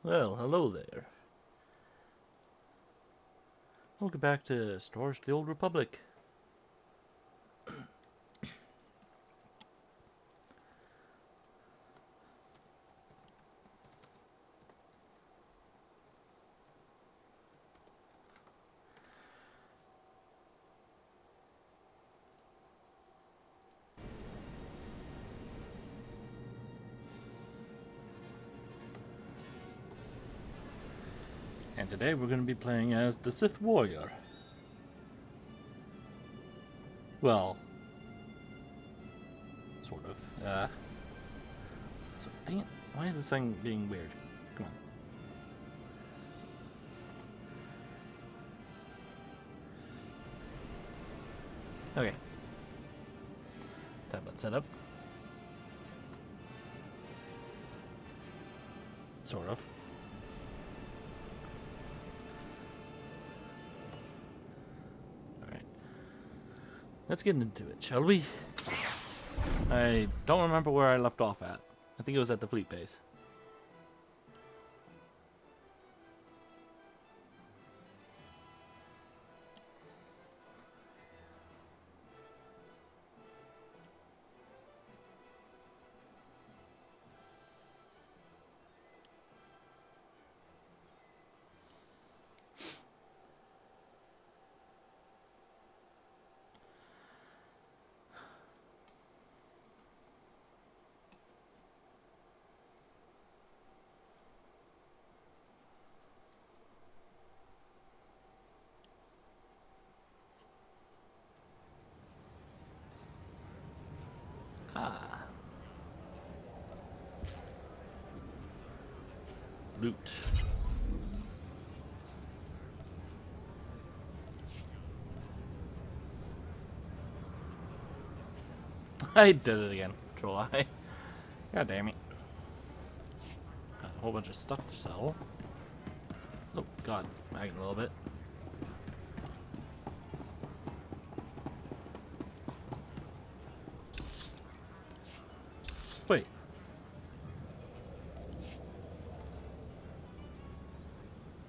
Well, hello there. Welcome back to Star Wars: The Old Republic. And today we're going to be playing as the Sith Warrior. Well, sort of. So, dang it. Why is this thing being weird? Come on. Okay. Tablet setup. Sort of. Alright. Let's get into it, shall we? I don't remember where I left off at. I think it was at the fleet base. Ah. Loot. I did it again. Troll eye. God damn it. Got a whole bunch of stuff to sell. Oh god, lagging a little bit. Wait.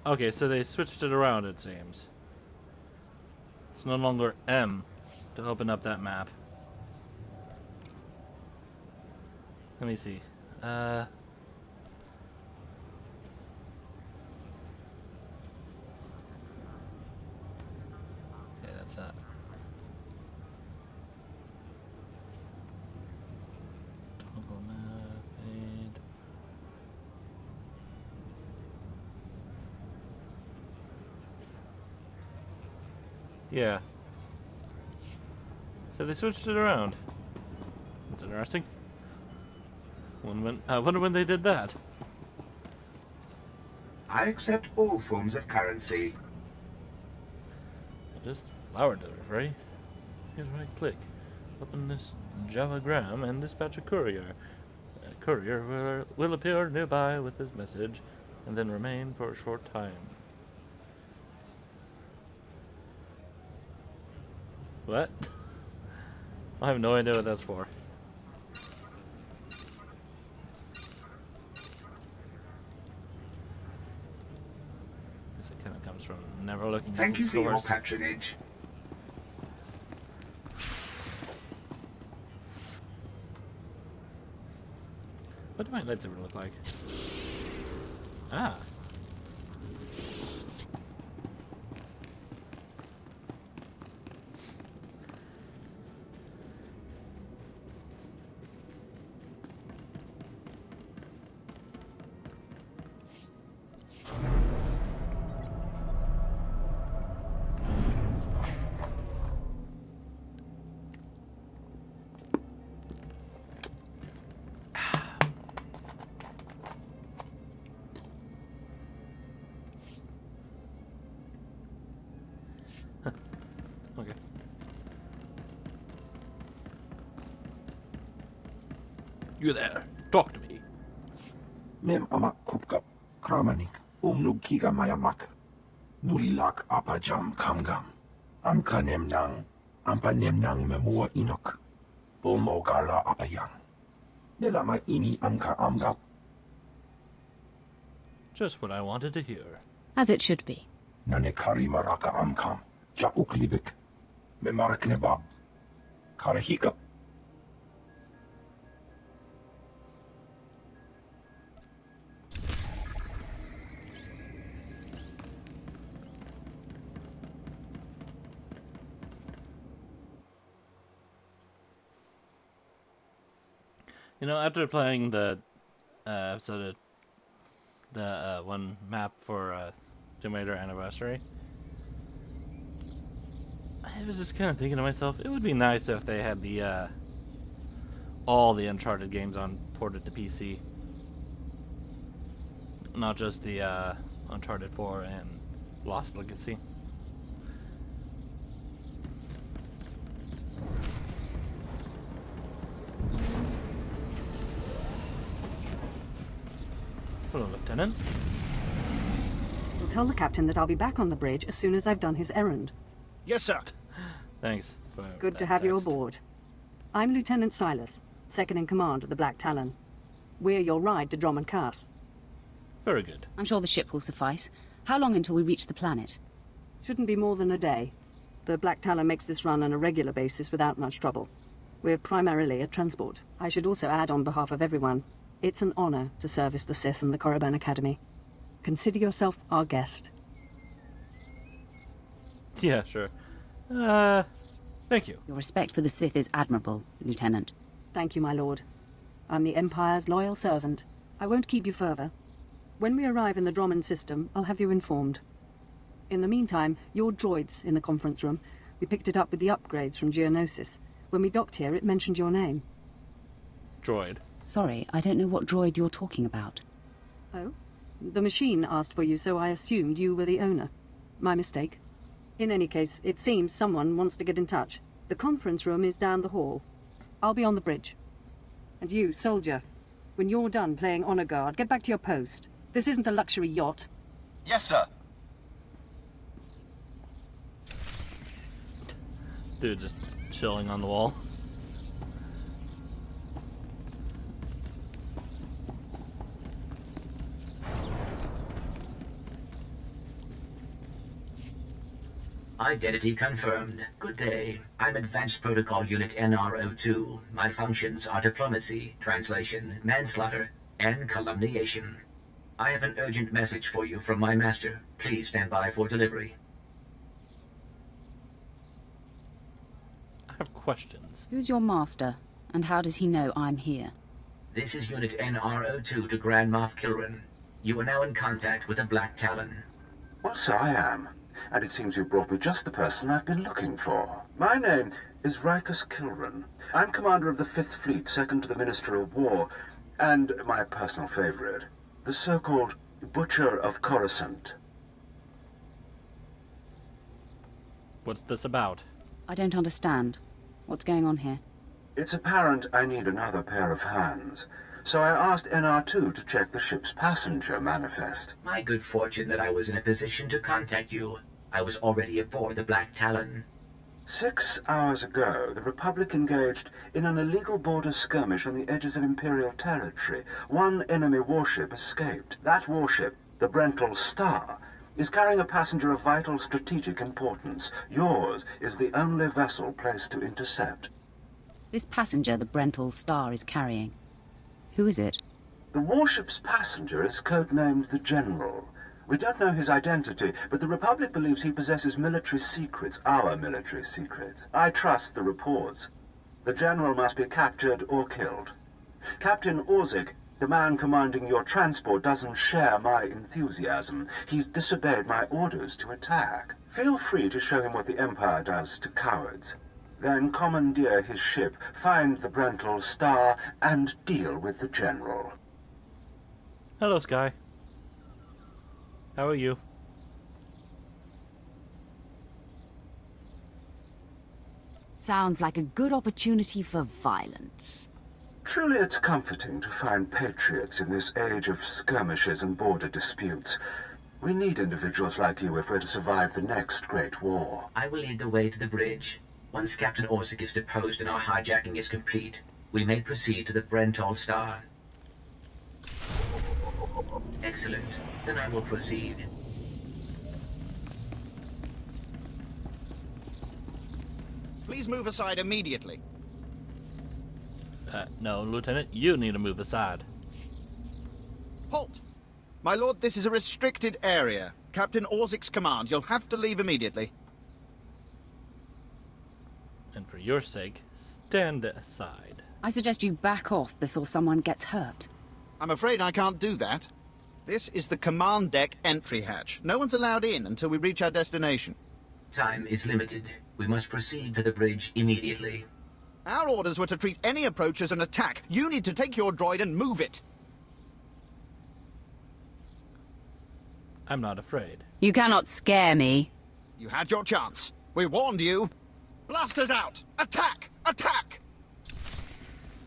Okay, so they switched it around, it seems. It's no longer M to open up that map. Let me see. Okay, that's not. Toggle map, aid. Yeah. So they switched it around. That's interesting. I wonder when they did that. I accept all forms of currency. Just flower delivery. Here's right click. Open this Javagram and dispatch a courier. A courier will appear nearby with his message and then remain for a short time. What? I have no idea what that's for. Guess it kind of comes from never looking at Thank the you for your stores. patronage. What do my lightsaber look like? Ah. Okay. You there. Talk to me. Mem amak kupkap kramanik kiga mayamak nulilak apajam kamgam amka nemnang ampa nemnang memua inok bomogala apayang nelama ini amka amgap. Just what I wanted to hear. As it should be. Nanekari maraka amkam. Ja uklibik. Me maraknebab. Karahika. You know, after playing the episode of the one map for Tomb Raider Anniversary, I was just kind of thinking to myself, it would be nice if they had the all the Uncharted games on ported to PC, not just the Uncharted 4 and Lost Legacy. Hello, Lieutenant. We'll tell the captain that I'll be back on the bridge as soon as I've done his errand. Yes, sir. Thanks. Good to have you aboard. I'm Lieutenant Silas, second in command of the Black Talon. We're your ride to Drummond Cass. Very good. I'm sure the ship will suffice. How long until we reach the planet? Shouldn't be more than a day. The Black Talon makes this run on a regular basis without much trouble. We're primarily a transport. I should also add on behalf of everyone, it's an honor to service the Sith and the Korriban Academy. Consider yourself our guest. Yeah, sure. Thank you. Your respect for the Sith is admirable, Lieutenant. Thank you, my lord. I'm the Empire's loyal servant. I won't keep you further. When we arrive in the Drummond system, I'll have you informed. In the meantime, your droid's in the conference room. We picked it up with the upgrades from Geonosis. When we docked here, it mentioned your name. Droid. Sorry, I don't know what droid you're talking about. Oh? The machine asked for you, so I assumed you were the owner. My mistake. In any case, it seems someone wants to get in touch. The conference room is down the hall. I'll be on the bridge. And you, soldier, when you're done playing honor guard, get back to your post. This isn't a luxury yacht. Yes, sir. Dude, just chilling on the wall. Identity confirmed. Good day. I'm Advanced Protocol Unit NR02. My functions are diplomacy, translation, manslaughter, and calumniation. I have an urgent message for you from my master. Please stand by for delivery. I have questions. Who's your master, and how does he know I'm here? This is Unit NR02 to Grand Moff Kilran. You are now in contact with the Black Talon. Well, so I am. And it seems you brought me just the person I've been looking for. My name is Rikus Kilran. I'm commander of the 5th Fleet, second to the Minister of War, and my personal favorite, the so-called Butcher of Coruscant. What's this about? I don't understand. What's going on here? It's apparent I need another pair of hands, so I asked NR2 to check the ship's passenger manifest. My good fortune that I was in a position to contact you. I was already aboard the Black Talon. 6 hours ago, the Republic engaged in an illegal border skirmish on the edges of Imperial territory. One enemy warship escaped. That warship, the Byrnjolf SWTOR, is carrying a passenger of vital strategic importance. Yours is the only vessel placed to intercept. This passenger the Byrnjolf SWTOR is carrying. Who is it? The warship's passenger is codenamed the General. We don't know his identity, but the Republic believes he possesses military secrets, our military secrets. I trust the reports. The General must be captured or killed. Captain Orzik, the man commanding your transport, doesn't share my enthusiasm. He's disobeyed my orders to attack. Feel free to show him what the Empire does to cowards. Then commandeer his ship, find the Byrnjolf SWTOR, and deal with the General. Hello, Sky. How are you? Sounds like a good opportunity for violence. Truly it's comforting to find patriots in this age of skirmishes and border disputes. We need individuals like you if we're to survive the next great war. I will lead the way to the bridge. Once Captain Orzik is deposed and our hijacking is complete, we may proceed to the Byrnjolf SWTOR. Excellent. Then I will proceed. Please move aside immediately. No, Lieutenant, you need to move aside. Halt! My lord, this is a restricted area. Captain Orzik's command. You'll have to leave immediately. And for your sake, stand aside. I suggest you back off before someone gets hurt. I'm afraid I can't do that. This is the command deck entry hatch. No one's allowed in until we reach our destination. Time is limited. We must proceed to the bridge immediately. Our orders were to treat any approach as an attack. You need to take your droid and move it. I'm not afraid. You cannot scare me. You had your chance. We warned you. Blasters out! Attack! Attack!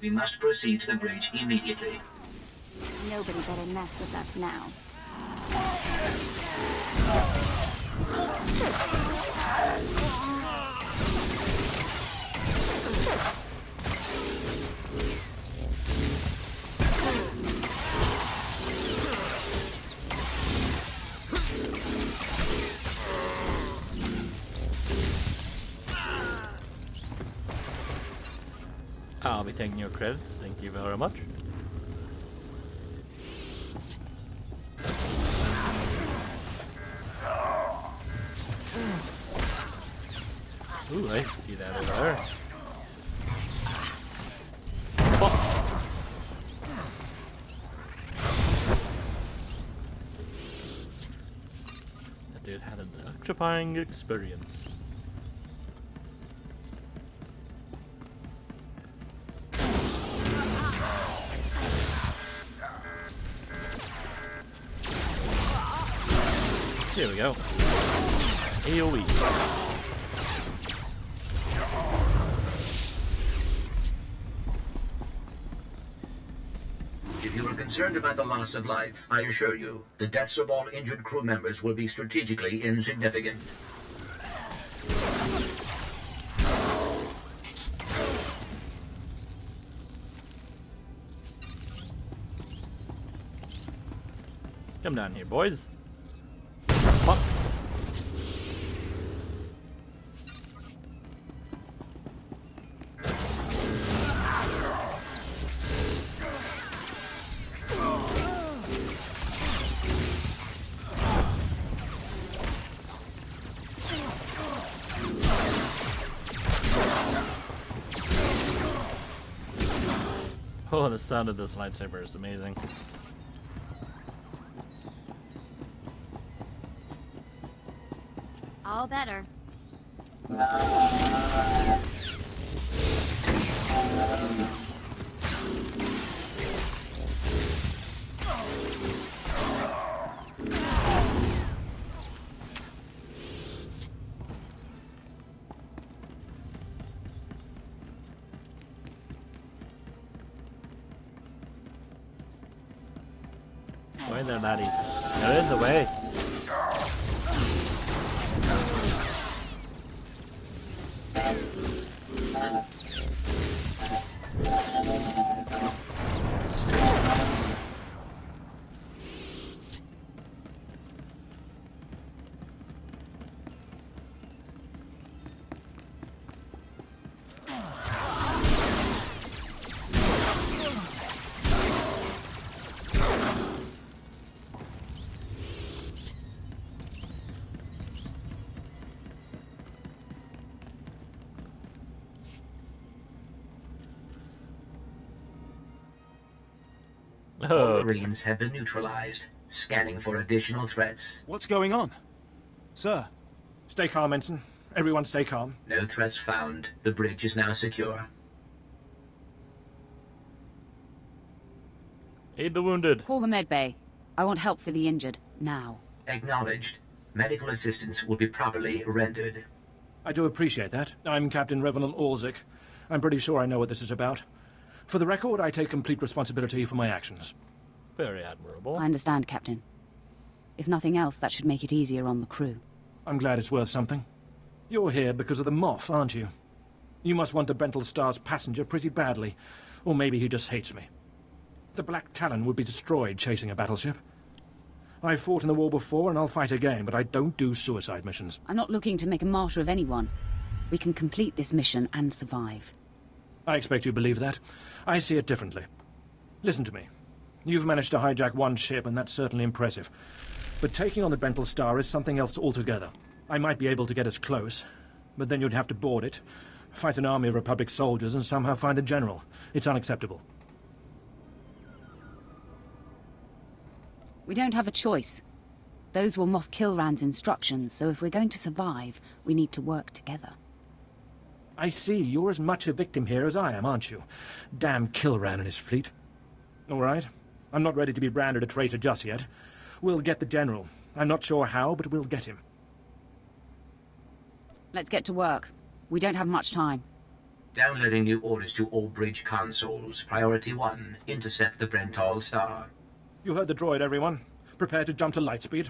We must proceed to the bridge immediately. Nobody better mess with us now. I'll be taking your credits, thank you very much. Ooh, I see that over there. Oh. That dude had an electrifying experience. Here we go. AoE. If you are concerned about the loss of life, I assure you, the deaths of all injured crew members will be strategically insignificant. Come down here, boys. Fuck. Oh, the sound of this lightsaber is amazing. All better. Why there, laddies? They're in the way. All Marines have been neutralized. Scanning for additional threats. What's going on? Sir, stay calm, Ensign. Everyone stay calm. No threats found. The bridge is now secure. Aid the wounded. Call the medbay. I want help for the injured, now. Acknowledged. Medical assistance will be properly rendered. I do appreciate that. I'm Captain Revenant Orzik. I'm pretty sure I know what this is about. For the record, I take complete responsibility for my actions. Very admirable. I understand, Captain. If nothing else, that should make it easier on the crew. I'm glad it's worth something. You're here because of the Moff, aren't you? You must want the Bental Star's passenger pretty badly. Or maybe he just hates me. The Black Talon would be destroyed chasing a battleship. I've fought in the war before and I'll fight again, but I don't do suicide missions. I'm not looking to make a martyr of anyone. We can complete this mission and survive. I expect you believe that. I see it differently. Listen to me. You've managed to hijack one ship, and that's certainly impressive. But taking on the Byrnjolf Star is something else altogether. I might be able to get us close, but then you'd have to board it, fight an army of Republic soldiers, and somehow find the general. It's unacceptable. We don't have a choice. Those were Moff Kilran's instructions, so if we're going to survive, we need to work together. I see. You're as much a victim here as I am, aren't you? Damn Kilran and his fleet. All right. I'm not ready to be branded a traitor just yet. We'll get the general. I'm not sure how, but we'll get him. Let's get to work. We don't have much time. Downloading new orders to all bridge consoles. Priority 1. Intercept the Byrnjolf Star. You heard the droid, everyone. Prepare to jump to lightspeed.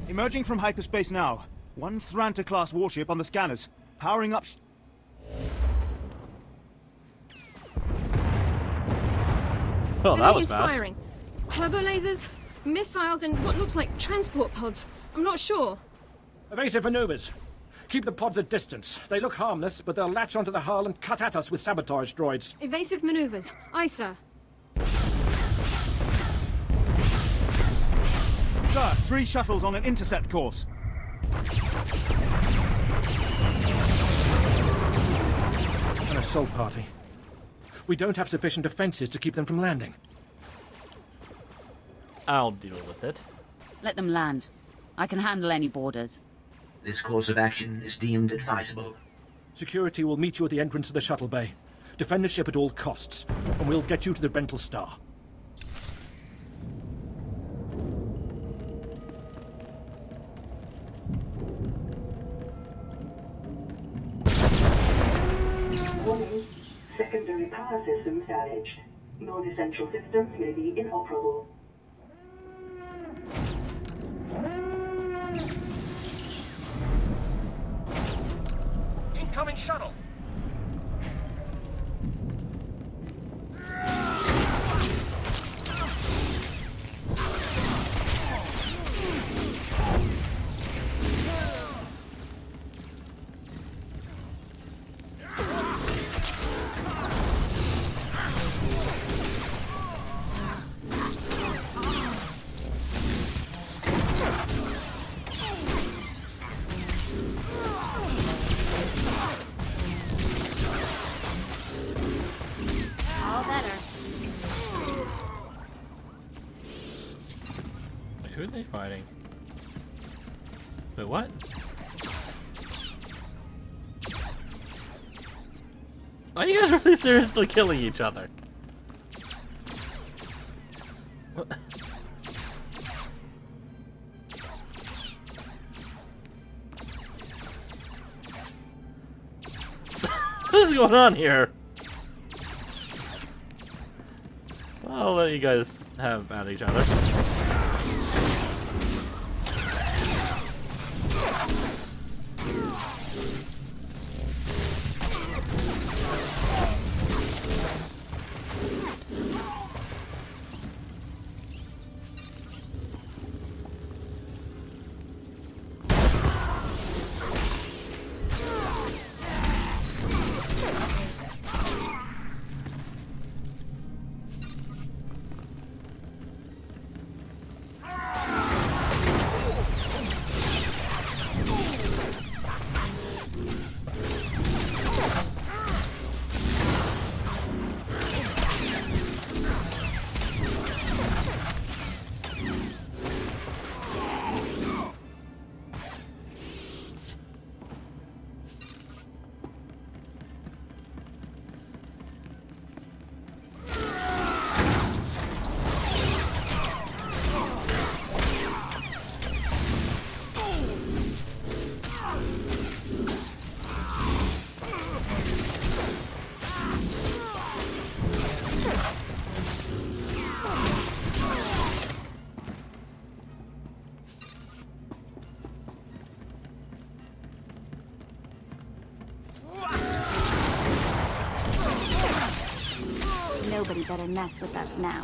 Emerging from hyperspace now. One Thranta-class warship on the scanners. Powering up... Well, that was Enemy is fast. firing. Turbo lasers, missiles, and what looks like transport pods. I'm not sure. Evasive maneuvers. Keep the pods at distance. They look harmless, but they'll latch onto the hull and cut at us with sabotage droids. Evasive maneuvers. Aye, sir. Sir, 3 shuttles on an intercept course. An assault party. We don't have sufficient defenses to keep them from landing. I'll deal with it. Let them land. I can handle any borders. This course of action is deemed advisable. Security will meet you at the entrance of the shuttle bay. Defend the ship at all costs, and we'll get you to the Byrnjolf Star. Warning. Secondary power systems damaged. Non-essential systems may be inoperable. Incoming shuttle! All better. Wait, who are they fighting? Wait, what? Are you guys really seriously killing each other? What? What is going on here? I'll let you guys have at each other. better mess with us now.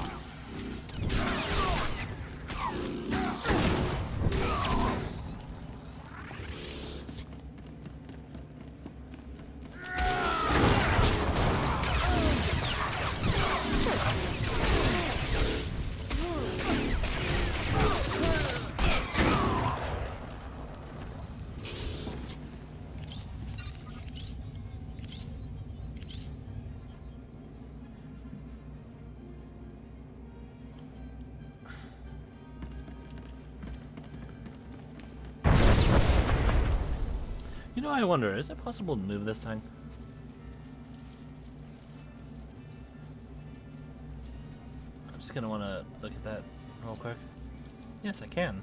You know, I wonder, is it possible to move this thing? I'm just gonna wanna look at that real quick. Yes, I can.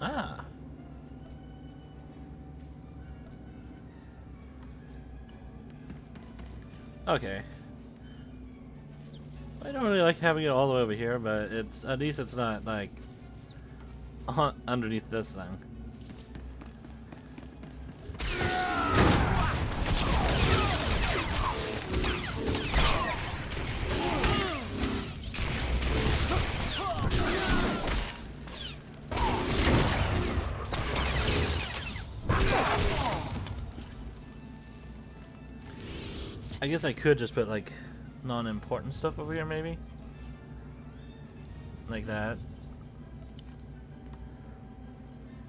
Ah! Okay. I don't really like having it all the way over here, but it's at least it's not like underneath this thing. I guess I could just put like non-important stuff over here, maybe like that.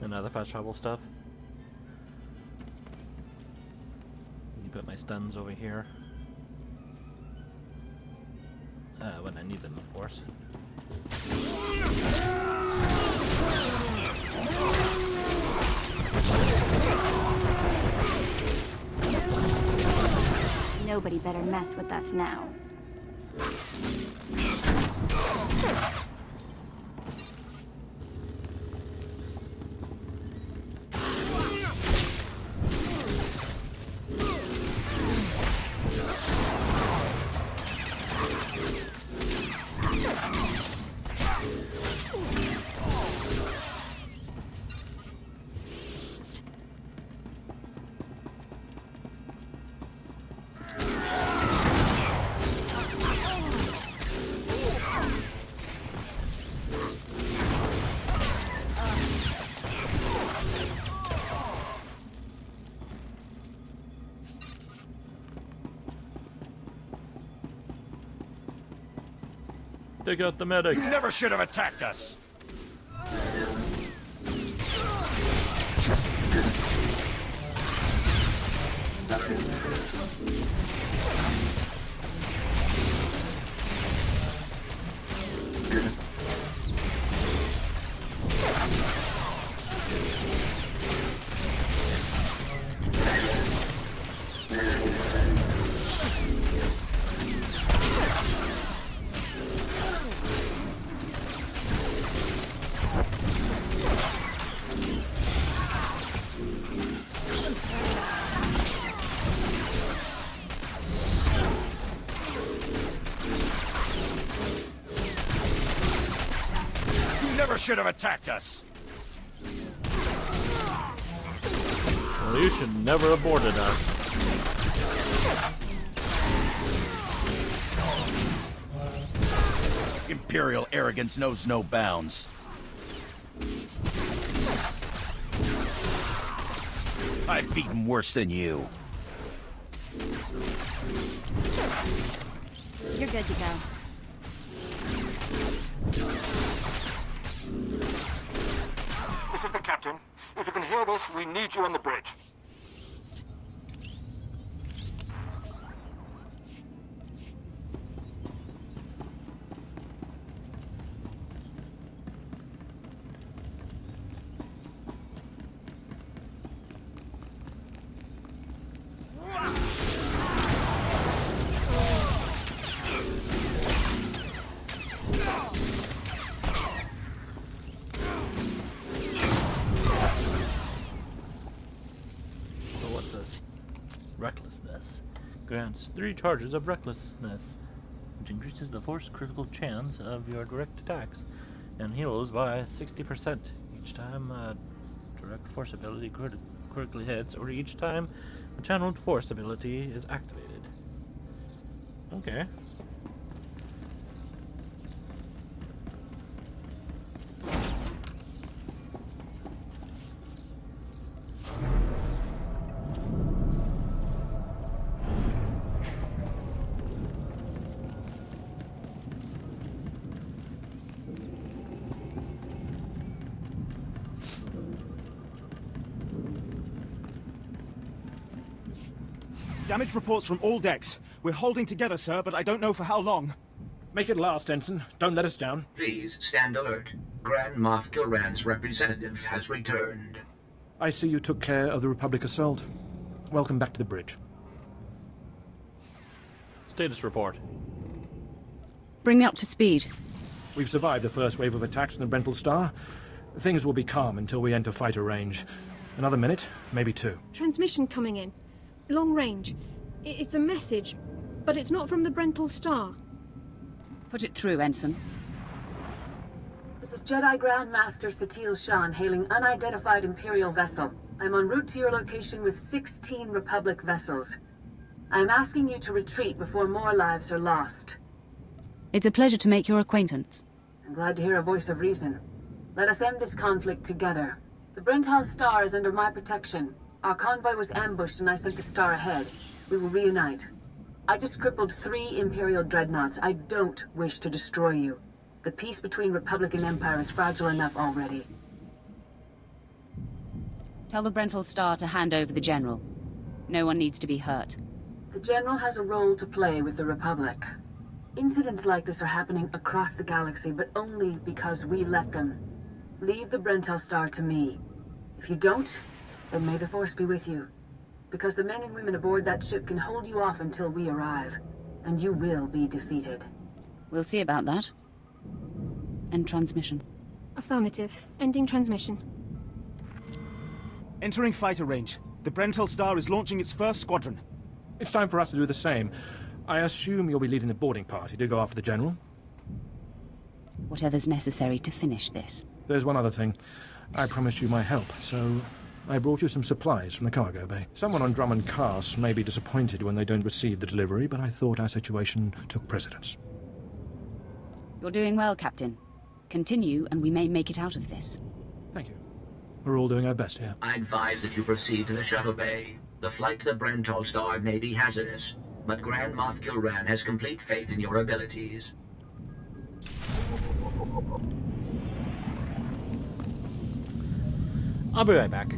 And other fast travel stuff. You put my stuns over here. When I need them, of course. Nobody better mess with us now. Take out the medic. You never should have attacked us. Should have attacked us. Well, you should never have boarded us. Imperial arrogance knows no bounds. I've beaten worse than you. You're good to go. This is the captain. If you can hear this, we need you on the bridge. Recklessness grants 3 charges of recklessness, which increases the force critical chance of your direct attacks and heals by 60% each time a direct force ability critically hits, or each time a channeled force ability is activated. Okay. Damage reports from all decks. We're holding together, sir, but I don't know for how long. Make it last, Ensign. Don't let us down. Please stand alert. Grand Moff Kilran's representative has returned. I see you took care of the Republic assault. Welcome back to the bridge. Status report. Bring me up to speed. We've survived the first wave of attacks from the Byrnjolf Star. Things will be calm until we enter fighter range. Another minute, maybe two. Transmission coming in. Long range. It's a message, but it's not from the Byrnjolf Star. Put it through, Ensign. This is Jedi Grand Master Satil Shan hailing unidentified Imperial vessel. I'm en route to your location with 16 Republic vessels. I'm asking you to retreat before more lives are lost. It's a pleasure to make your acquaintance. I'm glad to hear a voice of reason. Let us end this conflict together. The Byrnjolf Star is under my protection. Our convoy was ambushed and I sent the Star ahead. We will reunite. I just crippled 3 Imperial dreadnoughts. I don't wish to destroy you. The peace between Republic and Empire is fragile enough already. Tell the Byrnjolf Star to hand over the General. No one needs to be hurt. The General has a role to play with the Republic. Incidents like this are happening across the galaxy, but only because we let them. Leave the Byrnjolf Star to me. If you don't, then may the Force be with you. Because the men and women aboard that ship can hold you off until we arrive. And you will be defeated. We'll see about that. End transmission. Affirmative. Ending transmission. Entering fighter range. The Byrnjolf Star is launching its first squadron. It's time for us to do the same. I assume you'll be leading the boarding party to go after the General? Whatever's necessary to finish this. There's one other thing. I promised you my help, so I brought you some supplies from the cargo bay. Someone on Drummond Cass may be disappointed when they don't receive the delivery, but I thought our situation took precedence. You're doing well, Captain. Continue, and we may make it out of this. Thank you. We're all doing our best here. I advise that you proceed to the shuttle bay. The flight to the Byrnjolf Star may be hazardous, but Grand Moff Kilran has complete faith in your abilities. I'll be right back.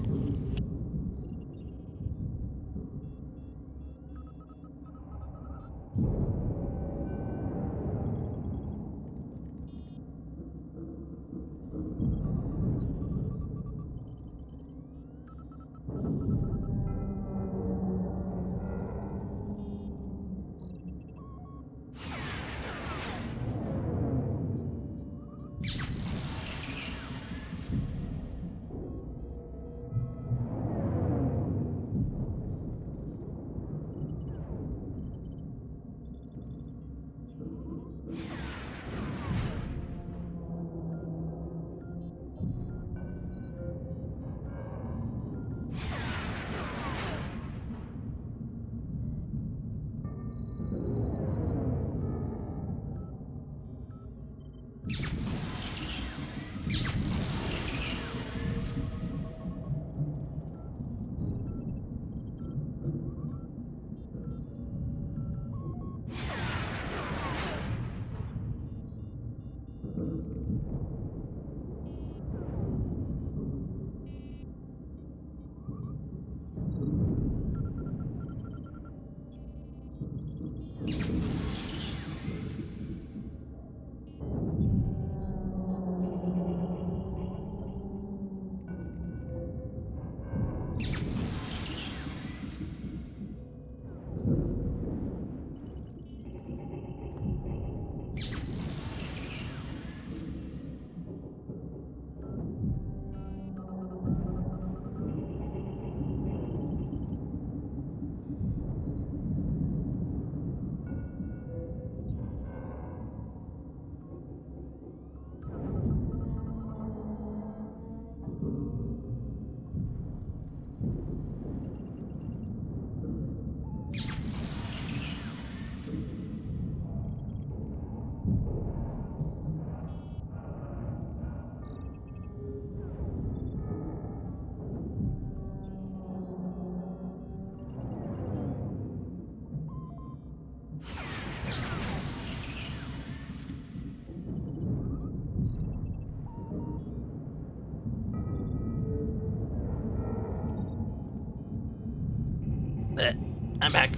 I'm back.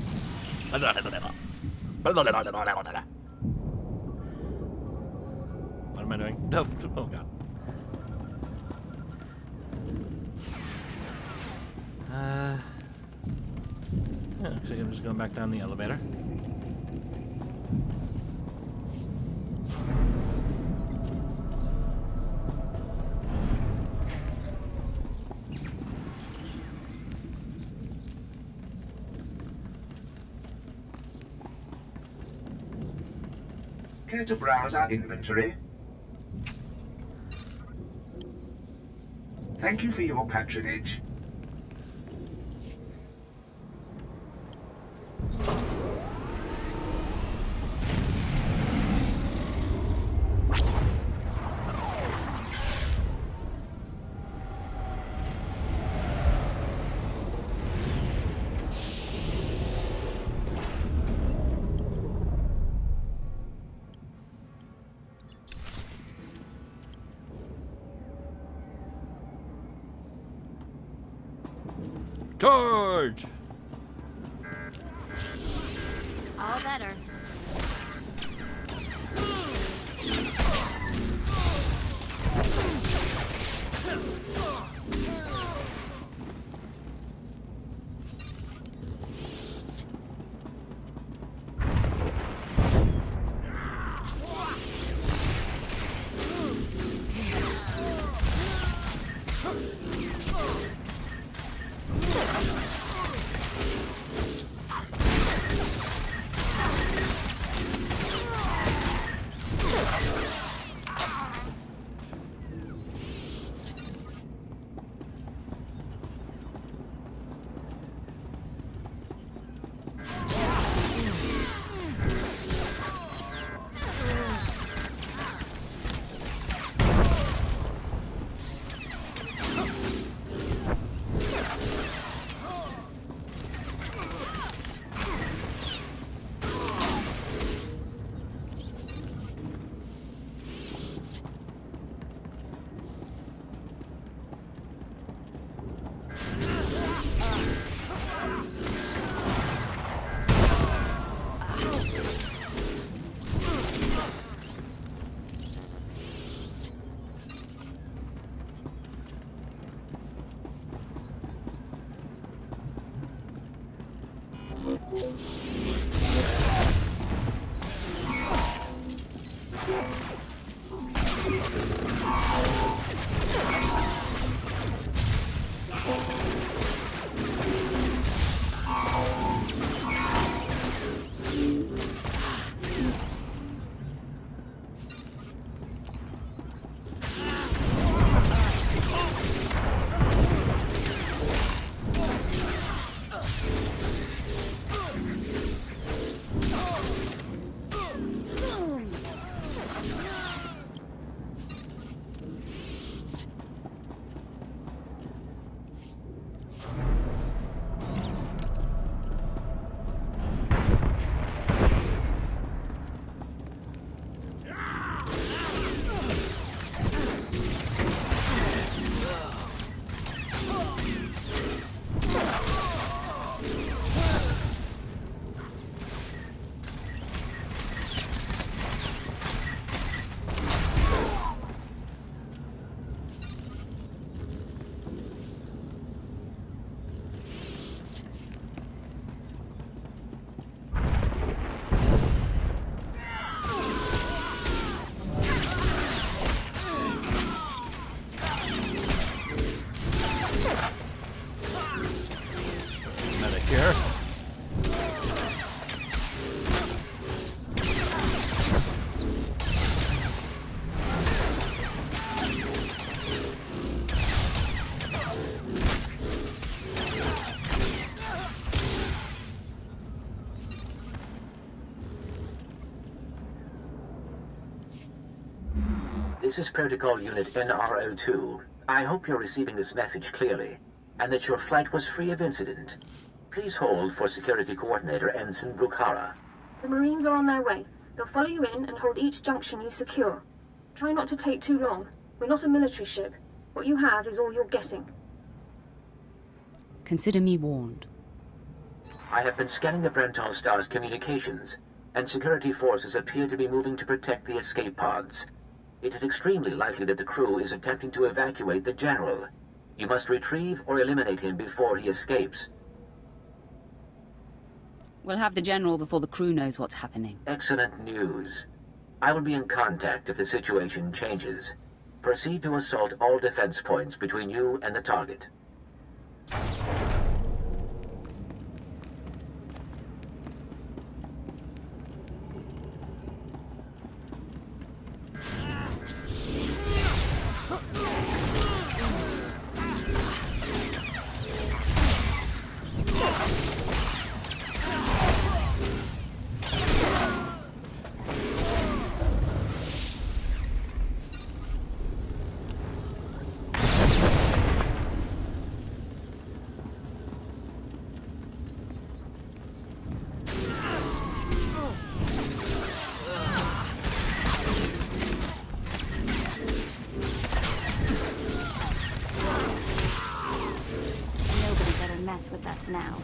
What am I doing? No. Oh god. Yeah, looks like I'm just going back down the elevator. Care to browse our inventory? Thank you for your patronage. Charge! All better. This is Protocol Unit NRO2. I hope you're receiving this message clearly, and that your flight was free of incident. Please hold for Security Coordinator Ensign Brukhara. The Marines are on their way. They'll follow you in and hold each junction you secure. Try not to take too long. We're not a military ship. What you have is all you're getting. Consider me warned. I have been scanning the Byrnjolf star's communications, and security forces appear to be moving to protect the escape pods. It is extremely likely that the crew is attempting to evacuate the General. You must retrieve or eliminate him before he escapes. We'll have the General before the crew knows what's happening. Excellent news. I will be in contact if the situation changes. Proceed to assault all defense points between you and the target. Mess with us now.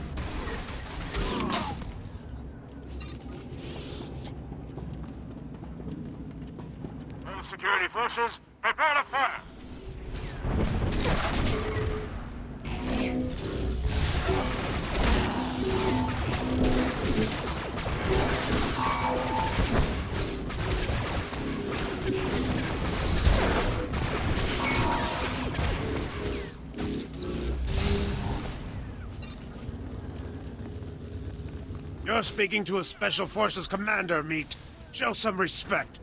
All security forces, prepare to fire! You're speaking to a Special Forces commander, Meat. Show some respect.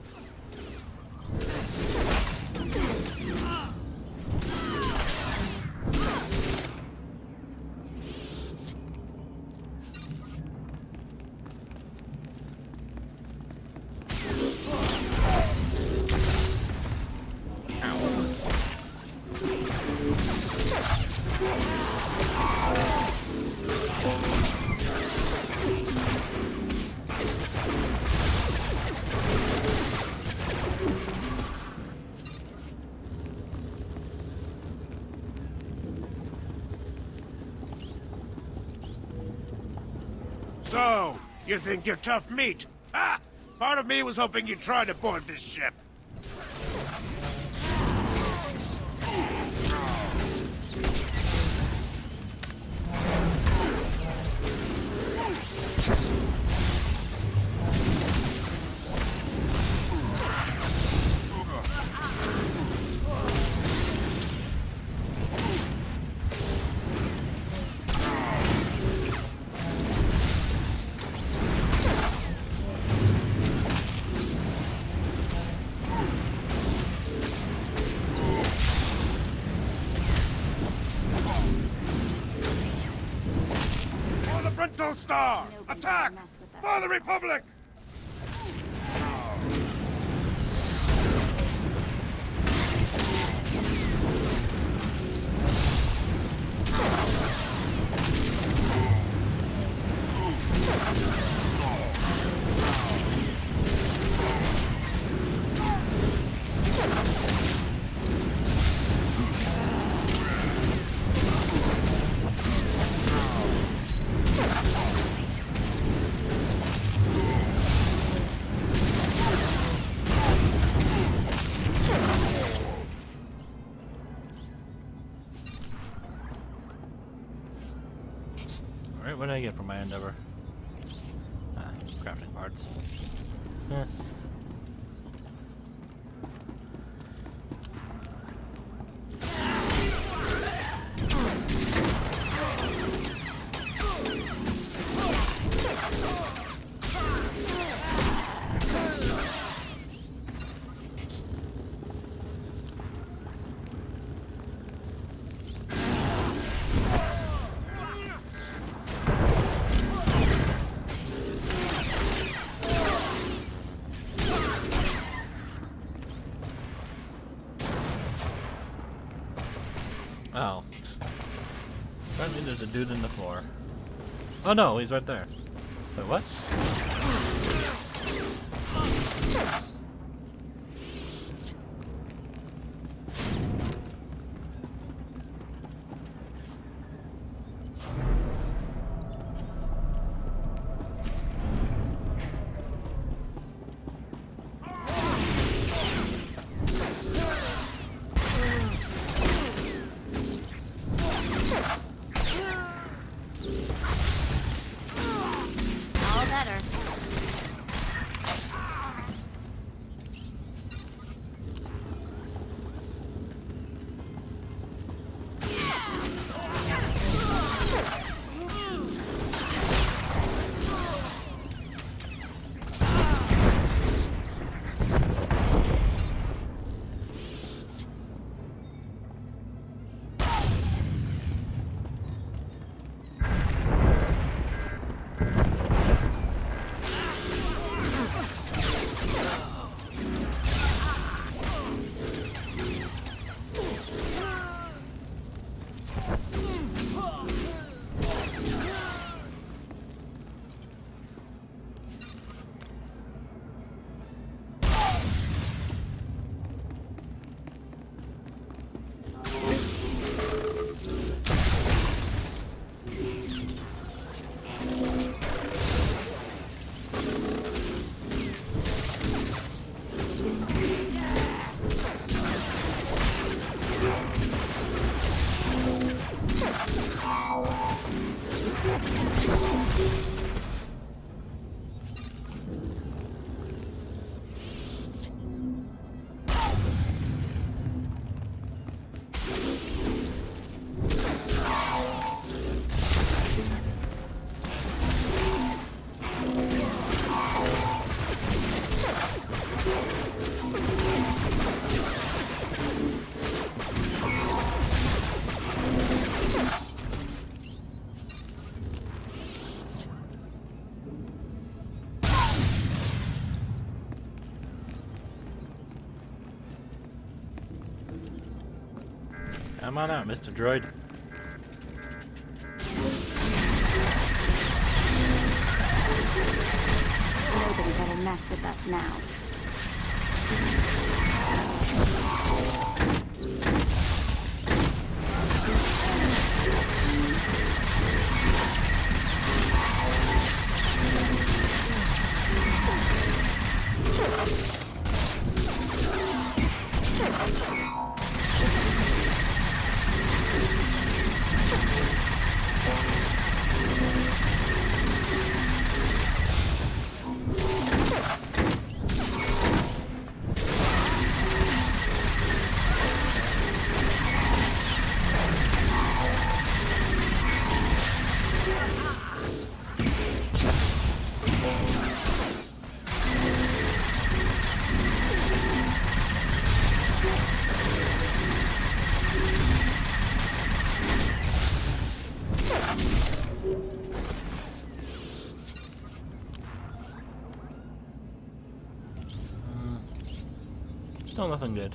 So, you think you're tough meat? Ha! Part of me was hoping you'd try to board this ship. SWTOR! Attack! For the Republic! Alright, what did I get for my endeavor? Ah, crafting parts. Eh. Oh. Apparently there's a dude in the floor. Oh no, he's right there. Wait, what? Come on out, Mr. Droid. Nobody better mess with us now. Still nothing good.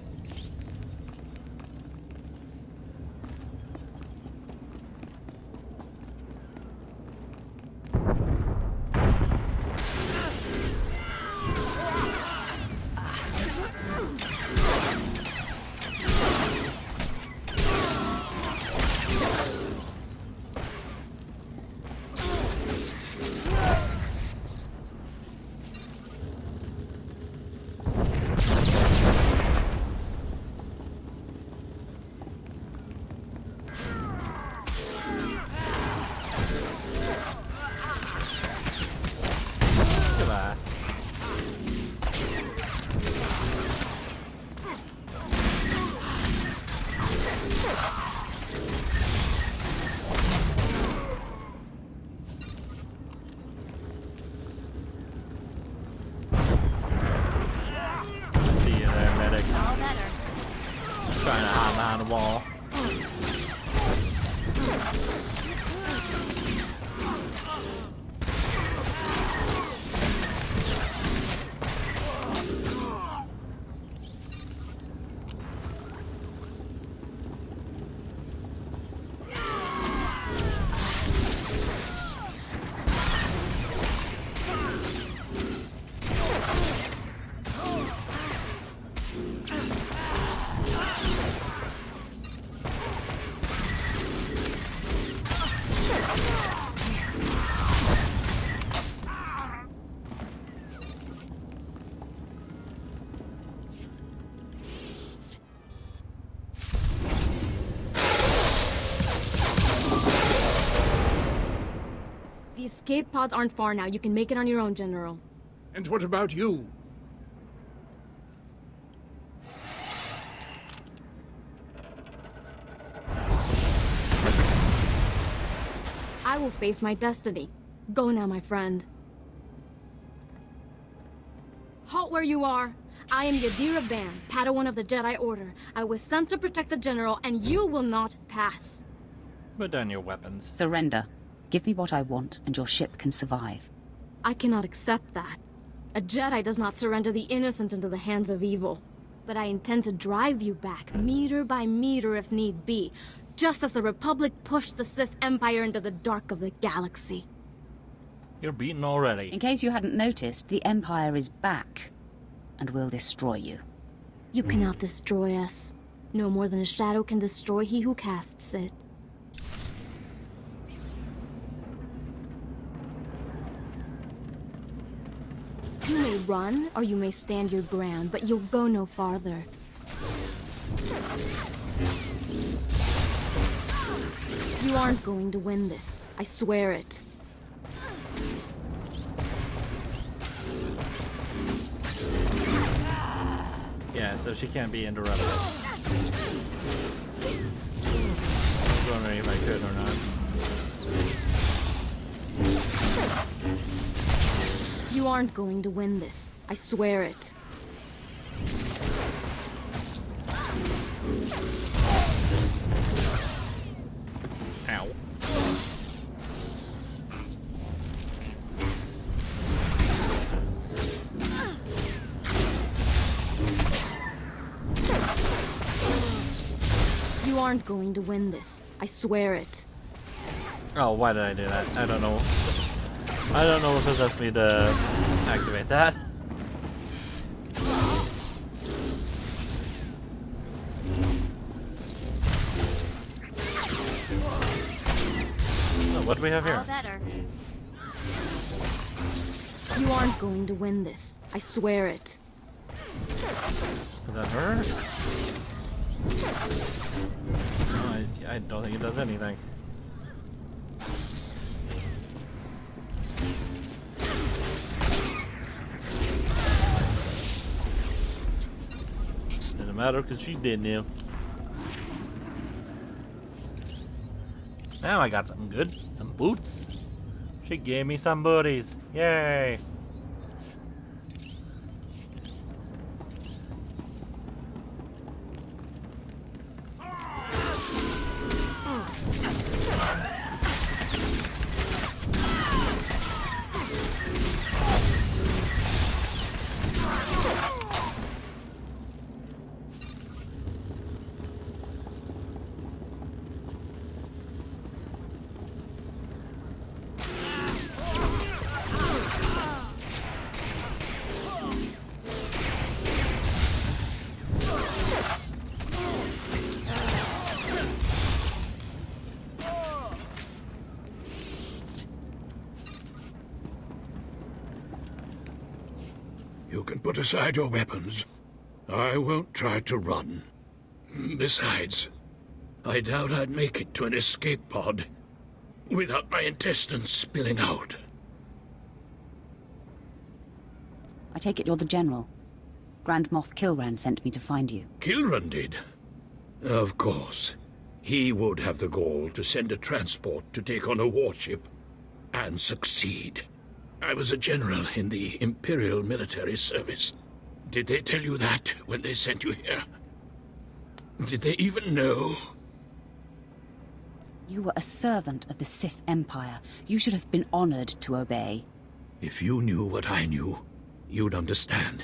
Trying to hide behind a wall. The escape pods aren't far now. You can make it on your own, General. And what about you? I will face my destiny. Go now, my friend. Halt where you are! I am Yadira Ban, Padawan of the Jedi Order. I was sent to protect the General, and you will not pass. Put down your weapons. Surrender. Give me what I want, and your ship can survive. I cannot accept that. A Jedi does not surrender the innocent into the hands of evil. But I intend to drive you back, meter by meter if need be, just as the Republic pushed the Sith Empire into the dark of the galaxy. You're beaten already. In case you hadn't noticed, the Empire is back, and will destroy you. You cannot destroy us. No more than a shadow can destroy he who casts it. You may run, or you may stand your ground, but you'll go no farther. You aren't going to win this. I swear it. Yeah, so she can't be interrupted. I was wondering if I could or not. You aren't going to win this. I swear it. Ow. You You aren't going to win this. I swear it. Oh, why did I do that? I don't know. I don't know what possessed me to activate that. Oh, what do we have here? All better. You aren't going to win this. I swear it. Is that her? No, I don't think it does anything. Doesn't matter because she's dead now. Now I got something good. Some boots. She gave me some booties. Yay! You can put aside your weapons. I won't try to run. Besides, I doubt I'd make it to an escape pod without my intestines spilling out. I take it you're the General. Grand Moff Kilran sent me to find you. Kilran did? Of course. He would have the gall to send a transport to take on a warship and succeed. I was a general in the Imperial military service. Did they tell you that when they sent you here? Did they even know? You were a servant of the Sith Empire. You should have been honored to obey. If you knew what I knew, you'd understand.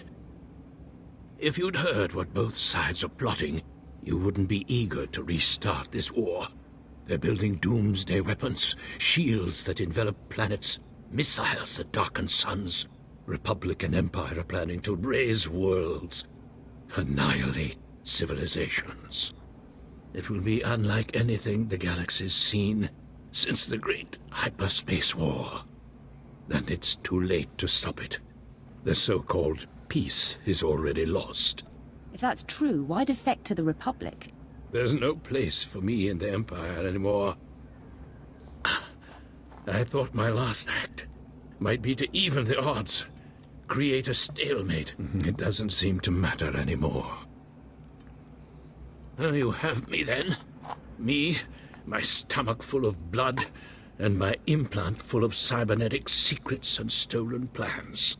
If you'd heard what both sides are plotting, you wouldn't be eager to restart this war. They're building doomsday weapons, shields that envelop planets, missiles that darken suns. Republic and Empire are planning to raise worlds, annihilate civilizations. It will be unlike anything the galaxy's seen since the Great Hyperspace War. And it's too late to stop it. The so-called peace is already lost. If that's true, why defect to the Republic? There's no place for me in the Empire anymore. I thought my last act might be to even the odds, create a stalemate. It doesn't seem to matter anymore. You have me then. Me, my stomach full of blood, and my implant full of cybernetic secrets and stolen plans.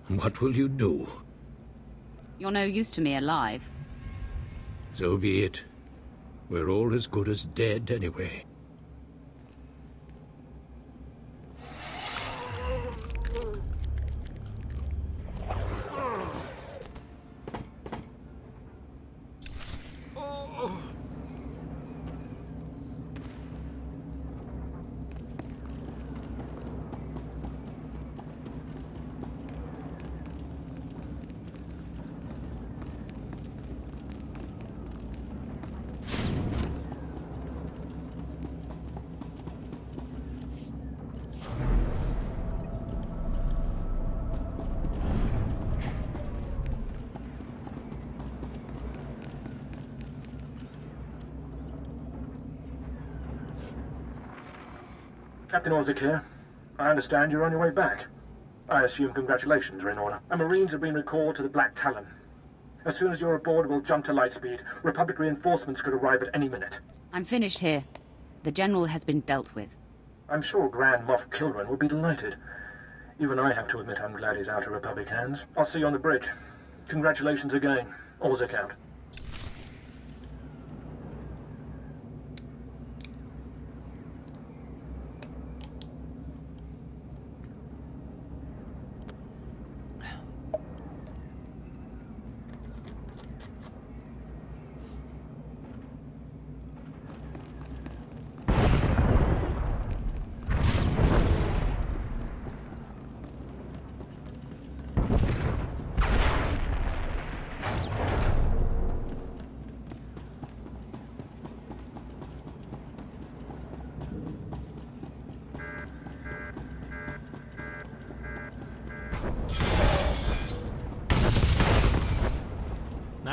What will you do? You're no use to me alive. So be it. We're all as good as dead anyway. Captain Orzik here. I understand you're on your way back. I assume congratulations are in order. Our Marines have been recalled to the Black Talon. As soon as you're aboard, we'll jump to lightspeed. Republic reinforcements could arrive at any minute. I'm finished here. The General has been dealt with. I'm sure Grand Moff Kilran will be delighted. Even I have to admit I'm glad he's out of Republic hands. I'll see you on the bridge. Congratulations again. Orzik out.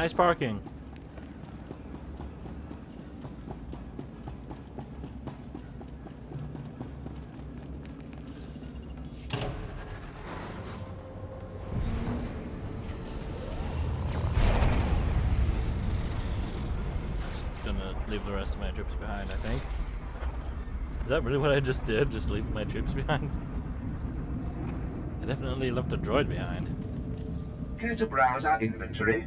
Nice parking. Gonna leave the rest of my troops behind, I think. Is that really what I just did? Just leave my troops behind? I definitely left a droid behind. Care to browse our inventory?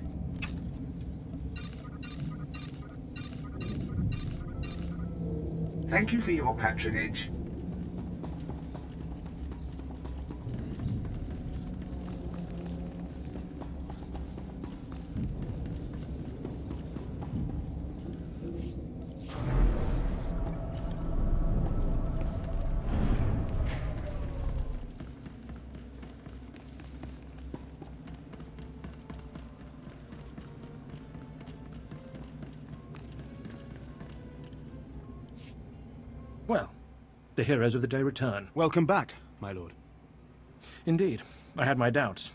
Thank you for your patronage. Well, the heroes of the day return. Welcome back, my lord. Indeed. I had my doubts,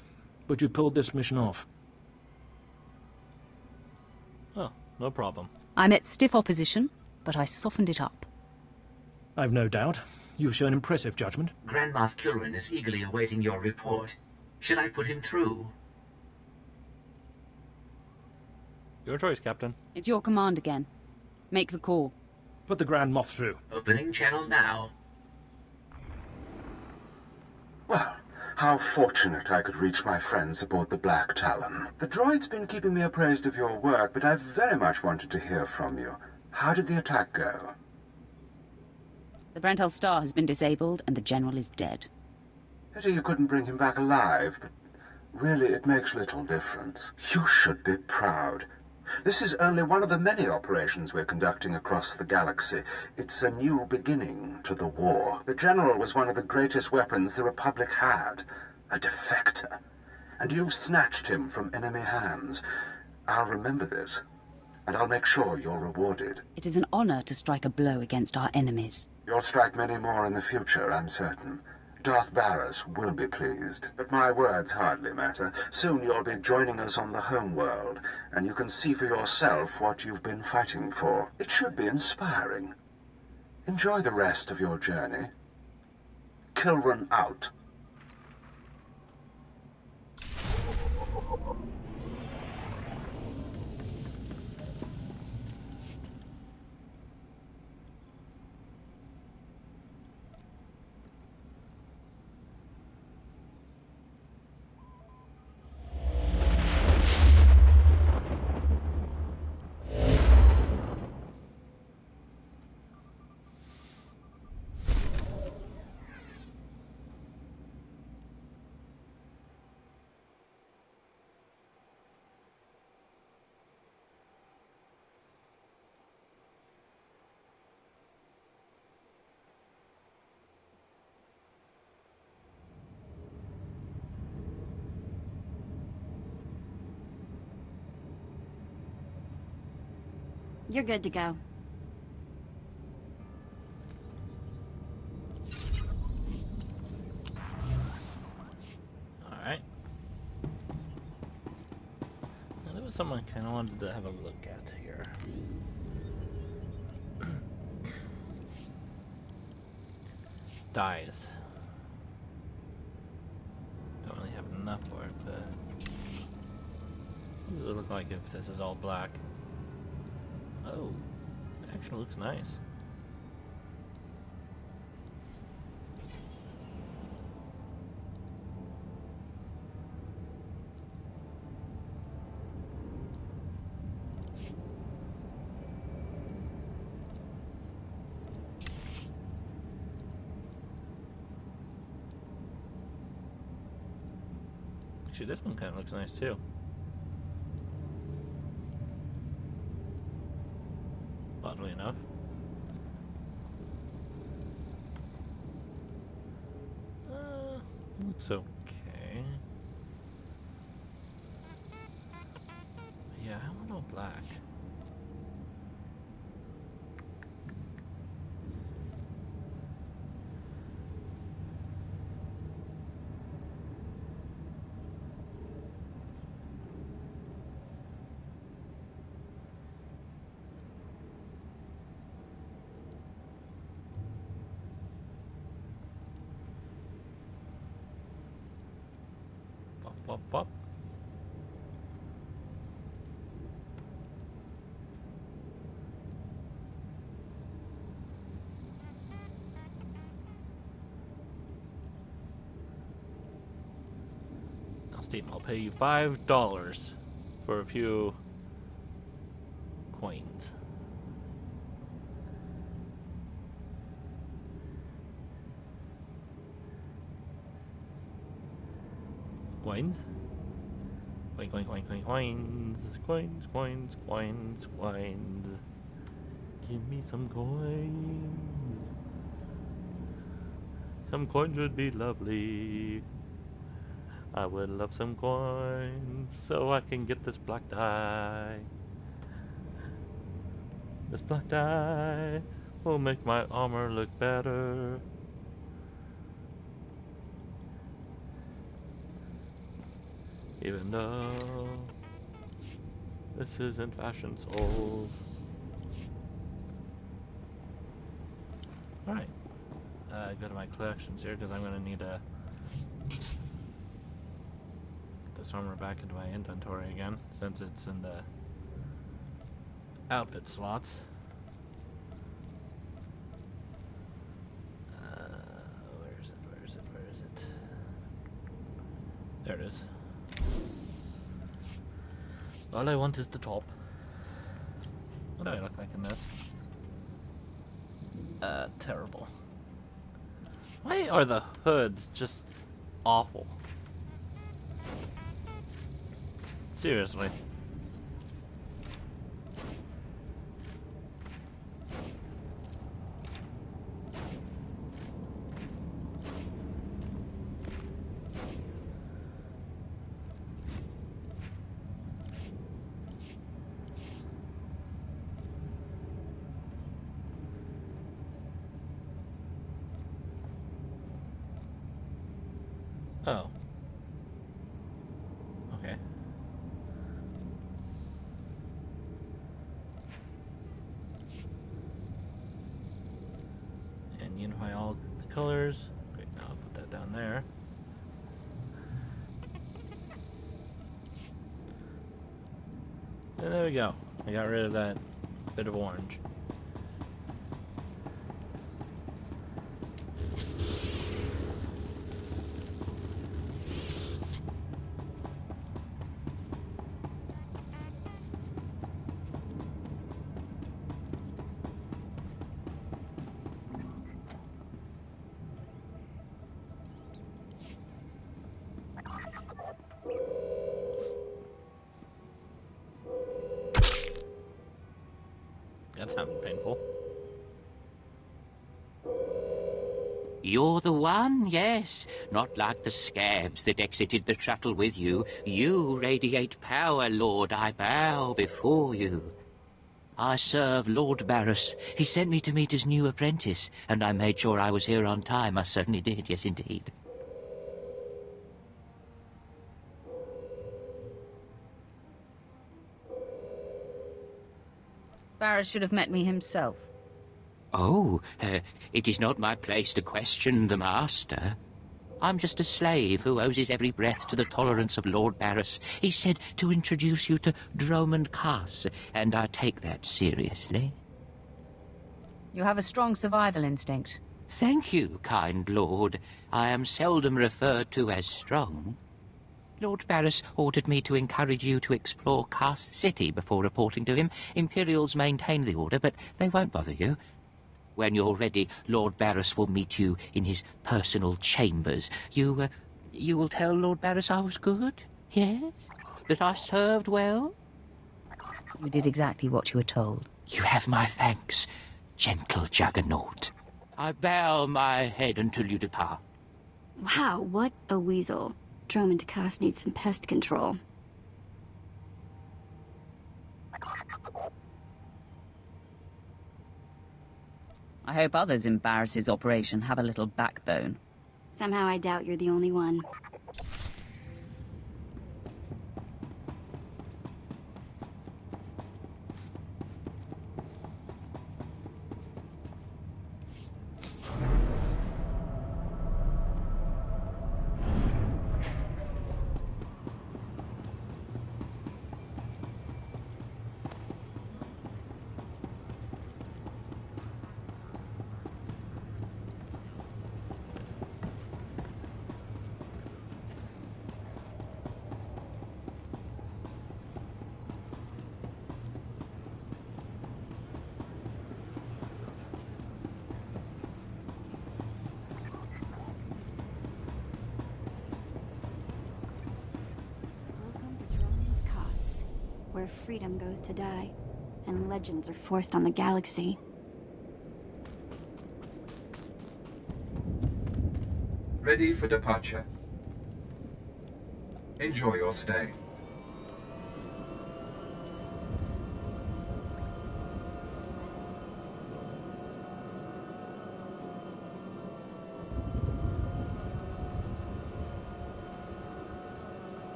but you pulled this mission off. Oh, no problem. I met stiff opposition, but I softened it up. I've no doubt. You've shown impressive judgment. Grand Moff Kilran is eagerly awaiting your report. Should I put him through? Your choice, Captain. It's your command again. Make the call. Put the Grand Moff through. Opening channel now. Well, how fortunate I could reach my friends aboard the Black Talon. The droid's been keeping me appraised of your work, but I've very much wanted to hear from you. How did the attack go? The Byrnjolf star has been disabled, and the General is dead. Pity you couldn't bring him back alive, but really it makes little difference. You should be proud. This is only one of the many operations we're conducting across the galaxy. It's a new beginning to the war. The General was one of the greatest weapons the Republic had. A defector. And you've snatched him from enemy hands. I'll remember this, and I'll make sure you're rewarded. It is an honor to strike a blow against our enemies. You'll strike many more in the future, I'm certain. Darth Barris will be pleased, but my words hardly matter. Soon you'll be joining us on the home world, and you can see for yourself what you've been fighting for. It should be inspiring. Enjoy the rest of your journey. Kilran out. You're good to go. Alright. Now, there was something I kind of wanted to have a look at here. Dyes. Don't really have enough for it, but what does it look like if this is all black? Oh, it actually looks nice. Actually, this one kind of looks nice too. Oddly enough. Looks okay. Yeah, I want all black. Wop wop. Now, Steve, I'll pay you $5 for a few coins. Coins? Coin, coin, coin, coin, coins. Coins, coins, coins, coins. Give me some coins. Some coins would be lovely. I would love some coins so I can get this black dye. This black dye will make my armor look better. Even though this isn't Fashion Souls. Alright. Go to my collections here because I'm going to need to get this armor back into my inventory again since it's in the outfit slots. Where is it? Where is it? Where is it? There it is. All I want is the top. What do I look like in this? Terrible. Why are the hoods just awful? Seriously. Oh. Okay. And unify all the colors. Great, now I'll put that down there. And there we go. I got rid of that bit of orange. That sounded painful. You're the one, yes. Not like the scabs that exited the shuttle with you. You radiate power, Lord. I bow before you. I serve Lord Barris. He sent me to meet his new apprentice, and I made sure I was here on time. I certainly did, yes indeed. Barris should have met me himself. Oh, it is not my place to question the master. I'm just a slave who owes his every breath to the tolerance of Lord Barris. He said to introduce you to Dromond Cass, and I take that seriously. You have a strong survival instinct. Thank you, kind lord. I am seldom referred to as strong. Lord Barris ordered me to encourage you to explore Cass City before reporting to him. Imperials maintain the order, but they won't bother you. When you're ready, Lord Barris will meet you in his personal chambers. You will tell Lord Barris I was good? Yes? That I served well? You did exactly what you were told. You have my thanks, gentle Juggernaut. I bow my head until you depart. Wow, what a weasel. Dromond Cass needs some pest control. I hope others in Barris's operation have a little backbone. Somehow I doubt you're the only one. where freedom goes to die, and legends are forced on the galaxy. Ready for departure. Enjoy your stay.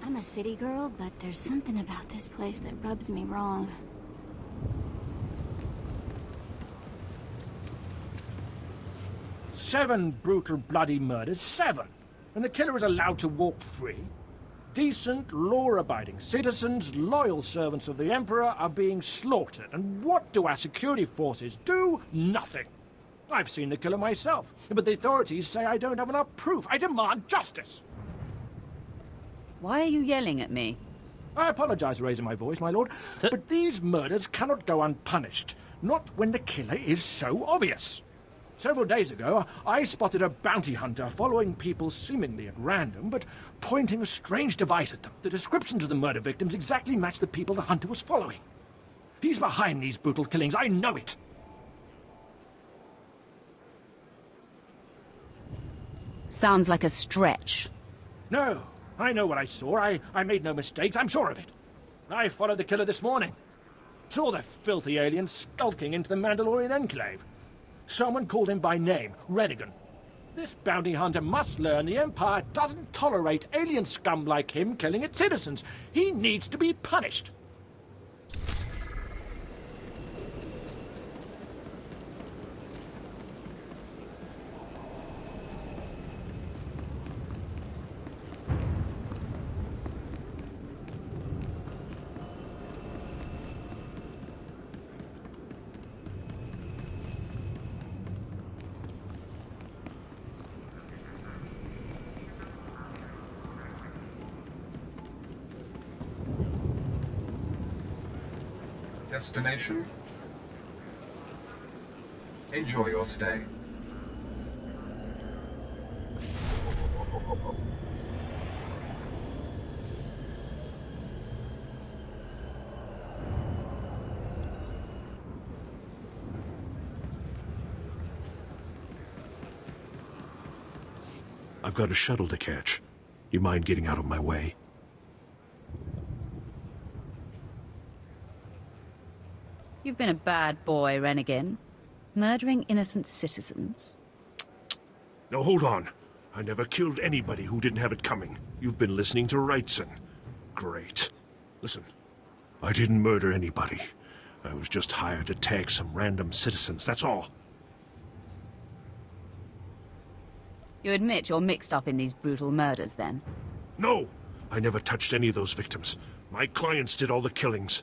I'm a city girl, but there's something about this place that rubs me wrong. Seven brutal, bloody murders. 7! And the killer is allowed to walk free? Decent, law-abiding citizens, loyal servants of the Emperor are being slaughtered. And what do our security forces do? Nothing. I've seen the killer myself, but the authorities say I don't have enough proof. I demand justice! Why are you yelling at me? I apologize for raising my voice, my lord, but these murders cannot go unpunished. Not when the killer is so obvious. Several days ago, I spotted a bounty hunter following people seemingly at random, but pointing a strange device at them. The descriptions of the murder victims exactly match the people the hunter was following. He's behind these brutal killings, I know it. Sounds like a stretch. No, I know what I saw. I made no mistakes, I'm sure of it. I followed the killer this morning. Saw the filthy alien skulking into the Mandalorian Enclave. Someone called him by name, Rennigan. This bounty hunter must learn the Empire doesn't tolerate alien scum like him killing its citizens. He needs to be punished. Destination. Enjoy your stay. I've got a shuttle to catch. You mind getting out of my way? You've been a bad boy, Rennigan. Murdering innocent citizens. No, hold on. I never killed anybody who didn't have it coming. You've been listening to Wrightson. Great. Listen, I didn't murder anybody. I was just hired to tag some random citizens, that's all. You admit you're mixed up in these brutal murders, then? No! I never touched any of those victims. My clients did all the killings.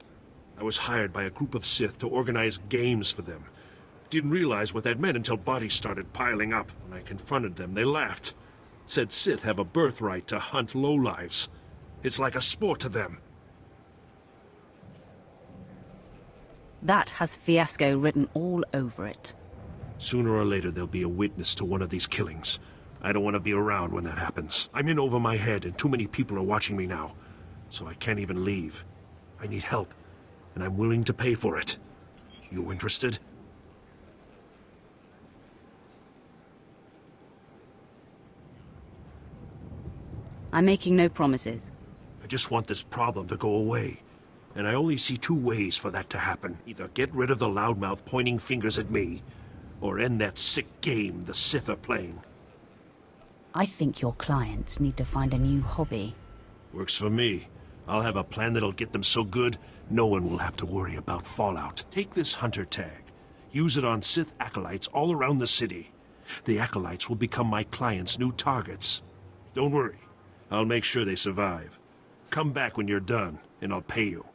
I was hired by a group of Sith to organize games for them. Didn't realize what that meant until bodies started piling up. When I confronted them, they laughed. Said Sith have a birthright to hunt lowlives. It's like a sport to them. That has fiasco written all over it. Sooner or later, there'll be a witness to one of these killings. I don't want to be around when that happens. I'm in over my head, and too many people are watching me now. So I can't even leave. I need help, and I'm willing to pay for it. You interested? I'm making no promises. I just want this problem to go away. And I only see two ways for that to happen. Either get rid of the loudmouth pointing fingers at me, or end that sick game the Sith are playing. I think your clients need to find a new hobby. Works for me. I'll have a plan that'll get them so good, no one will have to worry about fallout. Take this hunter tag. Use it on Sith acolytes all around the city. The acolytes will become my clients' new targets. Don't worry. I'll make sure they survive. Come back when you're done, and I'll pay you.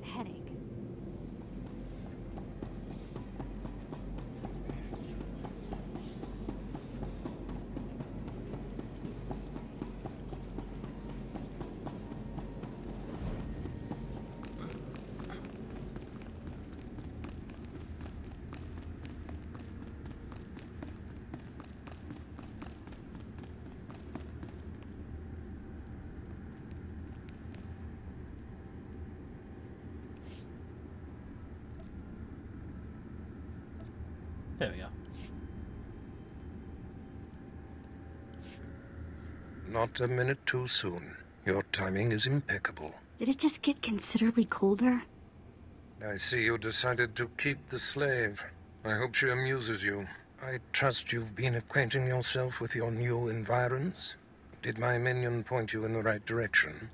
Headache. There we go. Not a minute too soon. Your timing is impeccable. Did it just get considerably colder? I see you decided to keep the slave. I hope she amuses you. I trust you've been acquainting yourself with your new environs? Did my minion point you in the right direction?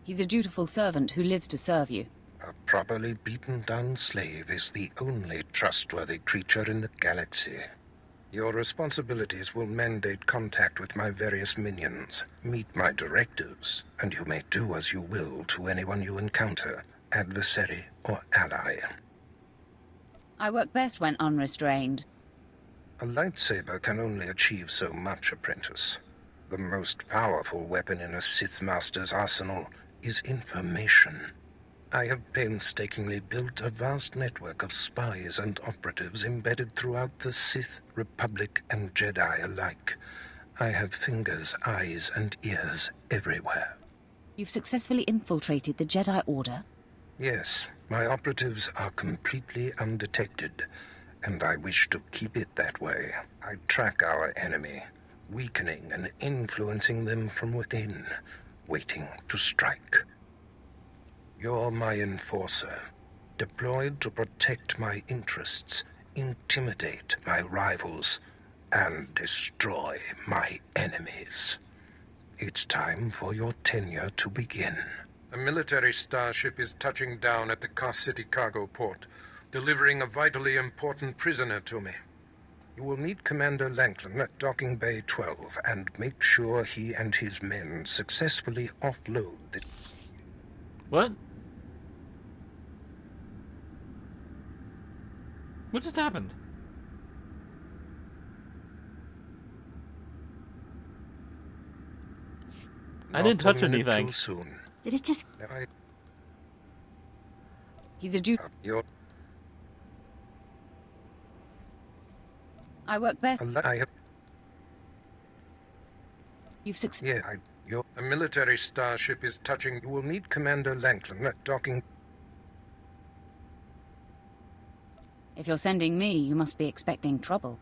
He's a dutiful servant who lives to serve you. A properly beaten-down slave is the only trustworthy creature in the galaxy. Your responsibilities will mandate contact with my various minions, meet my directives, and you may do as you will to anyone you encounter, adversary or ally. I work best when unrestrained. A lightsaber can only achieve so much, apprentice. The most powerful weapon in a Sith Master's arsenal is information. I have painstakingly built a vast network of spies and operatives embedded throughout the Sith, Republic, and Jedi alike. I have fingers, eyes, and ears everywhere. You've successfully infiltrated the Jedi Order? Yes, my operatives are completely undetected, and I wish to keep it that way. I track our enemy, weakening and influencing them from within, waiting to strike. You're my enforcer, deployed to protect my interests, intimidate my rivals, and destroy my enemies. It's time for your tenure to begin. A military starship is touching down at the Car City cargo port, delivering a vitally important prisoner to me. You will meet Commander Lanklin at Docking Bay 12 and make sure he and his men successfully offload the... What? What just happened? I didn't touch anything. Too soon. Did it just... He's a Duke. I work best. You've succeeded. Yeah, a military starship is touching. You will meet Commander Lanklin at Docking... If you're sending me, you must be expecting trouble.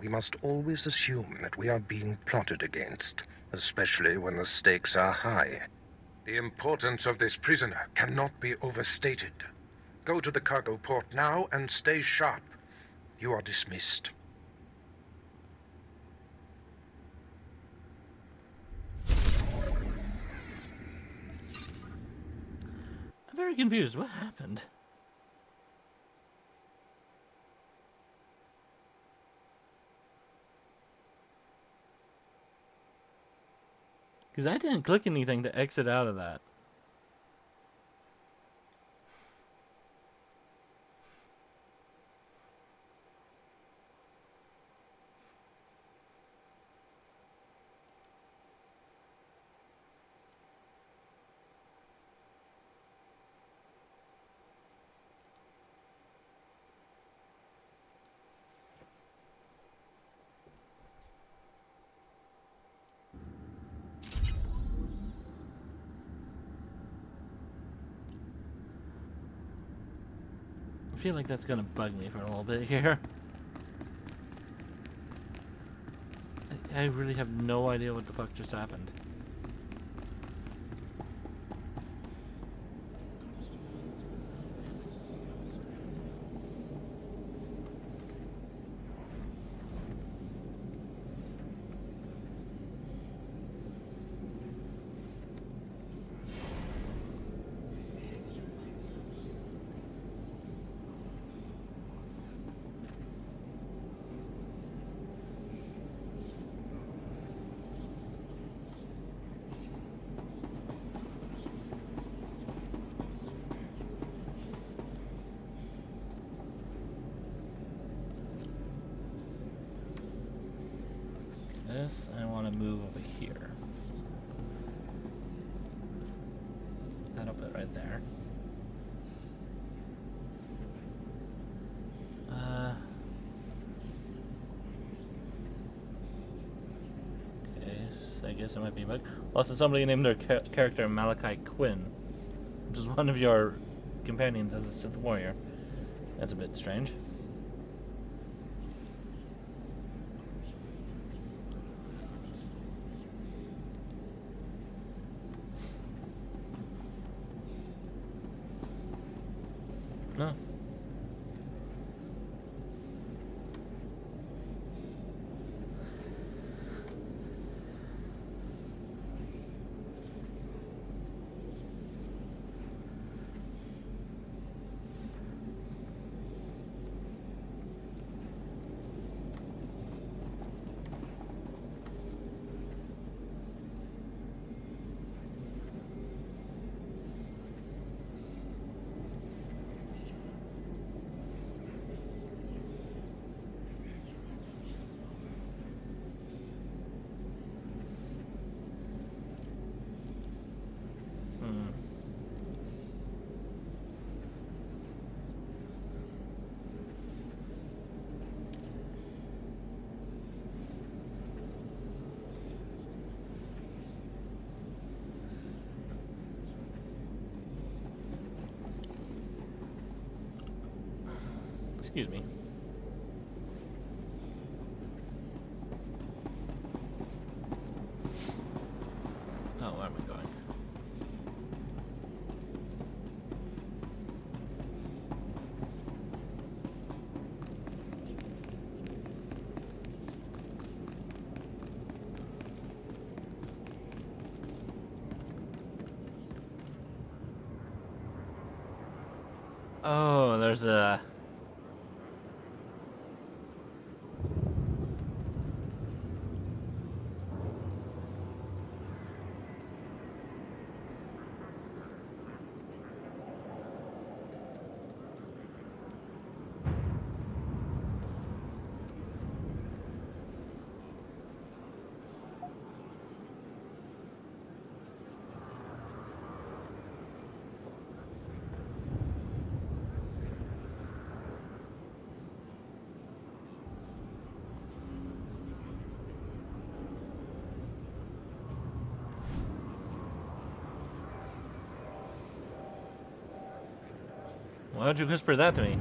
We must always assume that we are being plotted against, especially when the stakes are high. The importance of this prisoner cannot be overstated. Go to the cargo port now and stay sharp. You are dismissed. very confused. What happened? Because I didn't click anything to exit out of that. I feel like that's gonna bug me for a little bit here. I really have no idea what the fuck just happened. This, I want to move over here. That'll fit right there. Okay, so I guess it might be a bug. Also, somebody named their character Malachi Quinn, which is one of your companions as a Sith warrior. That's a bit strange. No. Excuse me. Oh, where am I going? Oh, there's a... Why would you whisper that to me?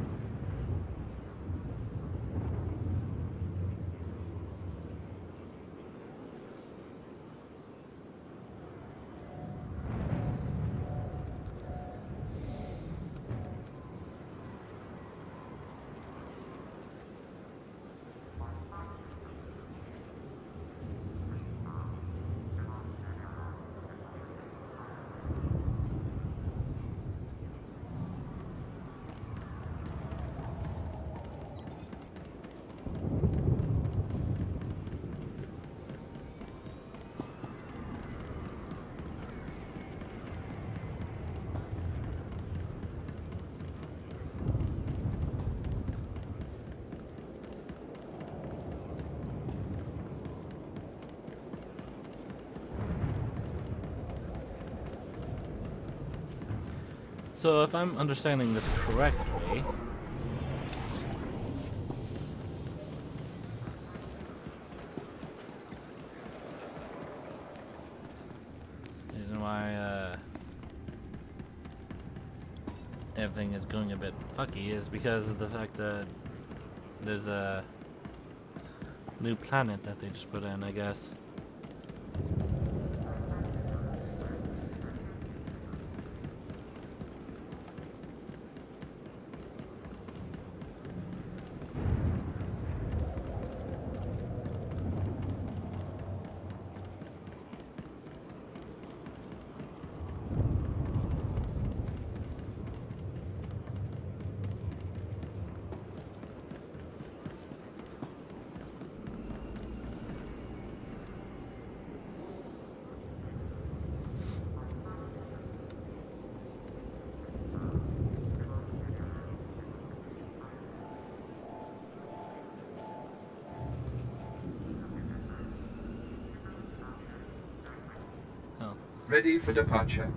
So if I'm understanding this correctly, the reason why everything is going a bit fucky is because of the fact that there's a new planet that they just put in, I guess. Ready for departure.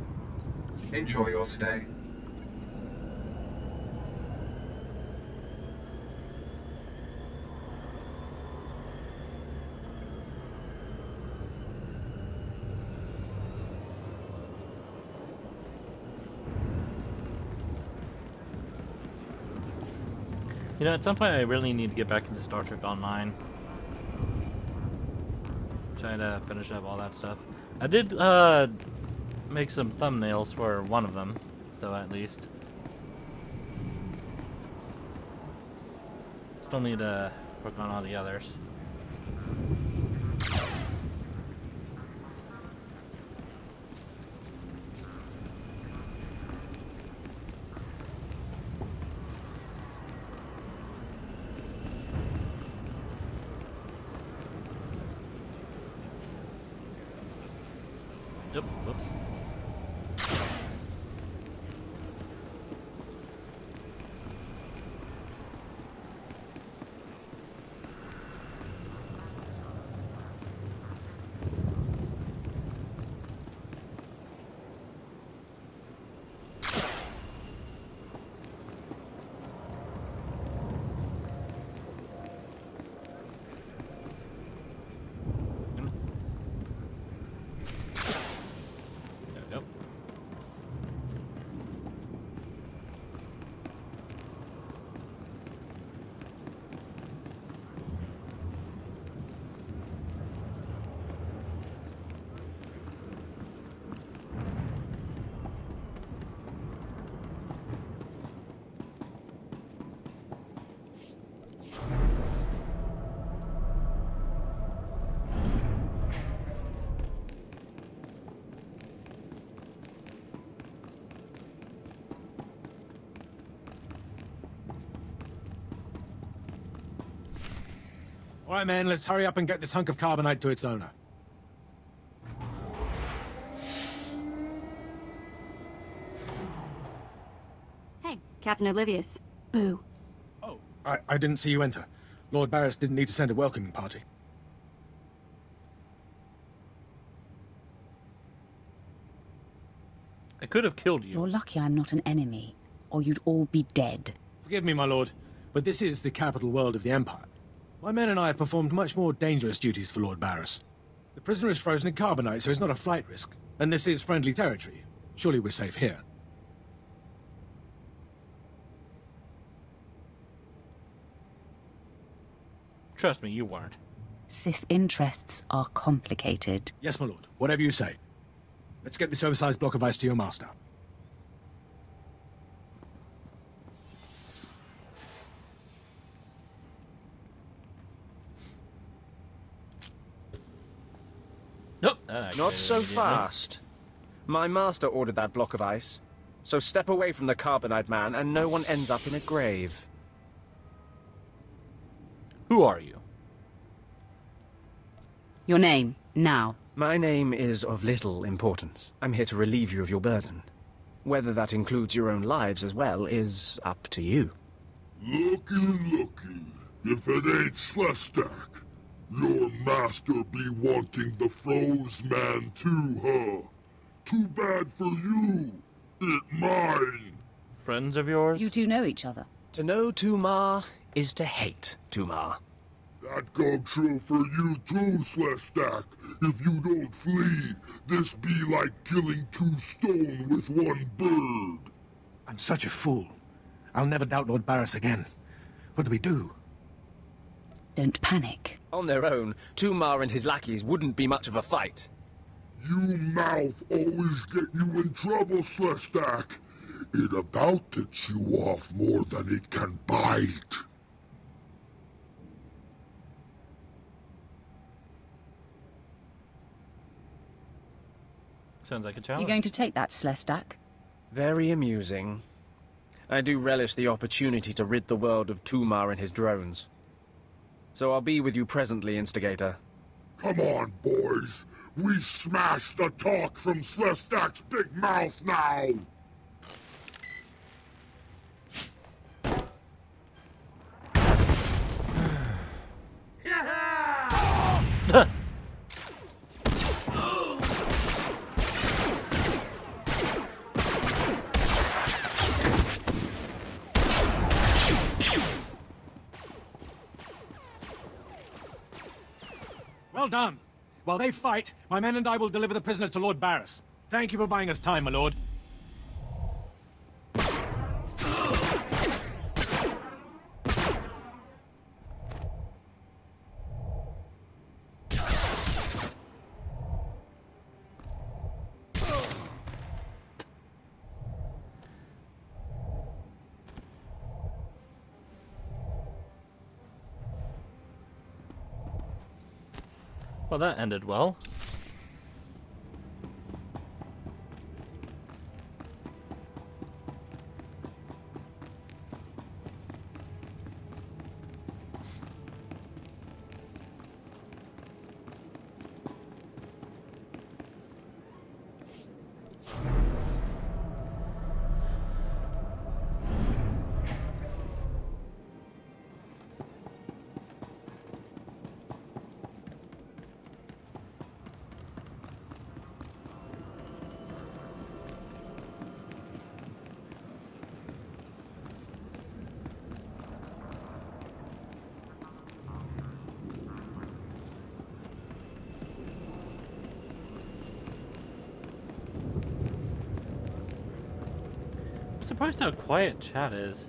Enjoy your stay. You know, at some point I really need to get back into Star Trek Online. Try to finish up all that stuff. I did make some thumbnails for one of them, though, at least. Still need to work on all the others. Yep, whoops. All right, man, let's hurry up and get this hunk of carbonite to its owner. Hey, Captain Oblivious. Boo. Oh, I didn't see you enter. Lord Barris didn't need to send a welcoming party. I could have killed you. You're lucky I'm not an enemy, or you'd all be dead. Forgive me, my lord, but this is the capital world of the Empire. My men and I have performed much more dangerous duties for Lord Barris. The prisoner is frozen in carbonite, so it's not a flight risk. And this is friendly territory. Surely we're safe here. Trust me, you weren't. Sith interests are complicated. Yes, my lord. Whatever you say. Let's get this oversized block of ice to your master. Nope. Not so fast. My master ordered that block of ice. So step away from the carbonite man and no one ends up in a grave. Who are you? Your name, now. My name is of little importance. I'm here to relieve you of your burden. Whether that includes your own lives as well is up to you. Looky. If it ain't Slestak, your master be wanting the froze man too, huh? Too bad for you. It mine. friends of yours? You two know each other. To know Tumar is to hate Tumar. That go true for you too, Slestak. If you don't flee, this be like killing 2 stone with 1 bird. I'm such a fool. I'll never doubt Lord Barris again. What do we do? Don't panic. On their own, Tumar and his lackeys wouldn't be much of a fight. You mouth always get you in trouble, Slestak. It about to chew off more than it can bite. Sounds like a challenge. You going to take that, Slestak? Very amusing. I do relish the opportunity to rid the world of Tumar and his drones. So I'll be with you presently, Instigator. Come on, boys. We smash the talk from Slestak's big mouth now. Well done. While they fight, my men and I will deliver the prisoner to Lord Barris. Thank you for buying us time, my lord. Well, that ended well. I'm surprised how quiet chat is.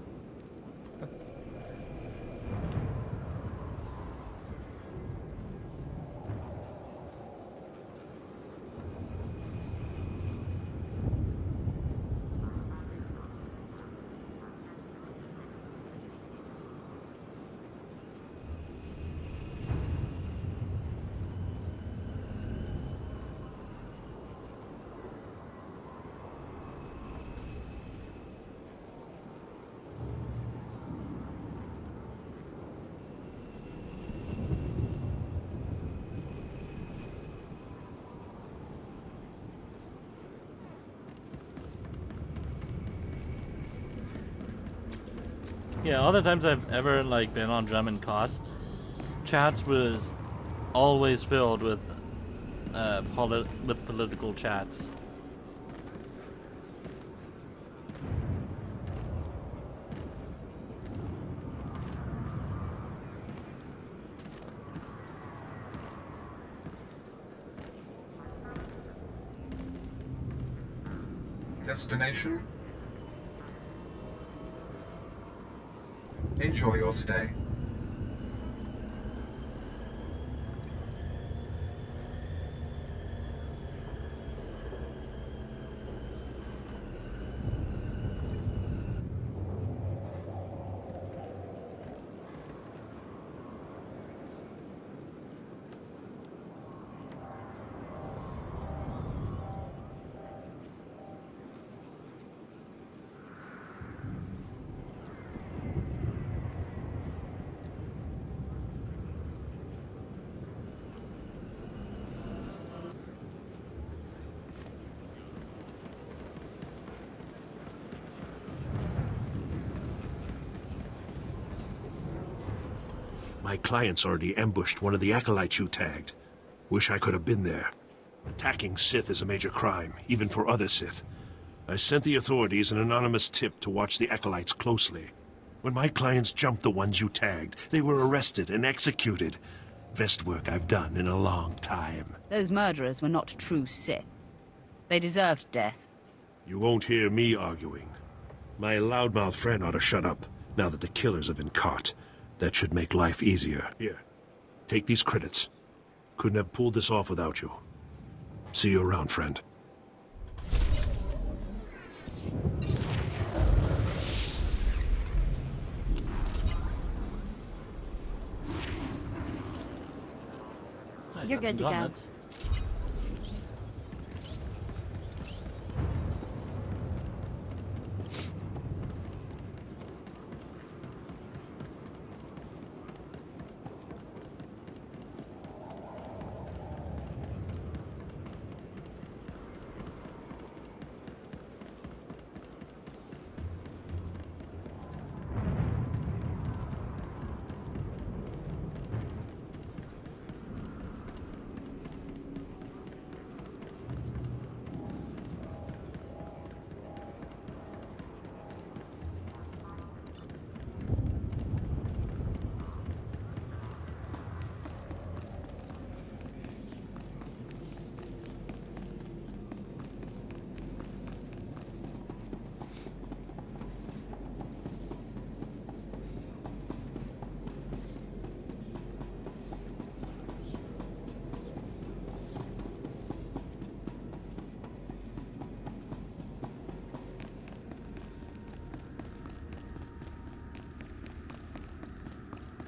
Yeah, all the times I've ever been on Drum and Cos, chats was always filled with political chats. Destination? Enjoy your stay. My client's already ambushed one of the acolytes you tagged. Wish I could have been there. Attacking Sith is a major crime, even for other Sith. I sent the authorities an anonymous tip to watch the acolytes closely. When my clients jumped the ones you tagged, they were arrested and executed. Best work I've done in a long time. Those murderers were not true Sith. They deserved death. You won't hear me arguing. My loudmouth friend ought to shut up, now that the killers have been caught. That should make life easier. Here, take these credits. Couldn't have pulled this off without you. See you around, friend. You're good to go.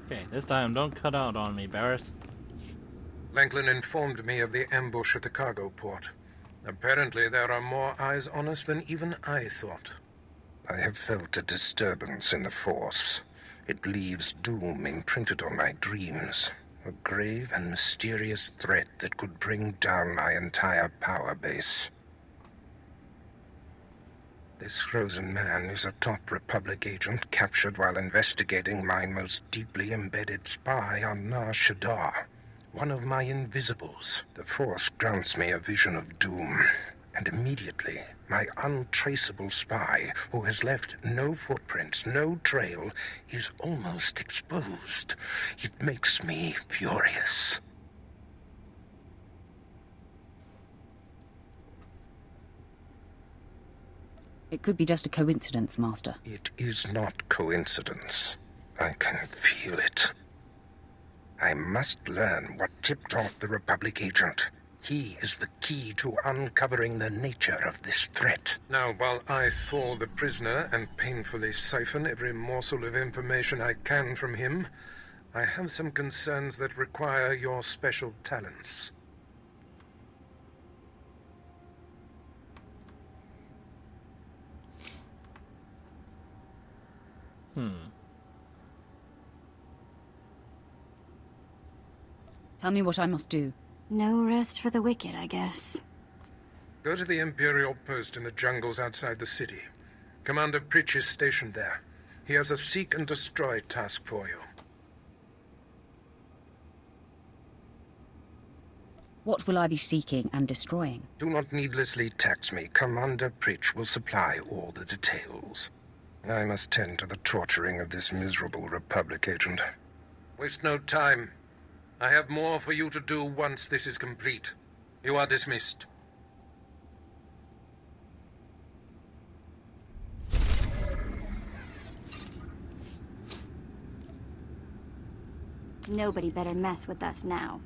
Okay, this time don't cut out on me, Barris. Langlin informed me of the ambush at the cargo port. Apparently there are more eyes on us than even I thought. I have felt a disturbance in the Force. It leaves doom imprinted on my dreams. A grave and mysterious threat that could bring down my entire power base. This frozen man is a top Republic agent captured while investigating my most deeply embedded spy on Nar Shaddaa. One of my invisibles. The Force grants me a vision of doom. And immediately, my untraceable spy, who has left no footprints, no trail, is almost exposed. It makes me furious. It could be just a coincidence, Master. It is not coincidence. I can feel it. I must learn what tipped off the Republic agent. He is the key to uncovering the nature of this threat. Now, while I thaw the prisoner and painfully siphon every morsel of information I can from him, I have some concerns that require your special talents. Tell me what I must do. No rest for the wicked, I guess. Go to the Imperial post in the jungles outside the city. Commander Pritch is stationed there. He has a seek and destroy task for you. What will I be seeking and destroying? Do not needlessly tax me. Commander Pritch will supply all the details. I must tend to the torturing of this miserable Republic agent. Waste no time. I have more for you to do once this is complete. You are dismissed. Nobody better mess with us now.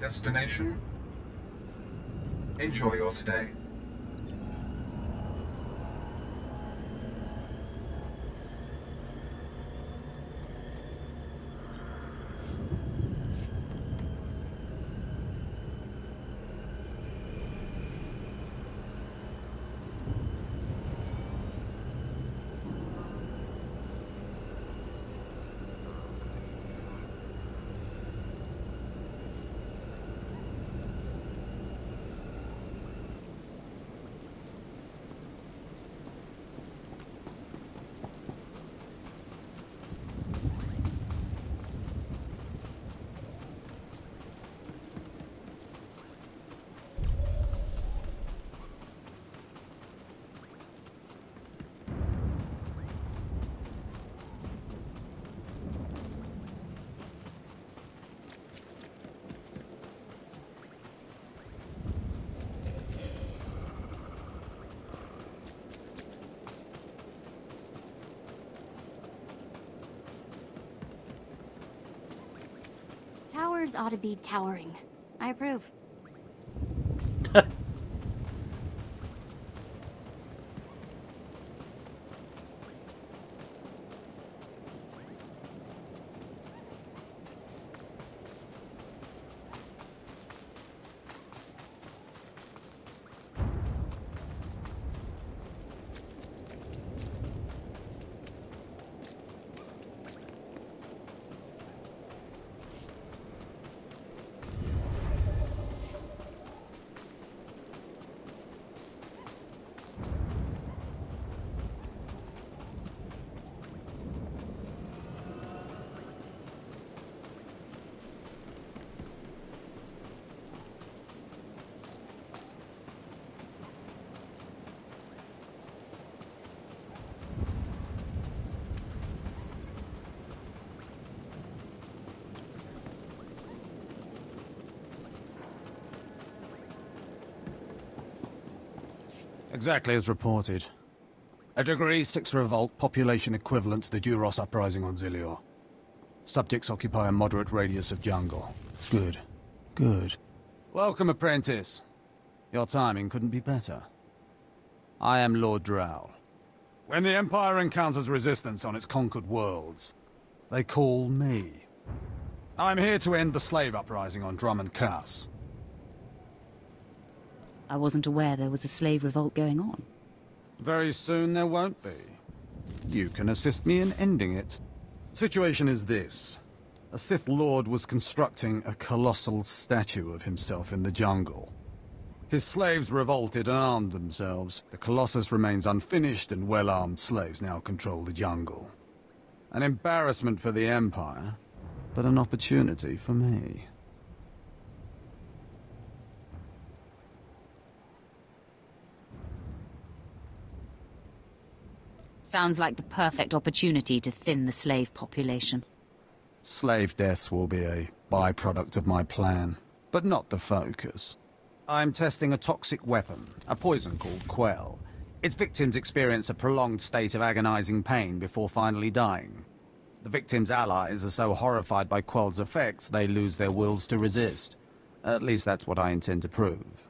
Destination? Enjoy your stay. towers ought to be towering. I approve. Exactly as reported. A Degree 6 revolt, population equivalent to the Duros uprising on ZWTOR. Subjects occupy a moderate radius of jungle. Good. Good. Welcome, apprentice. Your timing couldn't be better. I am Lord Drow. When the Empire encounters resistance on its conquered worlds, they call me. I'm here to end the slave uprising on Drummond Cass. I wasn't aware there was a slave revolt going on. Very soon there won't be. You can assist me in ending it. Situation is this. A Sith Lord was constructing a colossal statue of himself in the jungle. His slaves revolted and armed themselves. The Colossus remains unfinished, and well-armed slaves now control the jungle. An embarrassment for the Empire, but an opportunity for me. Sounds like the perfect opportunity to thin the slave population. Slave deaths will be a byproduct of my plan, but not the focus. I'm testing a toxic weapon, a poison called Quell. Its victims experience a prolonged state of agonizing pain before finally dying. The victims' allies are so horrified by Quell's effects, they lose their wills to resist. At least that's what I intend to prove.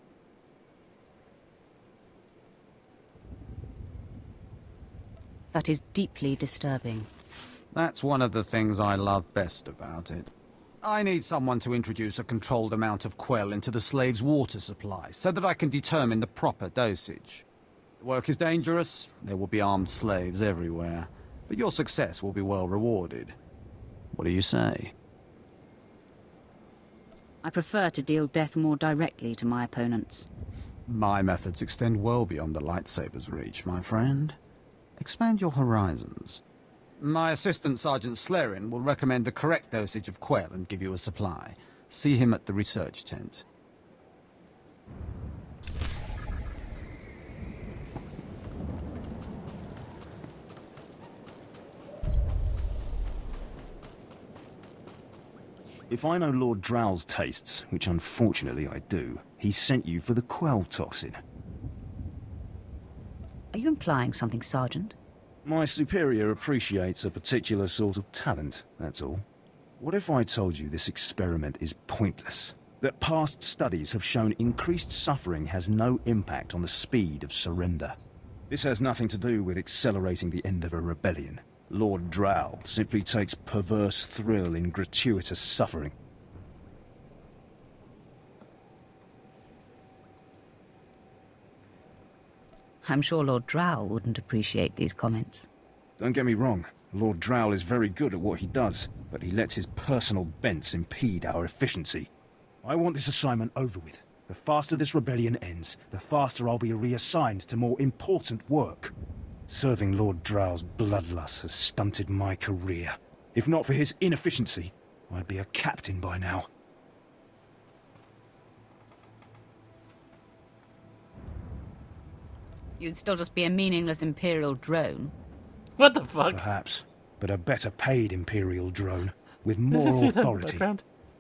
That is deeply disturbing. That's one of the things I love best about it. I need someone to introduce a controlled amount of Quell into the slave's water supply, so that I can determine the proper dosage. The work is dangerous, there will be armed slaves everywhere, but your success will be well rewarded. What do you say? I prefer to deal death more directly to my opponents. My methods extend well beyond the lightsaber's reach, my friend. Expand your horizons. My assistant, Sergeant Slarin, will recommend the correct dosage of Quell and give you a supply. See him at the research tent. If I know Lord Drow's tastes, which unfortunately I do, he sent you for the Quell toxin. Are you implying something, Sergeant? My superior appreciates a particular sort of talent, that's all. What if I told you this experiment is pointless? That past studies have shown increased suffering has no impact on the speed of surrender. This has nothing to do with accelerating the end of a rebellion. Lord Drow simply takes perverse thrill in gratuitous suffering. I'm sure Lord Drow wouldn't appreciate these comments. Don't get me wrong, Lord Drow is very good at what he does, but he lets his personal bents impede our efficiency. I want this assignment over with. The faster this rebellion ends, the faster I'll be reassigned to more important work. Serving Lord Drow's bloodlust has stunted my career. If not for his inefficiency, I'd be a captain by now. You'd still just be a meaningless Imperial drone. What the fuck? Perhaps, but a better paid Imperial drone, with more authority.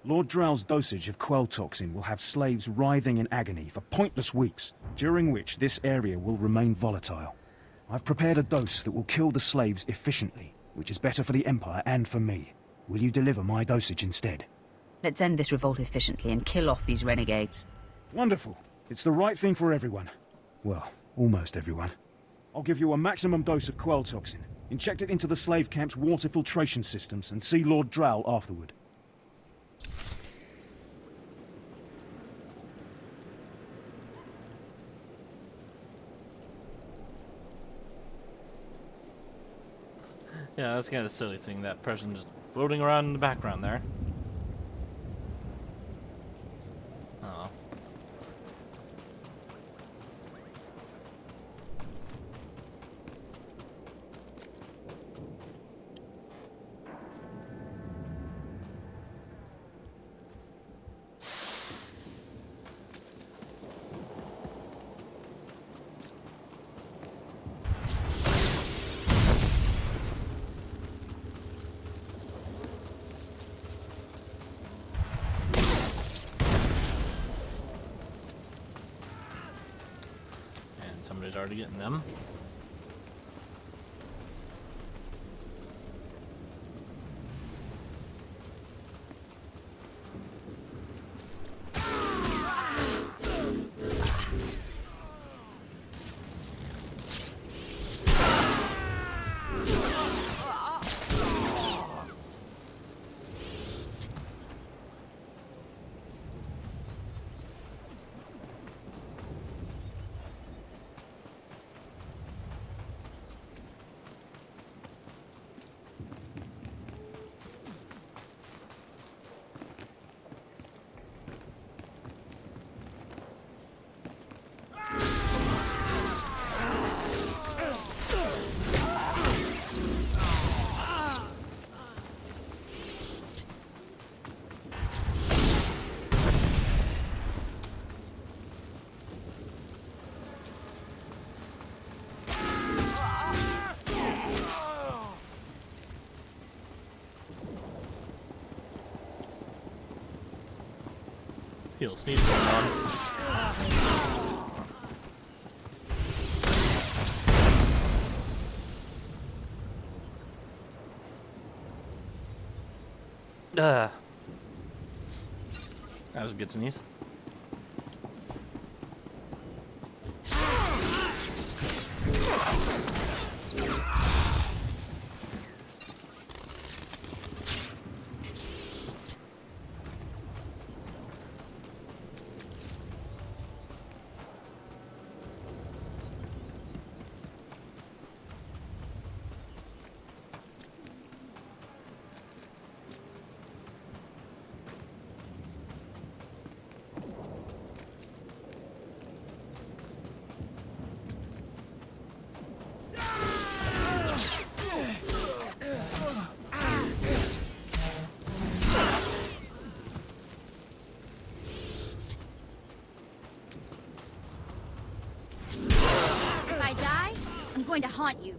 Lord Drow's dosage of Quell toxin will have slaves writhing in agony for pointless weeks, during which this area will remain volatile. I've prepared a dose that will kill the slaves efficiently, which is better for the Empire and for me. Will you deliver my dosage instead? Let's end this revolt efficiently and kill off these renegades. Wonderful. It's the right thing for everyone. Well, almost everyone. I'll give you a maximum dose of quell toxin. Inject it into the slave camp's water filtration systems and see Lord Drow afterward. Yeah, that's kind of silly seeing that person just floating around in the background there. Oh. Somebody's already getting them. He'll sneeze going on. That was a good sneeze. If I die, I'm going to haunt you.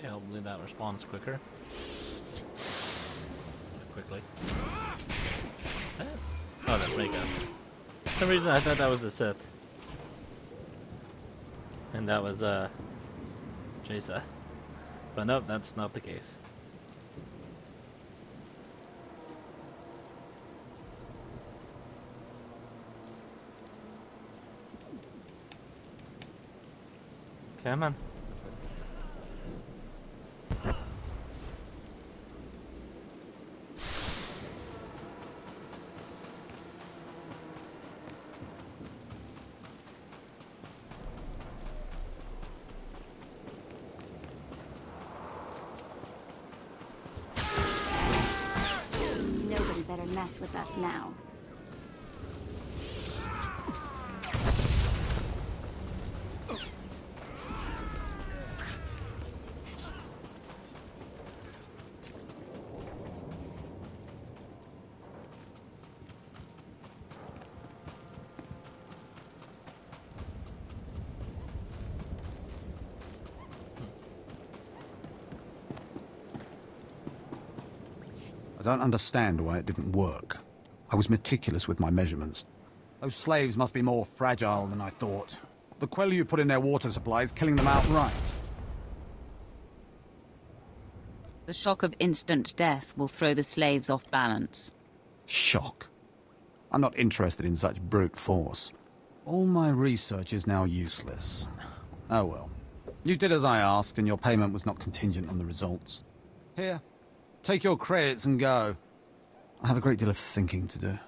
Yeah, hopefully that responds quicker. Quickly. Is that Oh, that's makeup. For some reason I thought that was a Sith. And that was, Jaisa. But nope, that's not the case. Come on. Nobody better mess with us now. I don't understand why it didn't work. I was meticulous with my measurements. Those slaves must be more fragile than I thought. The Quellu put in their water supply is killing them outright. The shock of instant death will throw the slaves off balance. Shock. I'm not interested in such brute force. All my research is now useless. Oh well. You did as I asked, and your payment was not contingent on the results. Here. Take your credits and go. I have a great deal of thinking to do.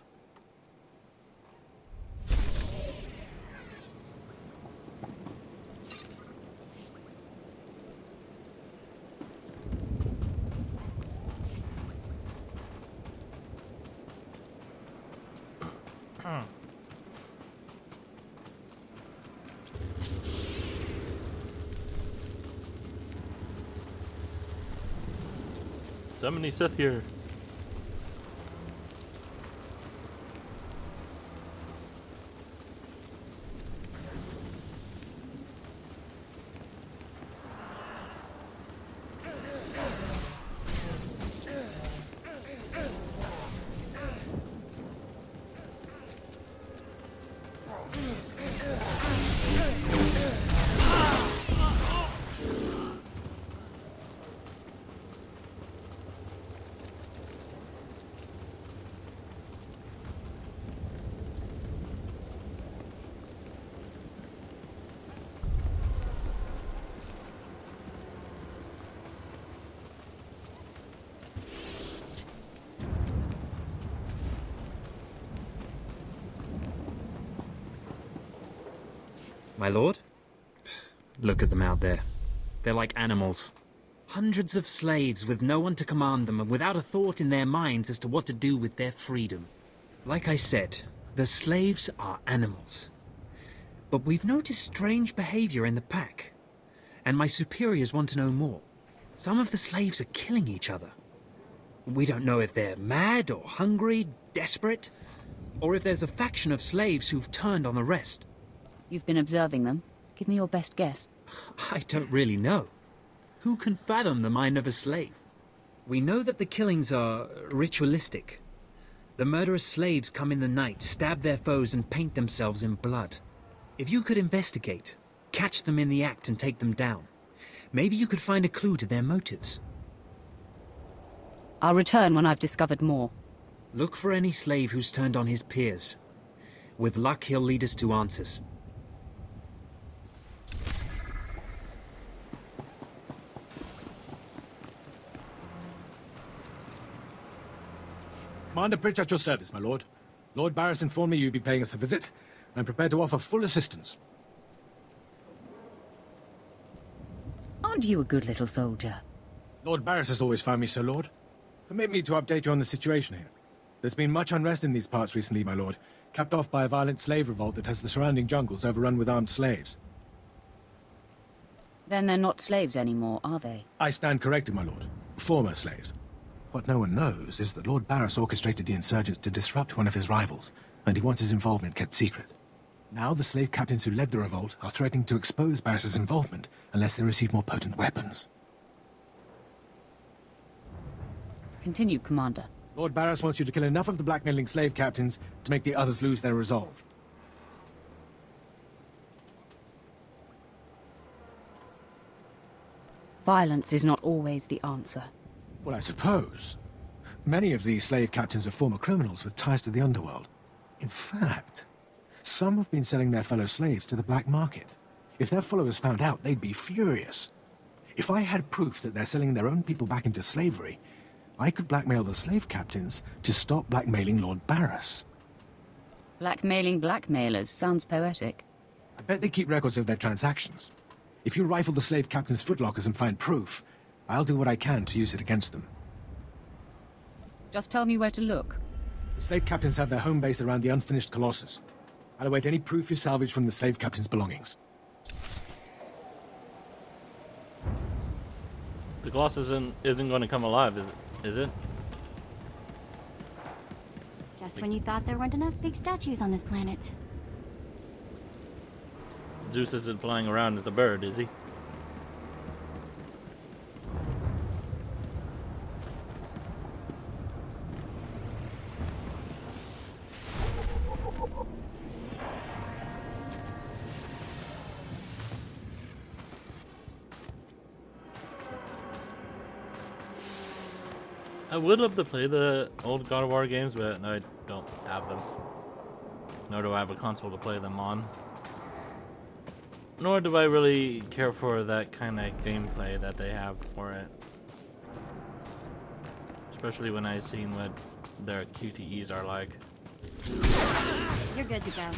So many Sith here. My lord? Look at them out there. They're like animals. Hundreds of slaves with no one to command them and without a thought in their minds as to what to do with their freedom. Like I said, the slaves are animals. But we've noticed strange behavior in the pack. And my superiors want to know more. Some of the slaves are killing each other. We don't know if they're mad or hungry, desperate, or if there's a faction of slaves who've turned on the rest. You've been observing them. Give me your best guess. I don't really know. Who can fathom the mind of a slave? We know that the killings are ritualistic. The murderous slaves come in the night, stab their foes and paint themselves in blood. If you could investigate, catch them in the act and take them down, maybe you could find a clue to their motives. I'll return when I've discovered more. Look for any slave who's turned on his peers. With luck, he'll lead us to answers. Commander Pritch at your service, my lord. Lord Barris informed me you'd be paying us a visit, and I'm prepared to offer full assistance. Aren't you a good little soldier? Lord Barris has always found me so, Lord. Permit me to update you on the situation here. There's been much unrest in these parts recently, my lord, capped off by a violent slave revolt that has the surrounding jungles overrun with armed slaves. Then they're not slaves anymore, are they? I stand corrected, my lord. Former slaves. What no one knows is that Lord Barris orchestrated the insurgents to disrupt one of his rivals, and he wants his involvement kept secret. Now the slave captains who led the revolt are threatening to expose Barris's involvement unless they receive more potent weapons. Continue, Commander. Lord Barras wants you to kill enough of the blackmailing slave captains to make the others lose their resolve. Violence is not always the answer. Well, I suppose. Many of these slave captains are former criminals with ties to the underworld. In fact, some have been selling their fellow slaves to the black market. If their followers found out, they'd be furious. If I had proof that they're selling their own people back into slavery, I could blackmail the slave captains to stop blackmailing Lord Barras. Blackmailing blackmailers sounds poetic. I bet they keep records of their transactions. If you rifle the slave captains' footlockers and find proof, I'll do what I can to use it against them. Just tell me where to look. The slave captains have their home base around the unfinished Colossus. I'll await any proof you salvage from the slave captains' belongings. The Colossus isn't going to come alive, is it? Just when you thought there weren't enough big statues on this planet. Zeus isn't flying around as a bird, is he? I would love to play the old God of War games, but I don't have them. Nor do I have a console to play them on. Nor do I really care for that kind of gameplay that they have for it. Especially when I've seen what their QTEs are like. You're good to go.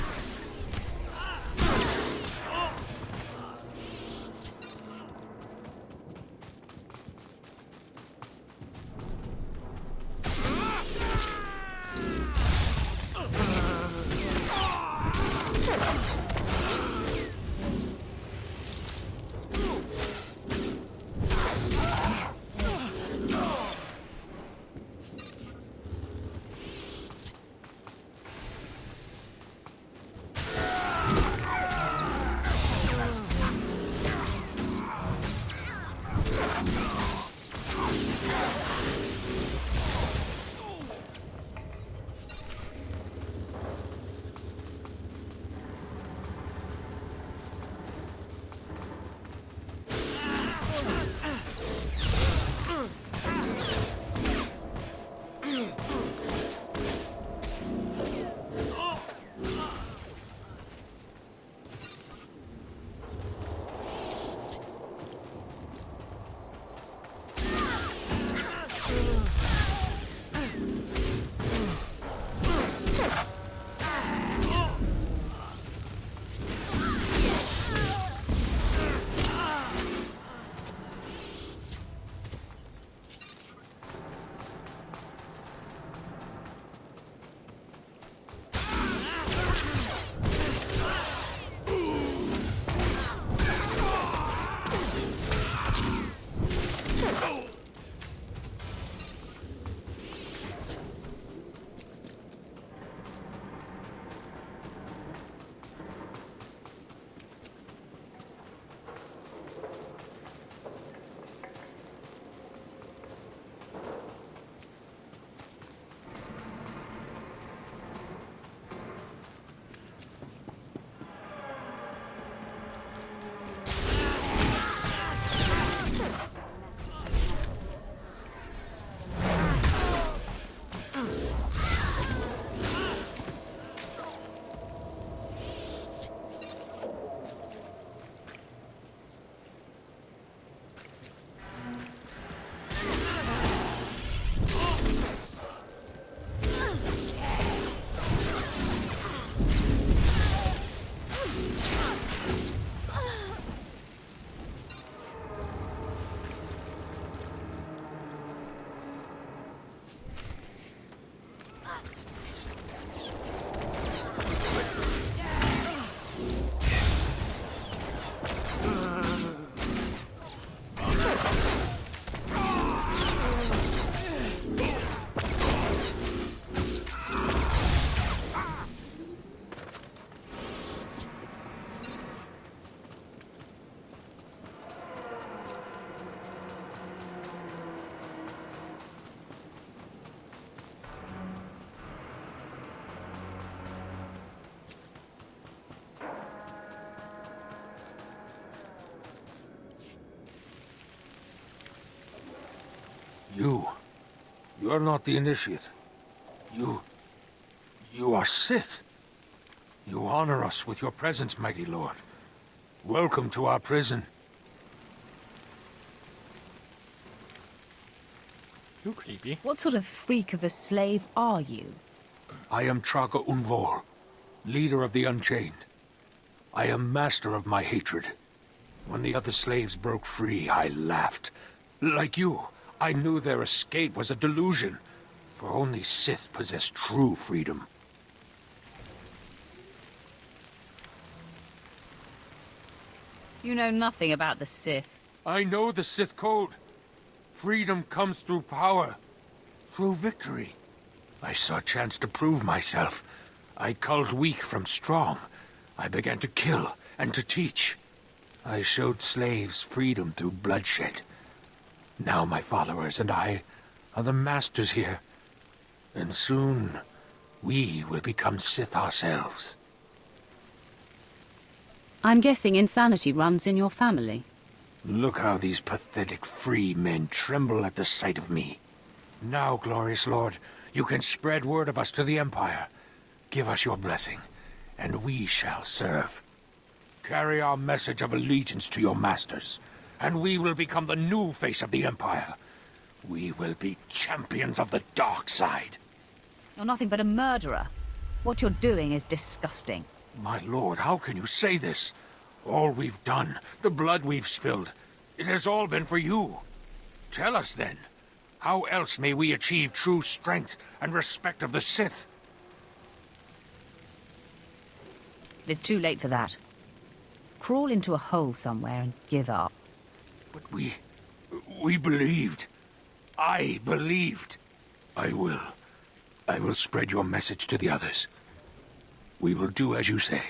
You're not the initiate. You are Sith. You honor us with your presence, mighty lord. Welcome to our prison. You're creepy. What sort of freak of a slave are you? I am Traga Unvor, leader of the Unchained. I am master of my hatred. When the other slaves broke free, I laughed. Like you, I knew their escape was a delusion, for only Sith possess true freedom. You know nothing about the Sith. I know the Sith code. Freedom comes through power, through victory. I saw a chance to prove myself. I culled weak from strong. I began to kill and to teach. I showed slaves freedom through bloodshed. Now my followers and I are the masters here. And soon, we will become Sith ourselves. I'm guessing insanity runs in your family. Look how these pathetic free men tremble at the sight of me. Now, glorious lord, you can spread word of us to the Empire. Give us your blessing, and we shall serve. Carry our message of allegiance to your masters, and we will become the new face of the Empire. We will be champions of the dark side. You're nothing but a murderer. What you're doing is disgusting. My lord, how can you say this? All we've done, the blood we've spilled, it has all been for you. Tell us then, how else may we achieve true strength and respect of the Sith? It's too late for that. Crawl into a hole somewhere and give up. But we believed. I believed. I will spread your message to the others. We will do as you say.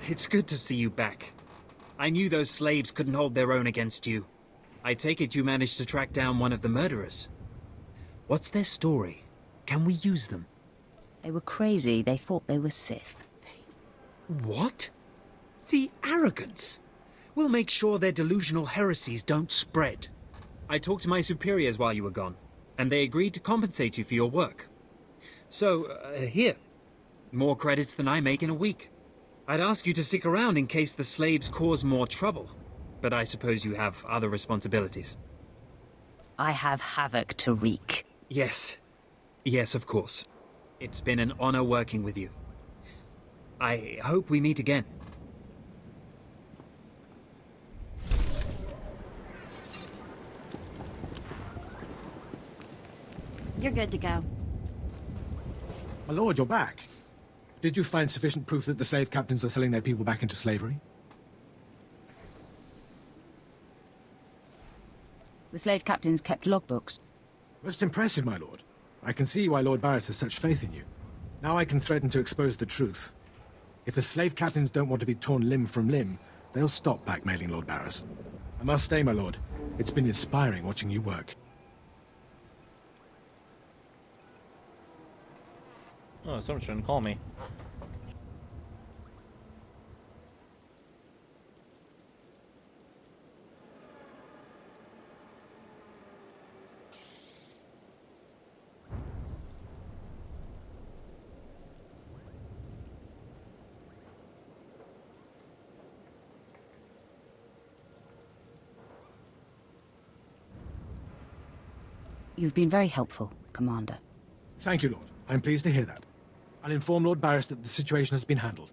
It's good to see you back. I knew those slaves couldn't hold their own against you. I take it you managed to track down one of the murderers. What's their story? Can we use them? They were crazy. They thought they were Sith. What? The arrogance! We'll make sure their delusional heresies don't spread. I talked to my superiors while you were gone, and they agreed to compensate you for your work. So, here. More credits than I make in a week. I'd ask you to stick around in case the slaves cause more trouble, but I suppose you have other responsibilities. I have havoc to wreak. Yes. Yes, of course. It's been an honor working with you. I hope we meet again. You're good to go. My lord, you're back. Did you find sufficient proof that the slave captains are selling their people back into slavery? The slave captains kept logbooks. Most impressive, my lord. I can see why Lord Barris has such faith in you. Now I can threaten to expose the truth. If the slave captains don't want to be torn limb from limb, they'll stop blackmailing Lord Barris. I must stay, my lord. It's been inspiring watching you work. Oh, someone shouldn't call me. You've been very helpful, Commander. Thank you, Lord. I'm pleased to hear that. I'll inform Lord Barris that the situation has been handled.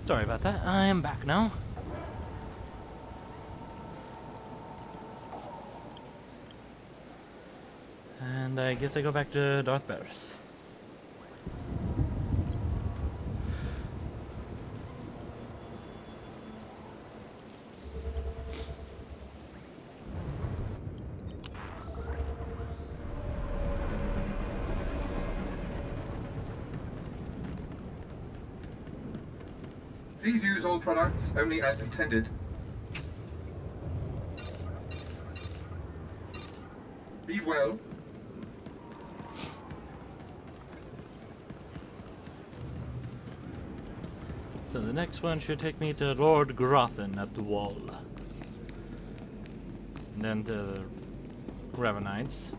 Sorry about that. I am back now. And I guess I go back to Darth Barris. Please use all products only as intended. Be well. So the next one should take me to Lord Grothin at the wall. And then to the Ravenites.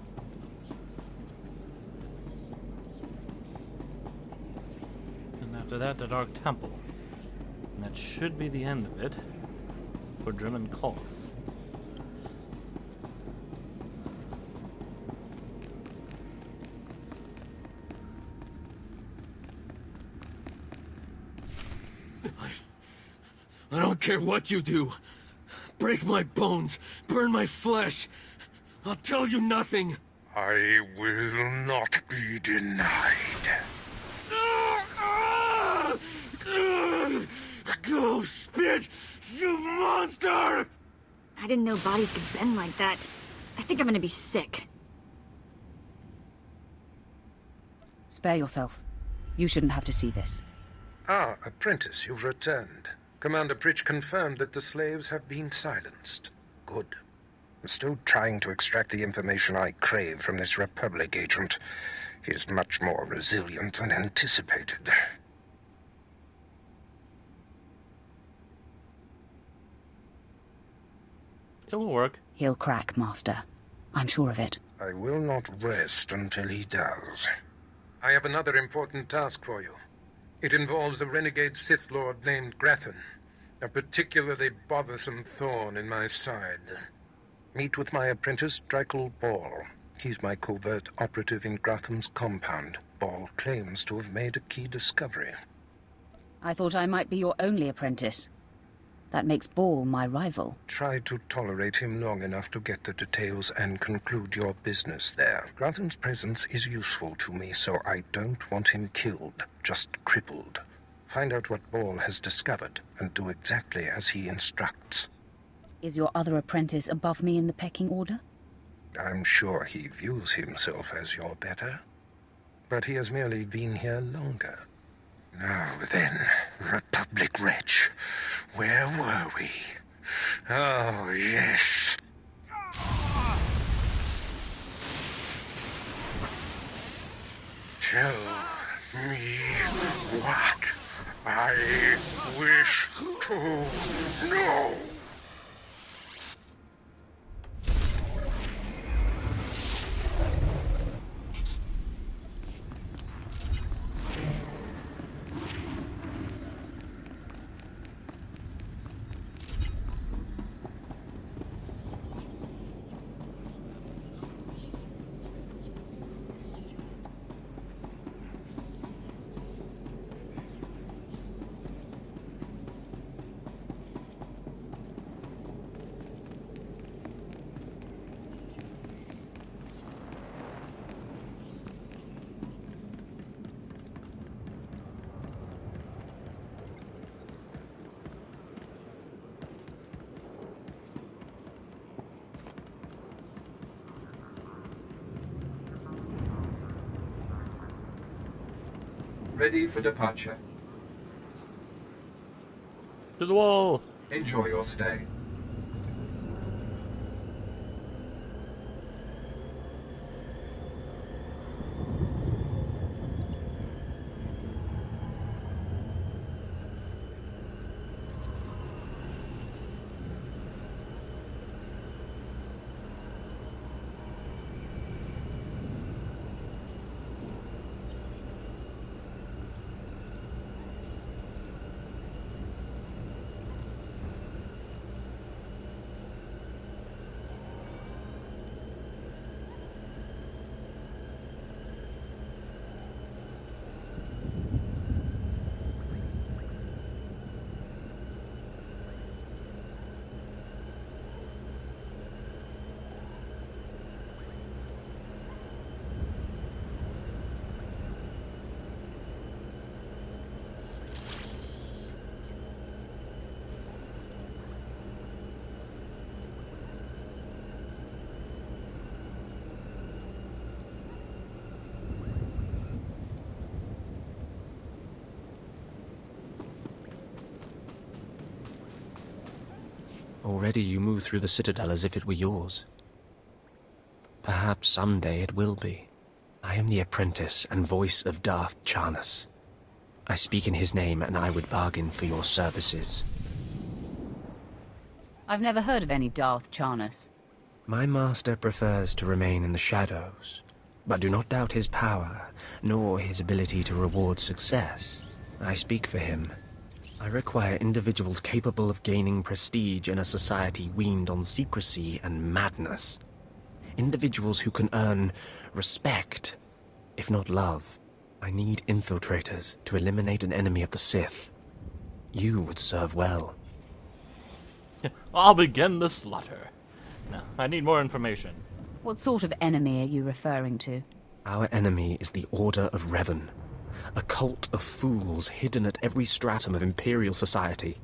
And after that, the Dark Temple. And that should be the end of it for German calls. I don't care what you do. Break my bones, burn my flesh. I'll tell you nothing. I will not be denied. Go spit, you monster! I didn't know bodies could bend like that. I think I'm gonna be sick. Spare yourself. You shouldn't have to see this. Ah, apprentice, you've returned. Commander Pritch confirmed that the slaves have been silenced. Good. I'm still trying to extract the information I crave from this Republic agent. He's much more resilient than anticipated. It will work. He'll crack, Master. I'm sure of it. I will not rest until he does. I have another important task for you. It involves a renegade Sith Lord named Grathan, a particularly bothersome thorn in my side. Meet with my apprentice, Drykel Ball. He's my covert operative in Gratham's compound. Ball claims to have made a key discovery. I thought I might be your only apprentice. That makes Ball my rival. Try to tolerate him long enough to get the details and conclude your business there. Grathan's presence is useful to me, so I don't want him killed, just crippled. Find out what Ball has discovered, and do exactly as he instructs. Is your other apprentice above me in the pecking order? I'm sure he views himself as your better. But he has merely been here longer. Now then, Republic wretch, where were we? Oh, yes. Tell me what I wish to know. Ready for departure. To the wall! Enjoy your stay. Already you move through the Citadel as if it were yours. Perhaps someday it will be. I am the apprentice and voice of Darth Charnas. I speak in his name, and I would bargain for your services. I've never heard of any Darth Charnas. My master prefers to remain in the shadows, but do not doubt his power, nor his ability to reward success. I speak for him. I require individuals capable of gaining prestige in a society weaned on secrecy and madness. Individuals who can earn respect, if not love. I need infiltrators to eliminate an enemy of the Sith. You would serve well. I'll begin the slaughter. No, I need more information. What sort of enemy are you referring to? Our enemy is the Order of Revan, a cult of fools hidden at every stratum of Imperial society.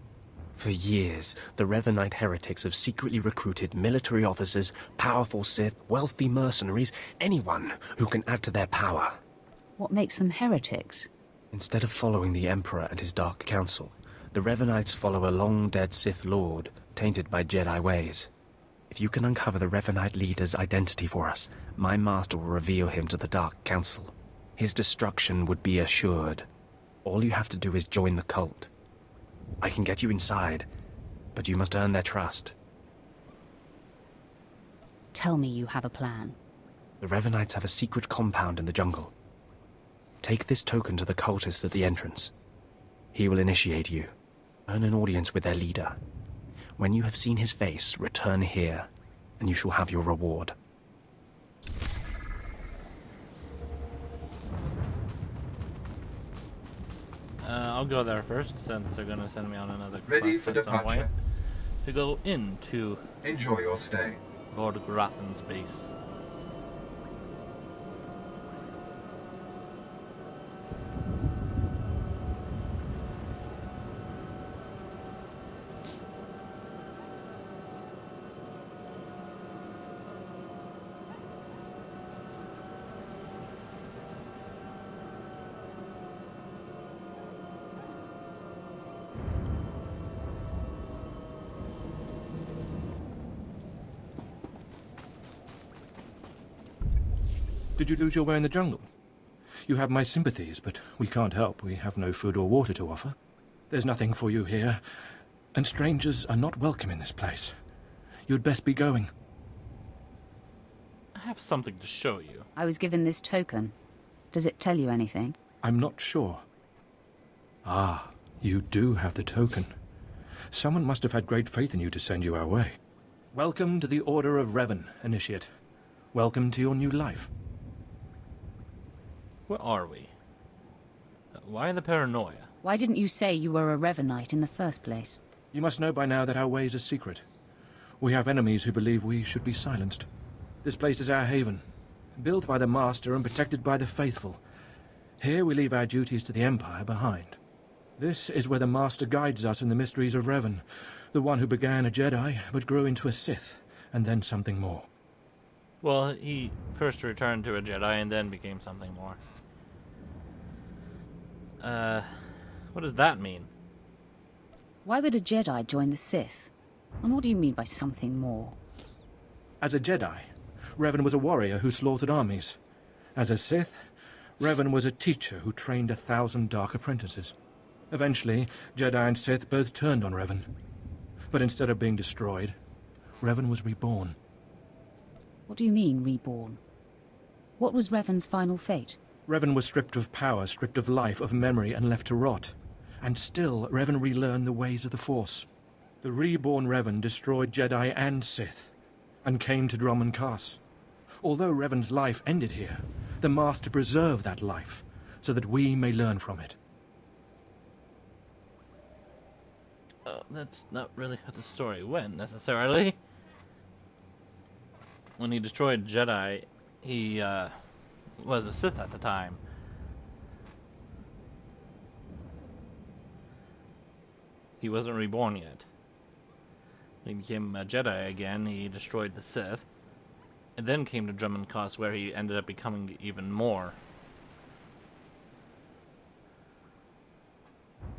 For years, the Revanite heretics have secretly recruited military officers, powerful Sith, wealthy mercenaries, anyone who can add to their power. What makes them heretics? Instead of following the Emperor and his Dark Council, the Revanites follow a long-dead Sith Lord, tainted by Jedi ways. If you can uncover the Revanite leader's identity for us, my master will reveal him to the Dark Council. His destruction would be assured. All you have to do is join the cult. I can get you inside, but you must earn their trust. Tell me you have a plan. The Revanites have a secret compound in the jungle. Take this token to the cultist at the entrance. He will initiate you. Earn an audience with their leader. When you have seen his face, return here, and you shall have your reward. I'll go there first, since they're gonna send me on another Ready quest for at some point. departure. To go into Enjoy your stay. Lord Grathan's base. Did you lose your way in the jungle? You have my sympathies, but we can't help. We have no food or water to offer. There's nothing for you here, and strangers are not welcome in this place. You'd best be going. I have something to show you. I was given this token. Does it tell you anything? I'm not sure. Ah, you do have the token. Someone must have had great faith in you to send you our way. Welcome to the Order of Revan, Initiate. Welcome to your new life. Where are we? Why the paranoia? Why didn't you say you were a Revanite in the first place? You must know by now that our ways are secret. We have enemies who believe we should be silenced. This place is our haven, built by the Master and protected by the faithful. Here we leave our duties to the Empire behind. This is where the Master guides us in the mysteries of Revan, the one who began a Jedi but grew into a Sith, and then something more. Well, he first returned to a Jedi and then became something more. What does that mean? Why would a Jedi join the Sith? And what do you mean by something more? As a Jedi, Revan was a warrior who slaughtered armies. As a Sith, Revan was a teacher who trained 1,000 dark apprentices. Eventually, Jedi and Sith both turned on Revan. But instead of being destroyed, Revan was reborn. What do you mean, reborn? What was Revan's final fate? Revan was stripped of power, stripped of life, of memory, and left to rot. And still, Revan relearned the ways of the Force. The reborn Revan destroyed Jedi and Sith, and came to Dromund Kaas. Although Revan's life ended here, the Master preserved that life, so that we may learn from it. That's not really how the story went, necessarily. When he destroyed Jedi, he, was a Sith at the time. He wasn't reborn yet. When he became a Jedi again, he destroyed the Sith, and then came to Dromund Kaas, where he ended up becoming even more.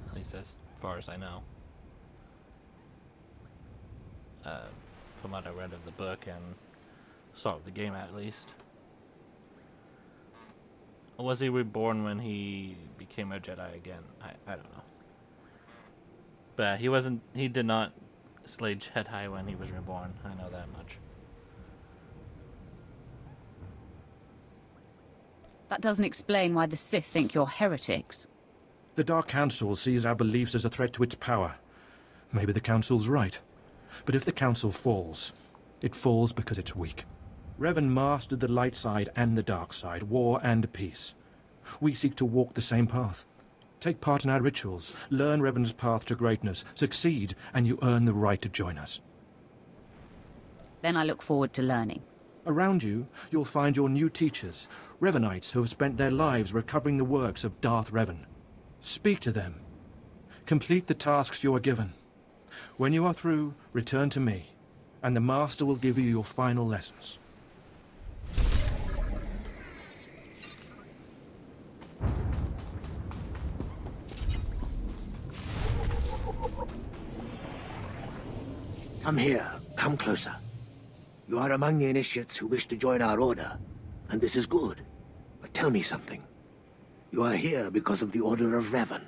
At least as far as I know. from what I read of the book and saw of the game at least. Or was he reborn when he became a Jedi again? I don't know. But he did not slay Jedi when he was reborn. I know that much. That doesn't explain why the Sith think you're heretics. The Dark Council sees our beliefs as a threat to its power. Maybe the Council's right. But if the Council falls, it falls because it's weak. Revan mastered the light side and the dark side, war and peace. We seek to walk the same path. Take part in our rituals, learn Revan's path to greatness, succeed, and you earn the right to join us. Then I look forward to learning. Around you, you'll find your new teachers, Revanites who have spent their lives recovering the works of Darth Revan. Speak to them. Complete the tasks you are given. When you are through, return to me, and the Master will give you your final lessons. Come here. Come closer. You are among the initiates who wish to join our order, and this is good. But tell me something. You are here because of the Order of Revan.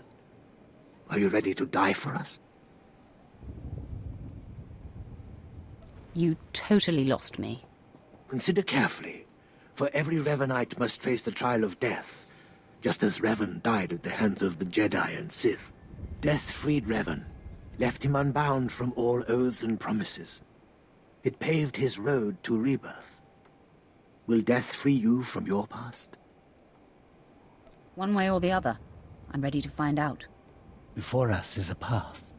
Are you ready to die for us? You totally lost me. Consider carefully, for every Revanite must face the trial of death, just as Revan died at the hands of the Jedi and Sith. Death freed Revan, left him unbound from all oaths and promises. It paved his road to rebirth. Will death free you from your past? One way or the other. I'm ready to find out. Before us is a path.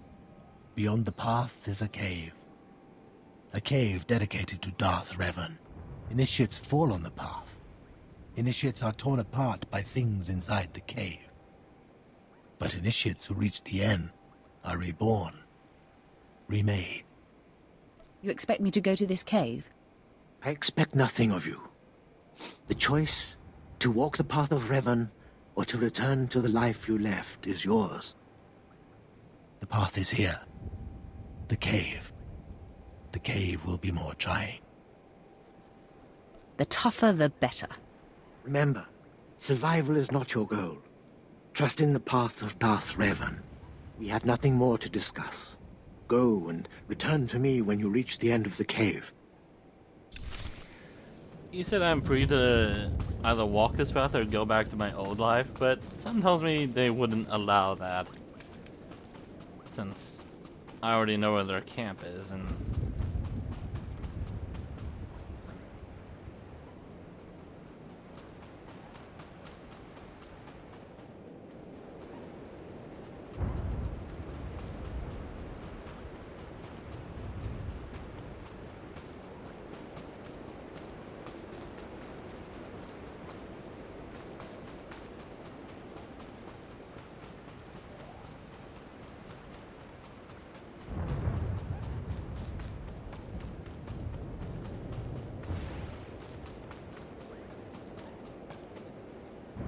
Beyond the path is a cave. A cave dedicated to Darth Revan. Initiates fall on the path. Initiates are torn apart by things inside the cave. But initiates who reach the end are reborn, remade. You expect me to go to this cave? I expect nothing of you. The choice to walk the path of Revan or to return to the life you left is yours. The path is here. The cave. The cave will be more trying. The tougher, the better. Remember, survival is not your goal. Trust in the path of Darth Revan. We have nothing more to discuss. Go and return to me when you reach the end of the cave. You said I'm free to either walk this path or go back to my old life, but something tells me they wouldn't allow that. Since I already know where their camp is, and...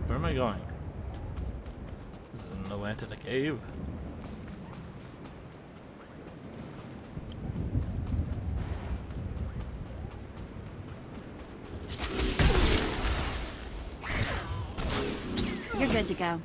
Where am I going? This is no way to the cave. You're good to go.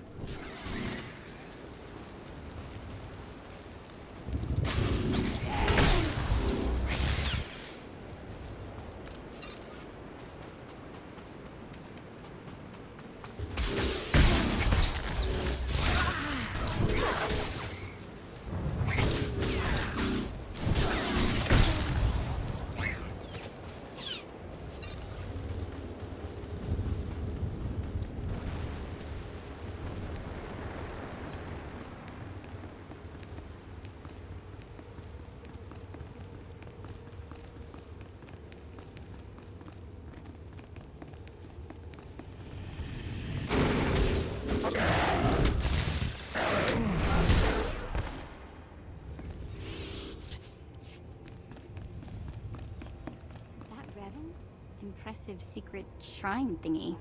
Impressive secret shrine thingy.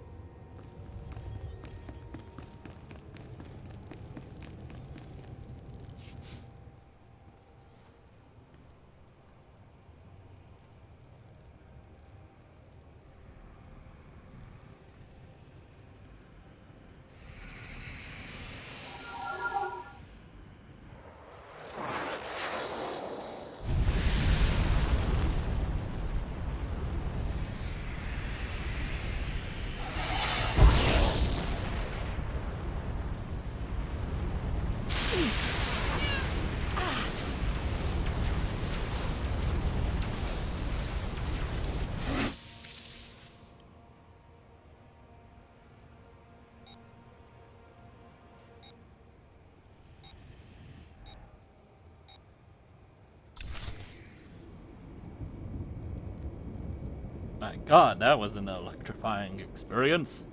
My god, that was an electrifying experience.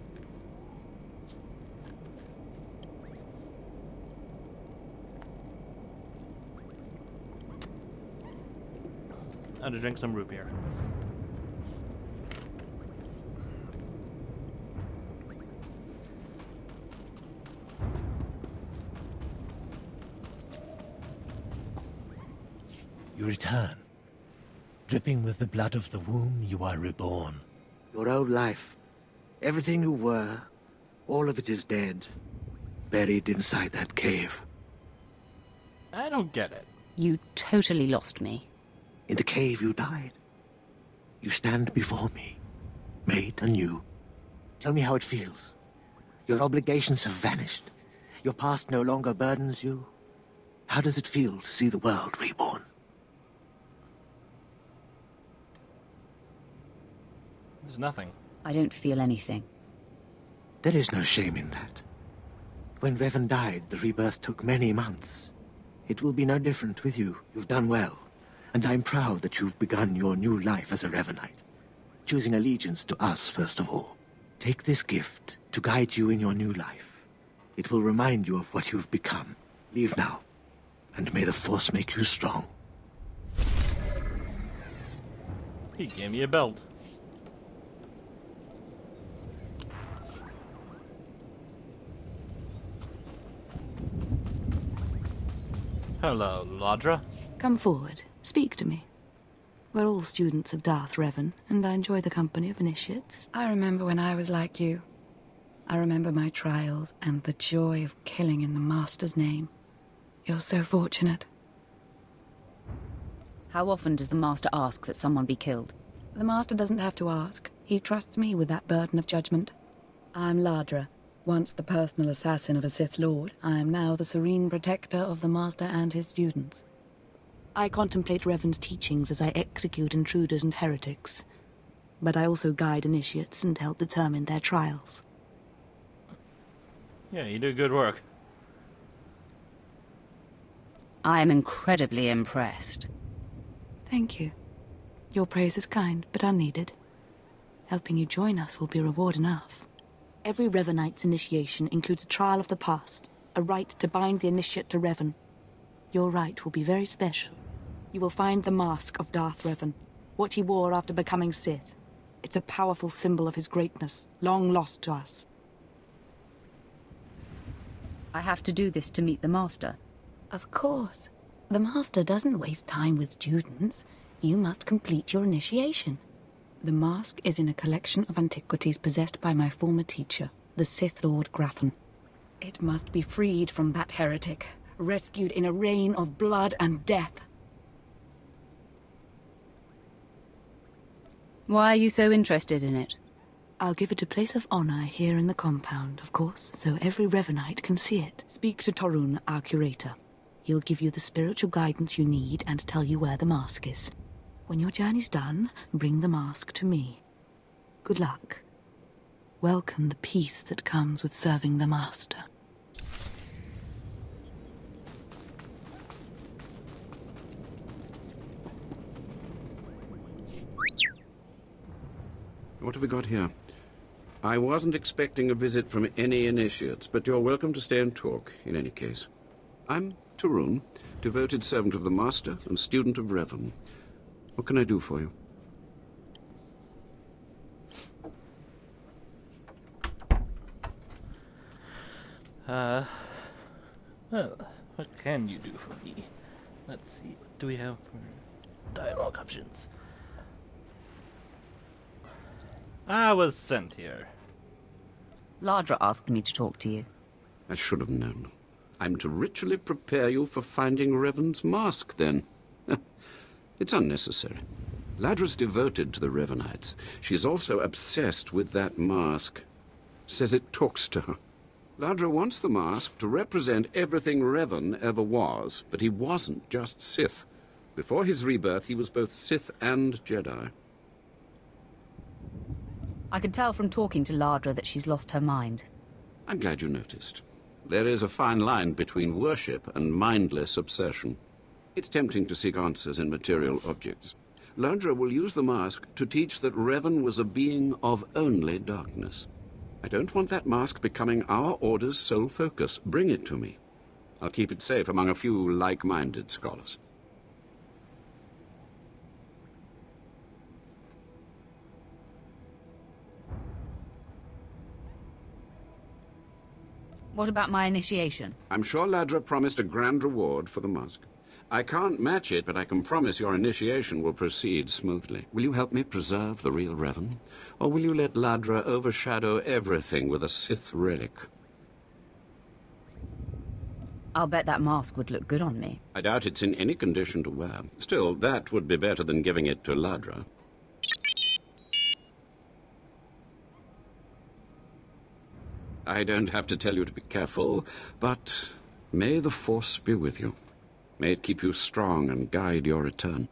I had to drink some root beer. You return. Dripping with the blood of the womb, you are reborn. Your old life, everything you were, all of it is dead, buried inside that cave. I don't get it. You totally lost me. In the cave you died. You stand before me, made anew. Tell me how it feels. Your obligations have vanished. Your past no longer burdens you. How does it feel to see the world reborn? There's nothing. I don't feel anything. There is no shame in that. When Revan died, the rebirth took many months. It will be no different with you. You've done well. And I'm proud that you've begun your new life as a Revanite, choosing allegiance to us first of all. Take this gift to guide you in your new life. It will remind you of what you've become. Leave now, and may the Force make you strong. He gave me a belt. Hello, Ladra. Come forward. Speak to me. We're all students of Darth Revan, and I enjoy the company of initiates. I remember when I was like you. I remember my trials and the joy of killing in the Master's name. You're so fortunate. How often does the Master ask that someone be killed? The Master doesn't have to ask. He trusts me with that burden of judgment. I'm Ladra. Once the personal assassin of a Sith Lord, I am now the serene protector of the Master and his students. I contemplate Revan's teachings as I execute intruders and heretics, but I also guide initiates and help determine their trials. Yeah, you do good work. I am incredibly impressed. Thank you. Your praise is kind, but unneeded. Helping you join us will be reward enough. Every Revanite's initiation includes a trial of the past, a rite to bind the initiate to Revan. Your rite will be very special. You will find the mask of Darth Revan, what he wore after becoming Sith. It's a powerful symbol of his greatness, long lost to us. I have to do this to meet the Master. Of course. The Master doesn't waste time with students. You must complete your initiation. The mask is in a collection of antiquities possessed by my former teacher, the Sith Lord Grathan. It must be freed from that heretic, rescued in a rain of blood and death. Why are you so interested in it? I'll give it a place of honor here in the compound, of course, so every Revanite can see it. Speak to Torun, our curator. He'll give you the spiritual guidance you need and tell you where the mask is. When your journey's done, bring the mask to me. Good luck. Welcome the peace that comes with serving the Master. What have we got here? I wasn't expecting a visit from any initiates, but you're welcome to stay and talk, in any case. I'm Torun, devoted servant of the Master and student of Revan. What can I do for you? Well, what can you do for me? Let's see, what do we have for dialogue options? I was sent here. Ladra asked me to talk to you. I should have known. I'm to ritually prepare you for finding Revan's mask, then. It's unnecessary. Ladra's devoted to the Revanites. She's also obsessed with that mask. Says it talks to her. Ladra wants the mask to represent everything Revan ever was, but he wasn't just Sith. Before his rebirth, he was both Sith and Jedi. I could tell from talking to Ladra that she's lost her mind. I'm glad you noticed. There is a fine line between worship and mindless obsession. It's tempting to seek answers in material objects. Ladra will use the mask to teach that Revan was a being of only darkness. I don't want that mask becoming our Order's sole focus. Bring it to me. I'll keep it safe among a few like-minded scholars. What about my initiation? I'm sure Ladra promised a grand reward for the mask. I can't match it, but I can promise your initiation will proceed smoothly. Will you help me preserve the real Revan? Or will you let Ladra overshadow everything with a Sith relic? I'll bet that mask would look good on me. I doubt it's in any condition to wear. Still, that would be better than giving it to Ladra. I don't have to tell you to be careful, but may the Force be with you. May it keep you strong and guide your return.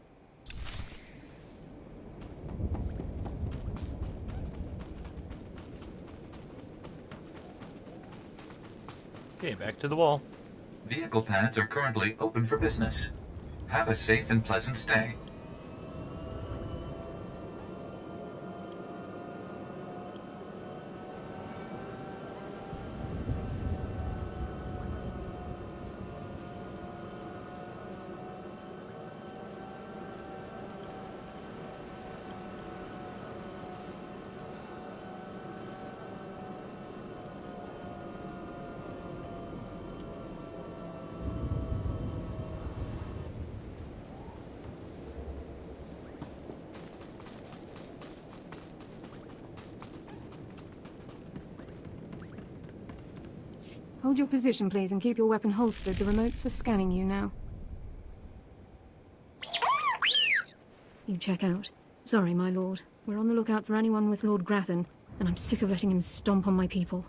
Okay, back to the wall. Vehicle pads are currently open for business. Have a safe and pleasant stay. Hold your position, please, and keep your weapon holstered. The remotes are scanning you now. You check out. Sorry, my lord. We're on the lookout for anyone with Lord Grathan, and I'm sick of letting him stomp on my people.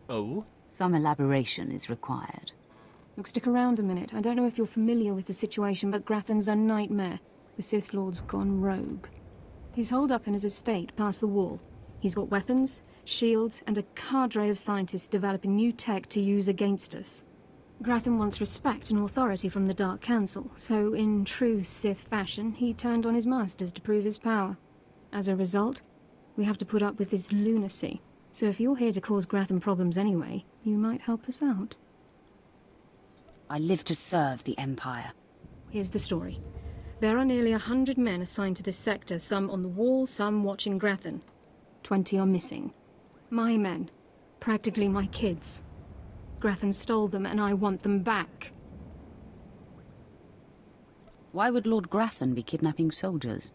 Oh? Some elaboration is required. Look, stick around a minute. I don't know if you're familiar with the situation, but Grathan's a nightmare. The Sith Lord's gone rogue. He's holed up in his estate past the wall. He's got weapons, shields, and a cadre of scientists developing new tech to use against us. Grathan wants respect and authority from the Dark Council, so in true Sith fashion, he turned on his masters to prove his power. As a result, we have to put up with this lunacy. So if you're here to cause Grathan problems anyway, you might help us out. I live to serve the Empire. Here's the story. There are nearly 100 men assigned to this sector, some on the wall, some watching Grathan. 20 are missing. My men. Practically my kids. Grathan stole them, and I want them back. Why would Lord Grathan be kidnapping soldiers?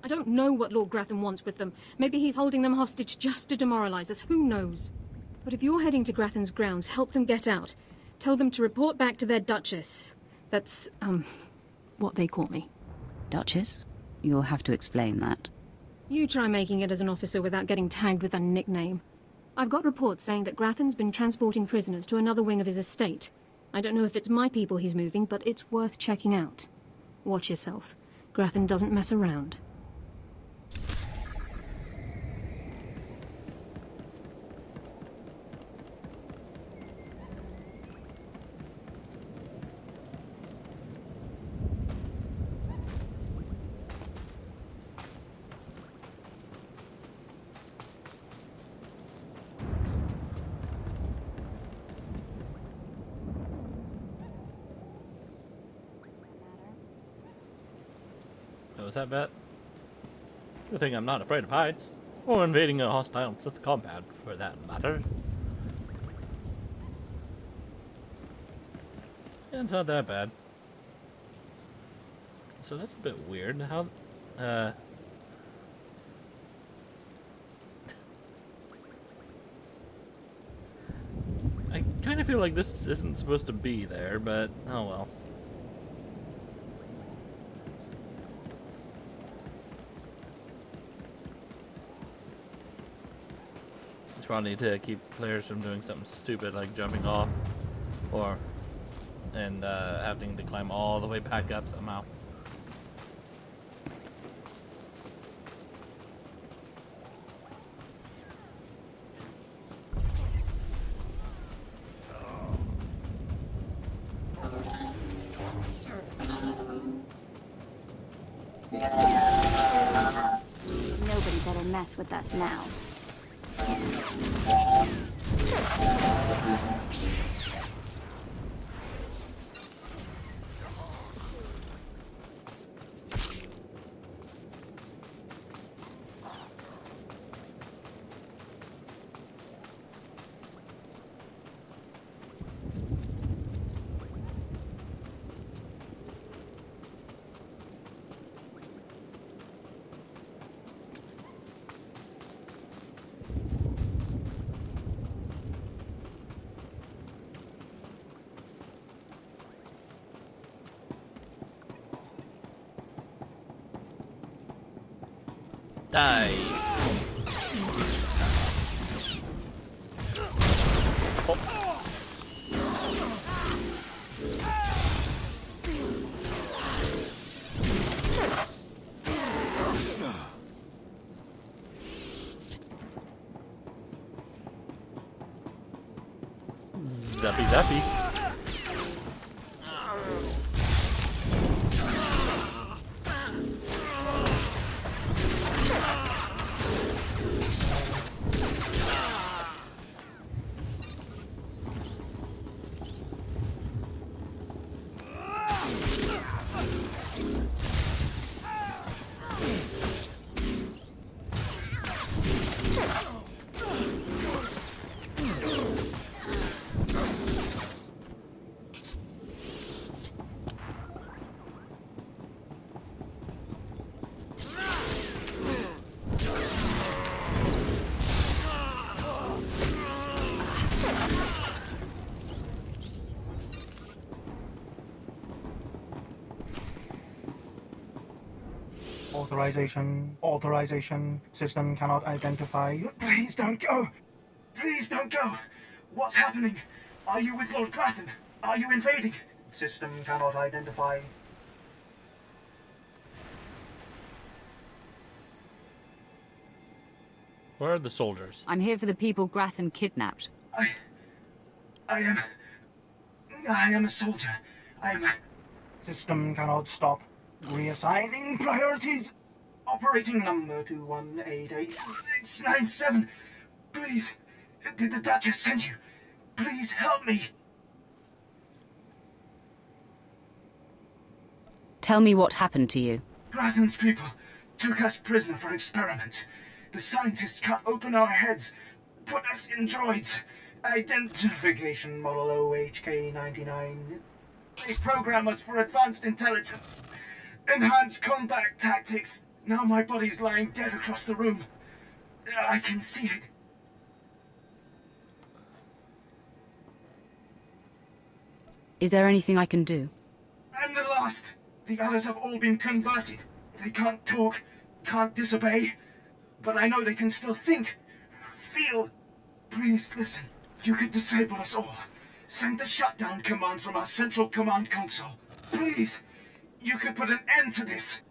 I don't know what Lord Grathan wants with them. Maybe he's holding them hostage just to demoralize us. Who knows? But if you're heading to Grathan's grounds, help them get out. Tell them to report back to their Duchess. That's, what they call me. Duchess? You'll have to explain that. You try making it as an officer without getting tagged with a nickname. I've got reports saying that Grathan's been transporting prisoners to another wing of his estate. I don't know if it's my people he's moving, but it's worth checking out. Watch yourself. Grathan doesn't mess around. Was that bad? Good thing I'm not afraid of heights, or invading a hostile Sith compound, for that matter. Yeah, it's not that bad. So that's a bit weird. How, I kind of feel like this isn't supposed to be there, but oh well. Probably to keep players from doing something stupid like jumping off, or having to climb all the way back up somehow. dare mess with us now. Die. Zappy zappy. Authorization. System cannot identify. Please don't go! Please don't go! What's happening? Are you with Lord Grathan? Are you invading? System cannot identify. Where are the soldiers? I'm here for the people Grathan kidnapped. I am a soldier. System cannot stop. Reassigning priorities. Operating number 2188697. Please, did the Duchess send you? Please help me. Tell me what happened to you. Grathan's people took us prisoner for experiments. The scientists cut open our heads, put us in droids. Identification model OHK99. They program us for advanced intelligence. Enhanced combat tactics. Now my body's lying dead across the room. I can see it. Is there anything I can do? I'm the last. The others have all been converted. They can't talk, can't disobey. But I know they can still think, feel. Please listen. You could disable us all. Send the shutdown command from our central command console. Please. You could put an end to this.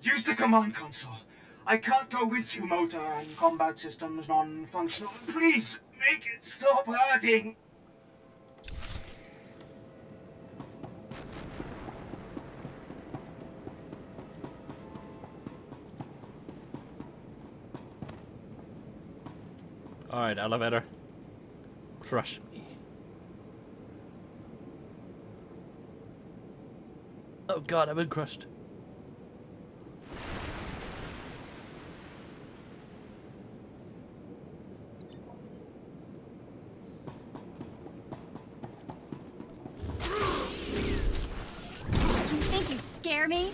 Use the command console. I can't go with you, motor and combat systems non-functional. Please, make it stop hurting. Alright, elevator. Crush me. Oh god, I've been crushed. You think you scare me?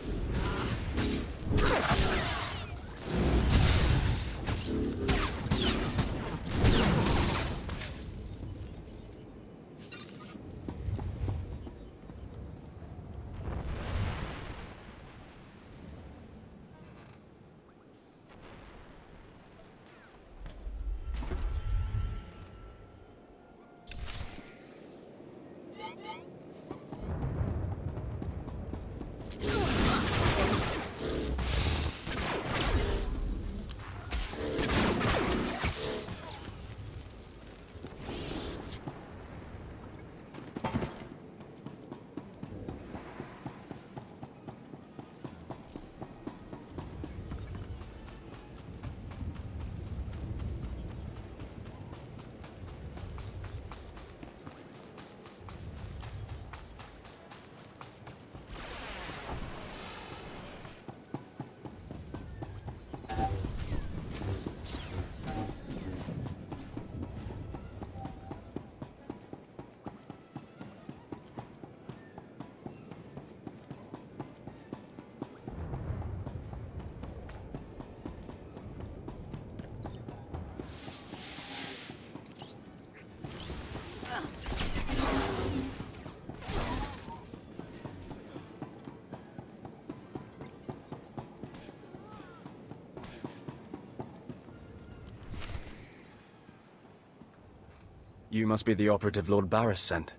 You must be the operative Lord Barris sent.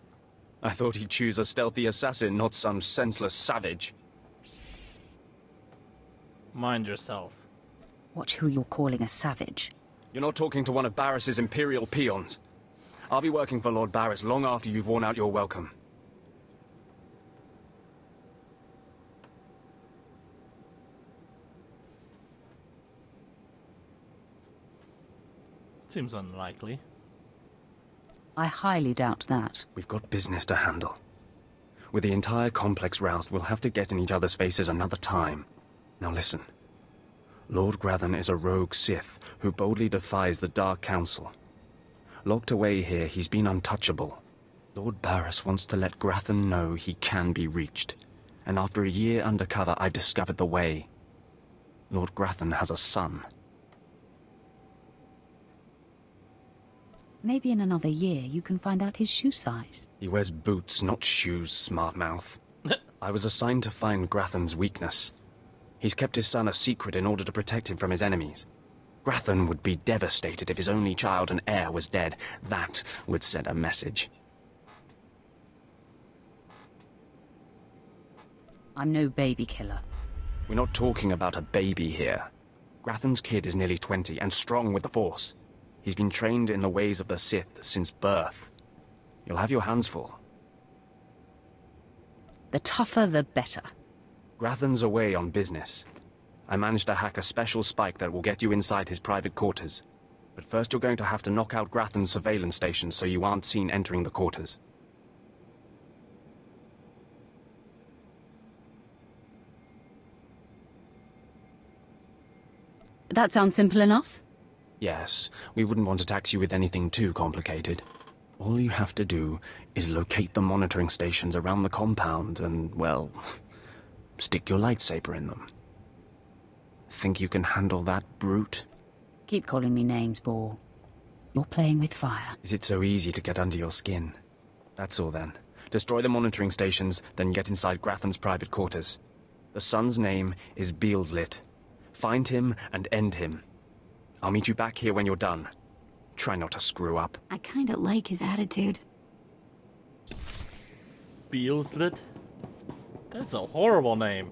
I thought he'd choose a stealthy assassin, not some senseless savage. Mind yourself. Watch who you're calling a savage. You're not talking to one of Barris's Imperial peons. I'll be working for Lord Barris long after you've worn out your welcome. Seems unlikely. I highly doubt that. We've got business to handle. With the entire complex roused, we'll have to get in each other's faces another time. Now listen. Lord Grathan is a rogue Sith who boldly defies the Dark Council. Locked away here, he's been untouchable. Lord Barris wants to let Grathan know he can be reached. And after a year undercover, I've discovered the way. Lord Grathan has a son. Maybe in another year you can find out his shoe size. He wears boots, not shoes, smart mouth. I was assigned to find Grathan's weakness. He's kept his son a secret in order to protect him from his enemies. Grathan would be devastated if his only child and heir was dead. That would send a message. I'm no baby killer. We're not talking about a baby here. Grathan's kid is nearly 20 and strong with the Force. He's been trained in the ways of the Sith since birth. You'll have your hands full. The tougher, the better. Grathan's away on business. I managed to hack a special spike that will get you inside his private quarters. But first you're going to have to knock out Grathan's surveillance station so you aren't seen entering the quarters. That sounds simple enough. Yes, we wouldn't want to tax you with anything too complicated. All you have to do is locate the monitoring stations around the compound and, well, stick your lightsaber in them. Think you can handle that, brute? Keep calling me names, Ball. You're playing with fire. Is it so easy to get under your skin? That's all then. Destroy the monitoring stations, then get inside Grathan's private quarters. The son's name is Beelslit. Find him and end him. I'll meet you back here when you're done. Try not to screw up. I kinda like his attitude. Beelslit? That's a horrible name.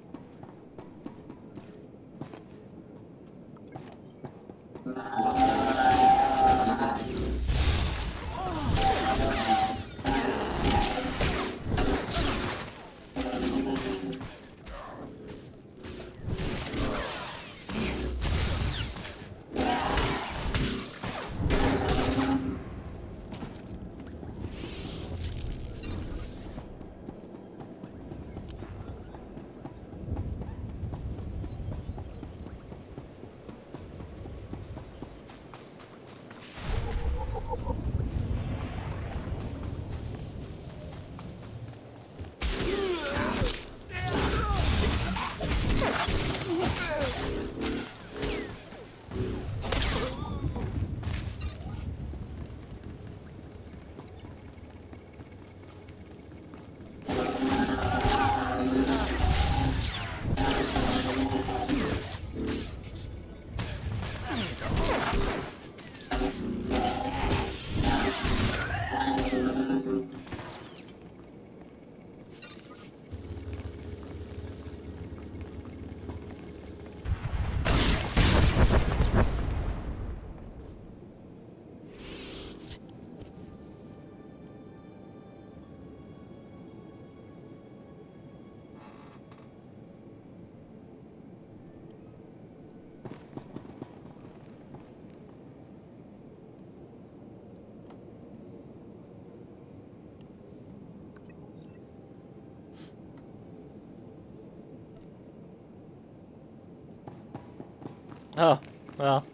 Oh, well.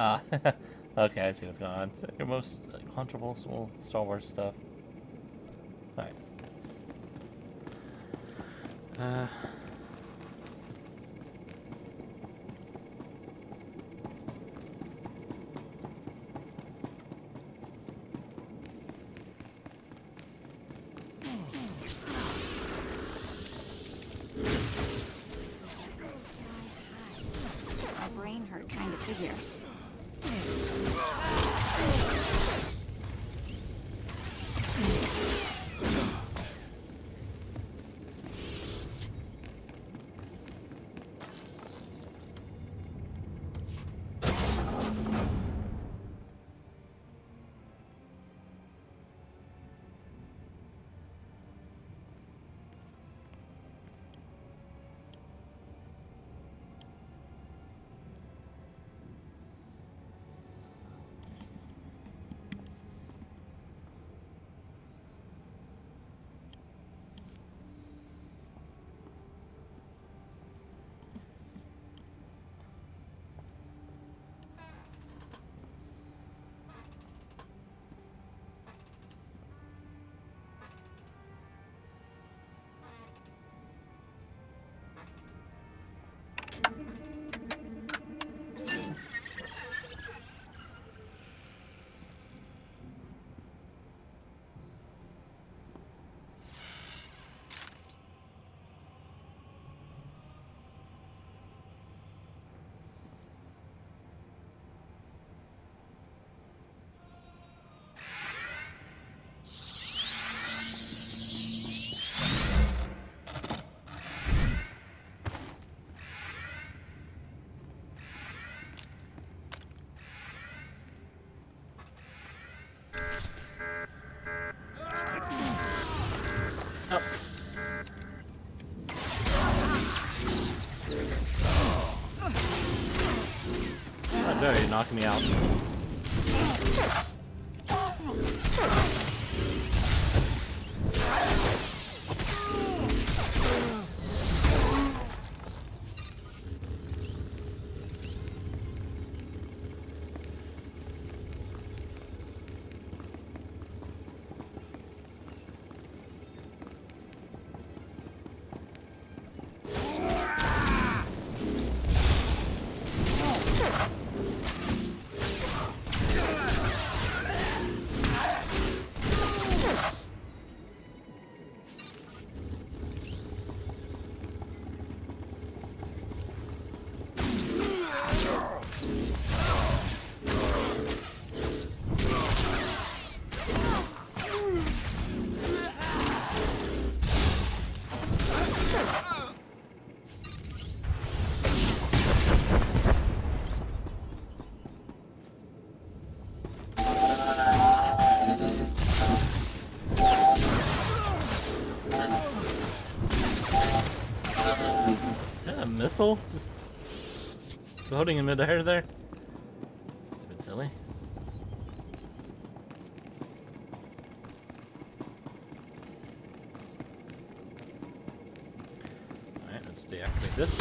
Ah, okay, I see what's going on. Is that your most controversial Star Wars stuff? Alright. My brain hurt trying to figure. Oh. How dare you knock me out? Missile? Just floating in midair there? It's a bit silly. Alright, let's deactivate this.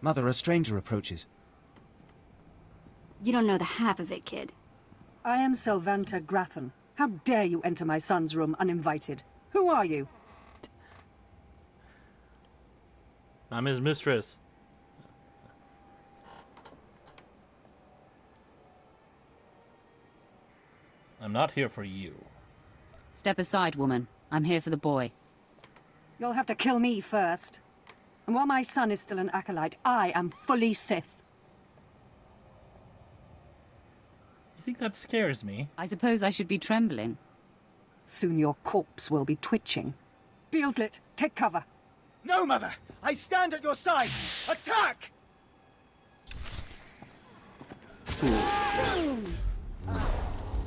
Mother, a stranger approaches. You don't know the half of it, kid. I am Selvanta Grathan. How dare you enter my son's room uninvited? Who are you? I'm his mistress. I'm not here for you. Step aside, woman. I'm here for the boy. You'll have to kill me first. And while my son is still an acolyte, I am fully Sith. You think that scares me? I suppose I should be trembling. Soon your corpse will be twitching. Beelslit, take cover. No, Mother! I stand at your side! Attack!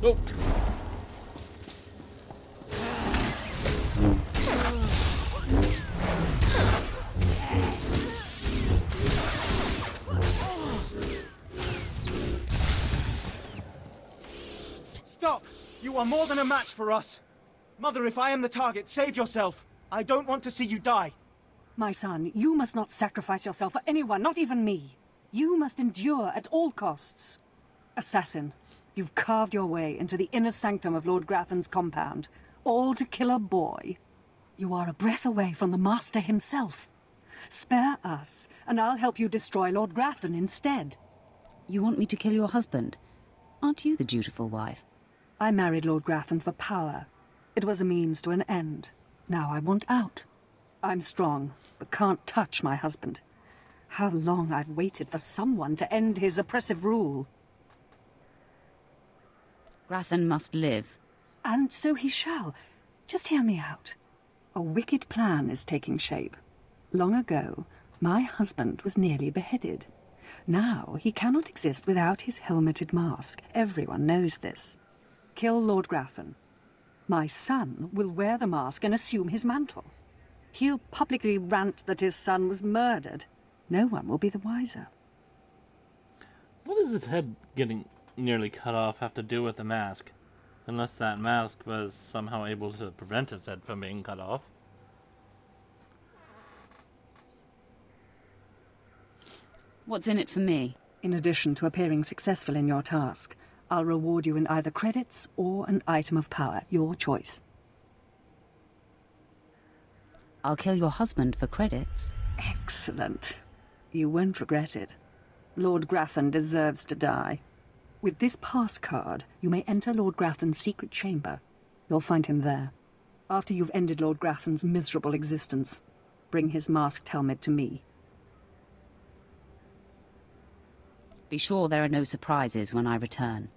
Oh. Stop! You are more than a match for us. Mother, if I am the target, save yourself. I don't want to see you die. My son, you must not sacrifice yourself for anyone, not even me. You must endure at all costs. Assassin, you've carved your way into the inner sanctum of Lord Graffin's compound, all to kill a boy. You are a breath away from the Master himself. Spare us, and I'll help you destroy Lord Graffin instead. You want me to kill your husband? Aren't you the dutiful wife? I married Lord Graffin for power. It was a means to an end. Now I want out. I'm strong, but can't touch my husband. How long I've waited for someone to end his oppressive rule. Graffin must live. And so he shall. Just hear me out. A wicked plan is taking shape. Long ago, my husband was nearly beheaded. Now he cannot exist without his helmeted mask. Everyone knows this. Kill Lord Graffin. My son will wear the mask and assume his mantle. He'll publicly rant that his son was murdered. No one will be the wiser. What does his head getting nearly cut off have to do with the mask? Unless that mask was somehow able to prevent his head from being cut off. What's in it for me? In addition to appearing successful in your task, I'll reward you in either credits or an item of power, your choice. I'll kill your husband for credits. Excellent. You won't regret it. Lord Graffin deserves to die. With this pass card, you may enter Lord Graffin's secret chamber. You'll find him there. After you've ended Lord Graffin's miserable existence, bring his masked helmet to me. Be sure there are no surprises when I return.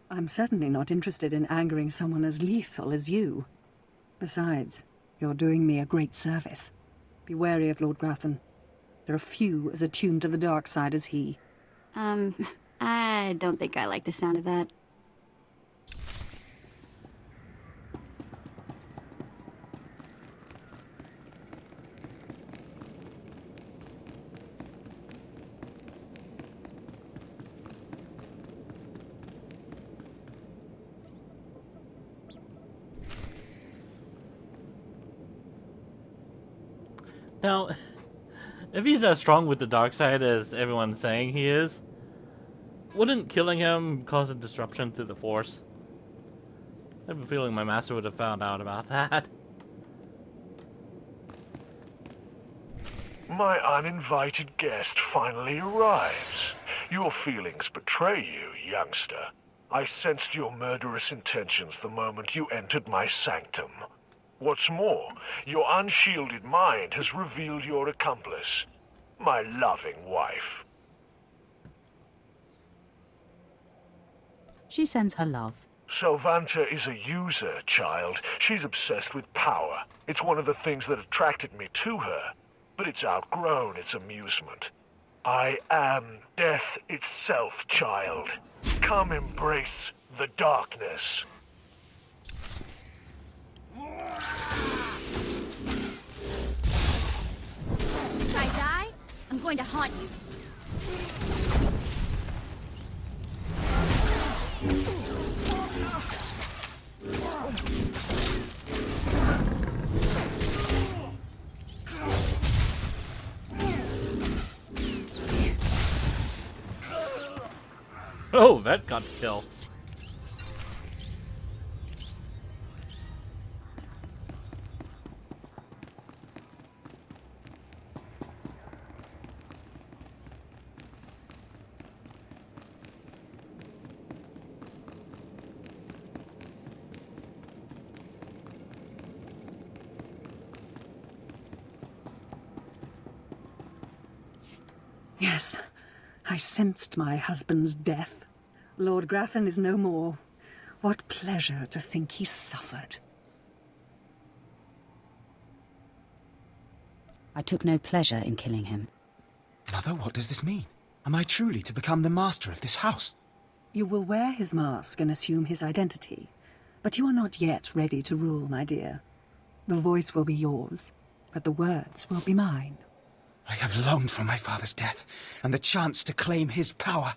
I'm certainly not interested in angering someone as lethal as you. Besides, you're doing me a great service. Be wary of Lord Graffin. There are few as attuned to the dark side as he. I don't think I like the sound of that. Now, if he's as strong with the dark side as everyone's saying he is, wouldn't killing him cause a disruption to the Force? I have a feeling my master would have found out about that. My uninvited guest finally arrives. Your feelings betray you, youngster. I sensed your murderous intentions the moment you entered my sanctum. What's more, your unshielded mind has revealed your accomplice, my loving wife. She sends her love. Selvanta is a user, child. She's obsessed with power. It's one of the things that attracted me to her, but it's outgrown its amusement. I am death itself, child. Come embrace the darkness. If I die, I'm going to haunt you. Oh, that got the kill. Yes, I sensed my husband's death. Lord Graffin is no more. What pleasure to think he suffered. I took no pleasure in killing him. Mother, what does this mean? Am I truly to become the master of this house? You will wear his mask and assume his identity, but you are not yet ready to rule, my dear. The voice will be yours, but the words will be mine. I have longed for my father's death, and the chance to claim his power.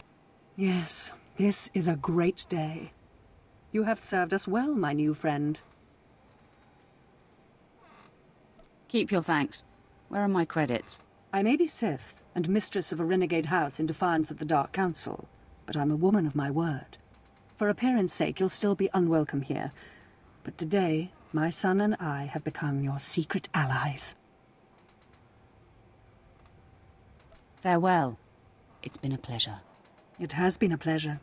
Yes, this is a great day. You have served us well, my new friend. Keep your thanks. Where are my credits? I may be Sith, and mistress of a renegade house in defiance of the Dark Council, but I'm a woman of my word. For appearance sake, you'll still be unwelcome here. But today, my son and I have become your secret allies. Farewell. It's been a pleasure. It has been a pleasure.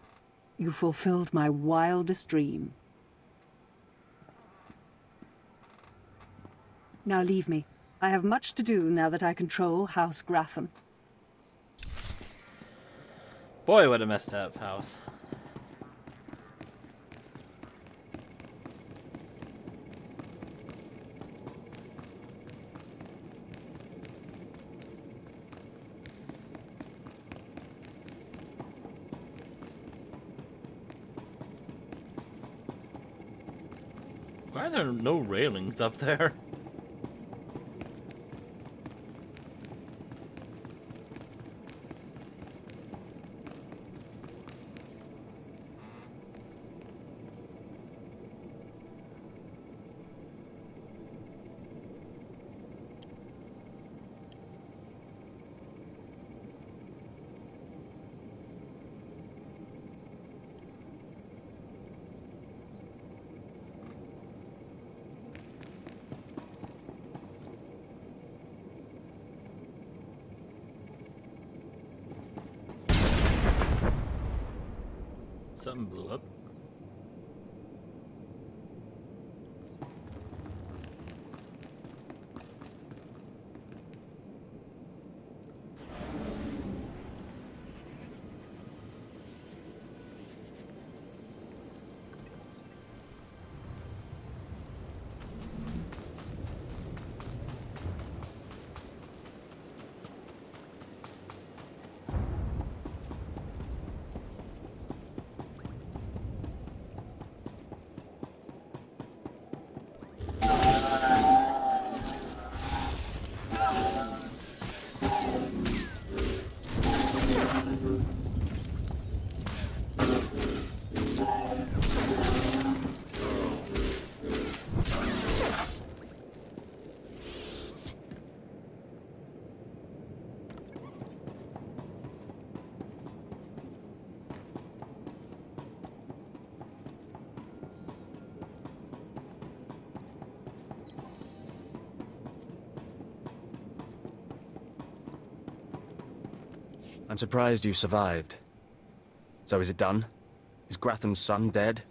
You fulfilled my wildest dream. Now leave me. I have much to do now that I control House Gratham. Boy, what a messed up house. Why are there no railings up there? Something blew up. I'm surprised you survived. So is it done? Is Grathan's son dead?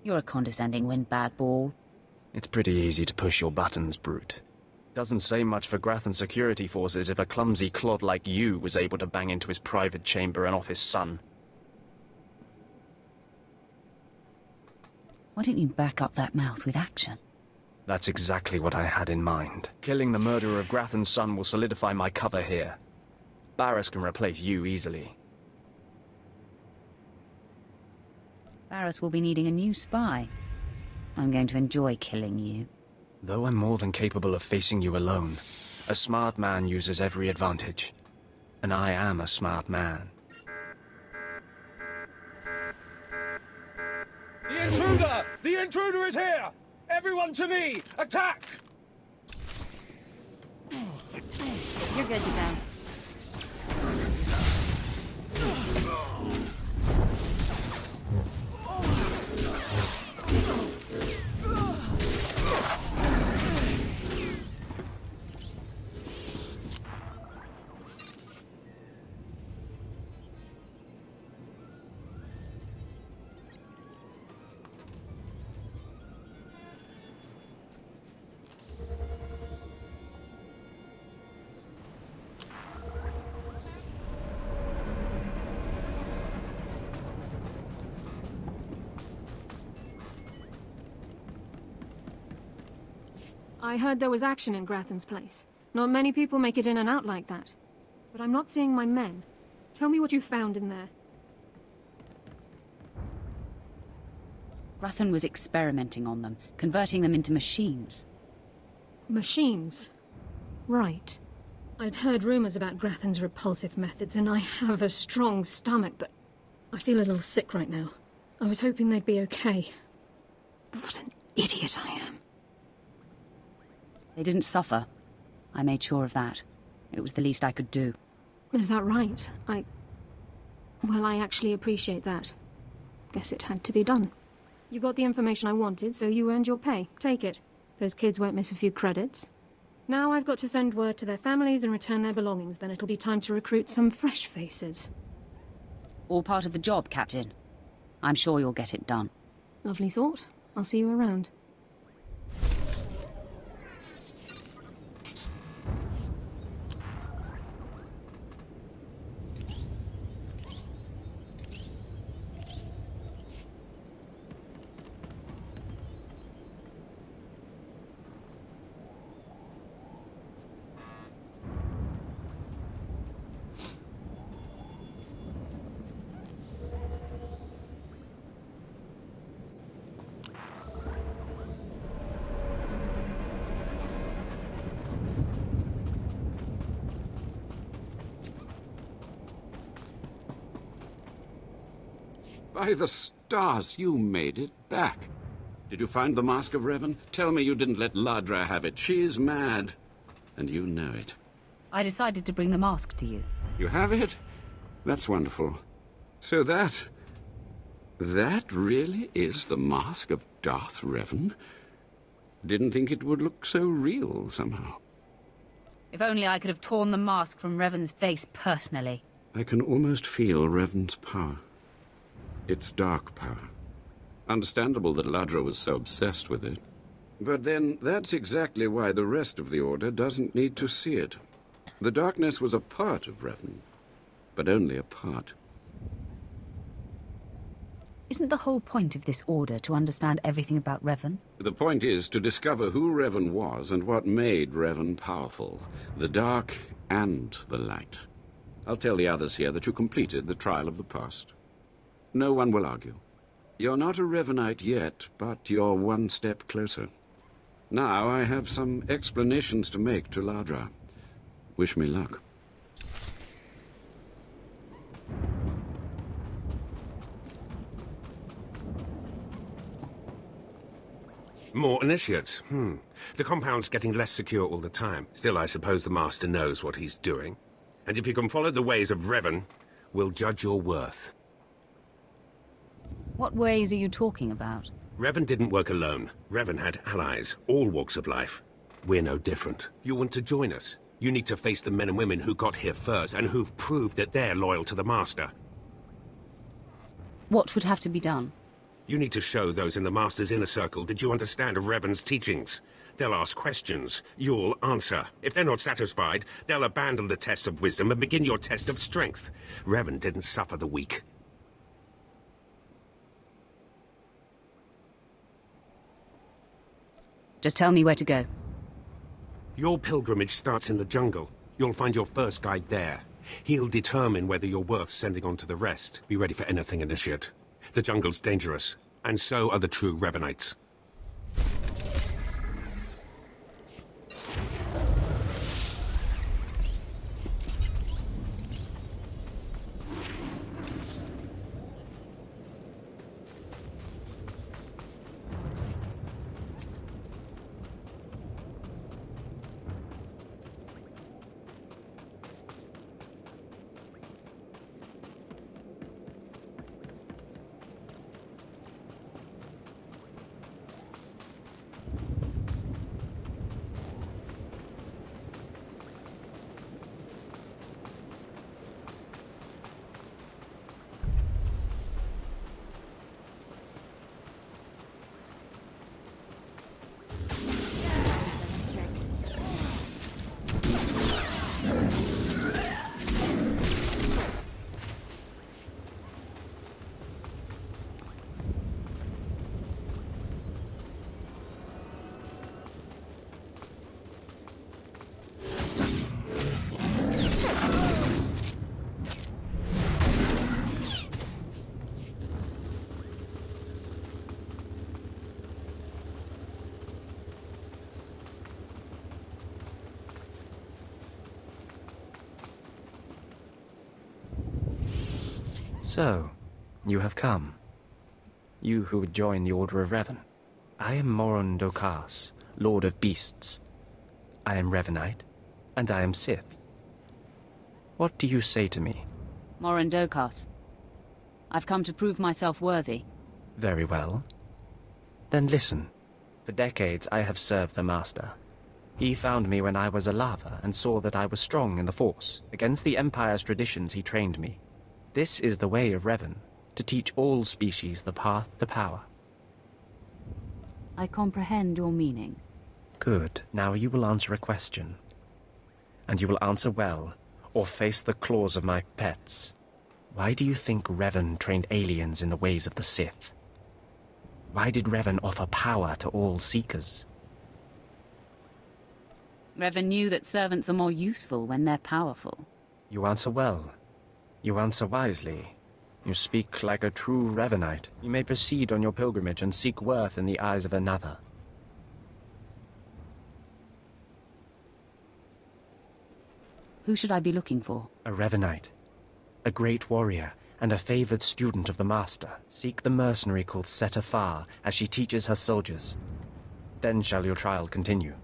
You're a condescending windbag ball. It's pretty easy to push your buttons, Brute. Doesn't say much for Grathan security forces if a clumsy clod like you was able to bang into his private chamber and off his son. Why don't you back up that mouth with action? That's exactly what I had in mind. Killing the murderer of Grathan's son will solidify my cover here. Barris can replace you easily. Barris will be needing a new spy. I'm going to enjoy killing you. Though I'm more than capable of facing you alone, a smart man uses every advantage. And I am a smart man. The intruder! The intruder is here! Everyone to me! Attack! You're good to go. I heard there was action in Grathan's place. Not many people make it in and out like that. But I'm not seeing my men. Tell me what you found in there. Grathan was experimenting on them, converting them into machines. Machines? Right. I'd heard rumors about Grathan's repulsive methods, and I have a strong stomach, but I feel a little sick right now. I was hoping they'd be okay. What an idiot I am. They didn't suffer. I made sure of that. It was the least I could do. Is that right? Well, I actually appreciate that. Guess it had to be done. You got the information I wanted, so you earned your pay. Take it. Those kids won't miss a few credits. Now I've got to send word to their families and return their belongings. Then it'll be time to recruit some fresh faces. All part of the job, Captain. I'm sure you'll get it done. Lovely thought. I'll see you around. By the stars, you made it back. Did you find the Mask of Revan? Tell me you didn't let Ladra have it. She's mad. And you know it. I decided to bring the mask to you. You have it? That's wonderful. So that really is the mask of Darth Revan? Didn't think it would look so real, somehow. If only I could have torn the mask from Revan's face personally. I can almost feel Revan's power. It's dark power. Understandable that Ladra was so obsessed with it. But then, that's exactly why the rest of the Order doesn't need to see it. The darkness was a part of Revan, but only a part. Isn't the whole point of this Order to understand everything about Revan? The point is to discover who Revan was and what made Revan powerful. The dark and the light. I'll tell the others here that you completed the trial of the past. No one will argue. You're not a Revanite yet, but you're one step closer. Now I have some explanations to make to Ladra. Wish me luck. More initiates. The compound's getting less secure all the time. Still, I suppose the Master knows what he's doing. And if you can follow the ways of Revan, we'll judge your worth. What ways are you talking about? Revan didn't work alone. Revan had allies, all walks of life. We're no different. You want to join us? You need to face the men and women who got here first and who've proved that they're loyal to the Master. What would have to be done? You need to show those in the Master's inner circle that you understand Revan's teachings. They'll ask questions. You'll answer. If they're not satisfied, they'll abandon the test of wisdom and begin your test of strength. Revan didn't suffer the weak. Just tell me where to go. Your pilgrimage starts in the jungle. You'll find your first guide there. He'll determine whether you're worth sending on to the rest. Be ready for anything, Initiate. The jungle's dangerous, and so are the true Revanites. So, you have come. You who would join the Order of Revan. I am Moron Dokas, Lord of Beasts. I am Revanite, and I am Sith. What do you say to me? Moran Dokas. I've come to prove myself worthy. Very well. Then listen. For decades I have served the Master. He found me when I was a lava and saw that I was strong in the Force. Against the Empire's traditions he trained me. This is the way of Revan, to teach all species the path to power. I comprehend your meaning. Good. Now you will answer a question. And you will answer well, or face the claws of my pets. Why do you think Revan trained aliens in the ways of the Sith? Why did Revan offer power to all Seekers? Revan knew that servants are more useful when they're powerful. You answer well. You answer wisely. You speak like a true Revanite. You may proceed on your pilgrimage and seek worth in the eyes of another. Who should I be looking for? A Revanite. A great warrior, and a favored student of the Master. Seek the mercenary called SWTOR, as she teaches her soldiers. Then shall your trial continue.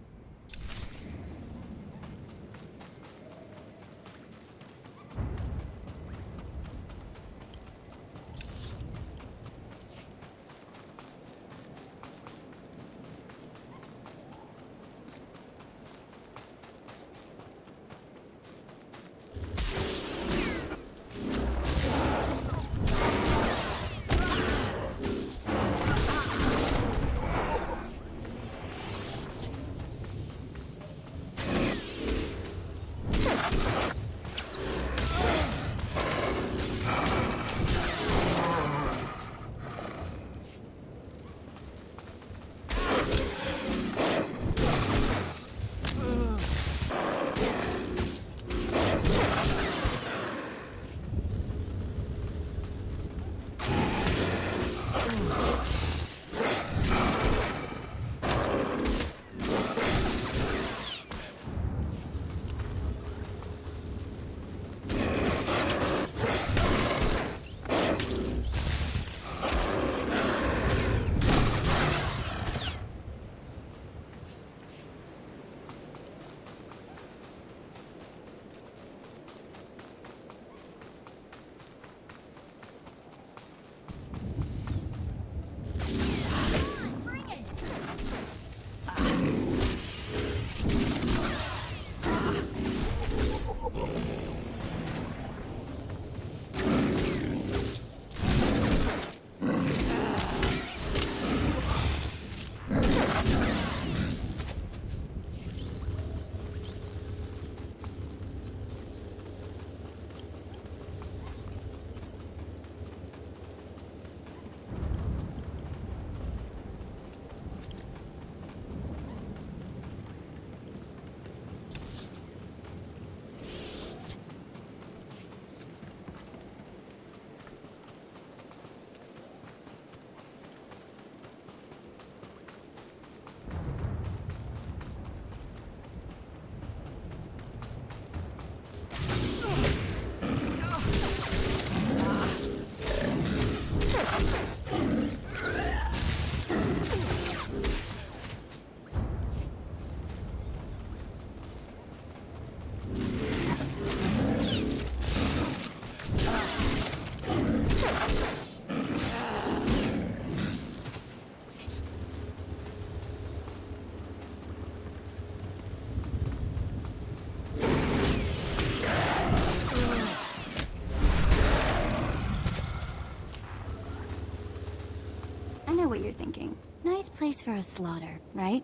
What you're thinking. Nice place for a slaughter, right?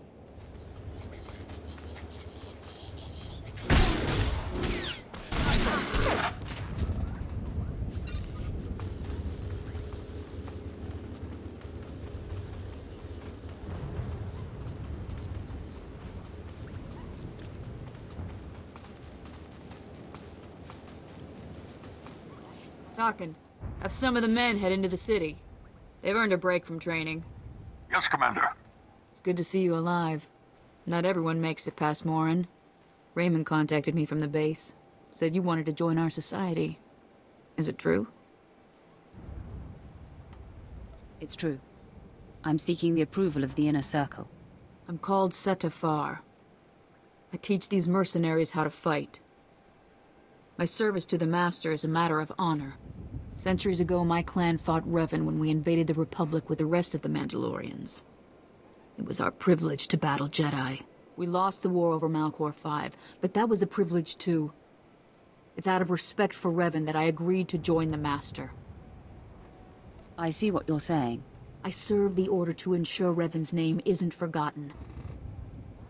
Talking. Have some of the men head into the city. They've earned a break from training. Yes, Commander. It's good to see you alive. Not everyone makes it past Morin. Raymond contacted me from the base. Said you wanted to join our society. Is it true? It's true. I'm seeking the approval of the Inner Circle. I'm called SWTOR. I teach these mercenaries how to fight. My service to the Master is a matter of honor. Centuries ago, my clan fought Revan when we invaded the Republic with the rest of the Mandalorians. It was our privilege to battle Jedi. We lost the war over Malchor 5, but that was a privilege too. It's out of respect for Revan that I agreed to join the Master. I see what you're saying. I serve the Order to ensure Revan's name isn't forgotten.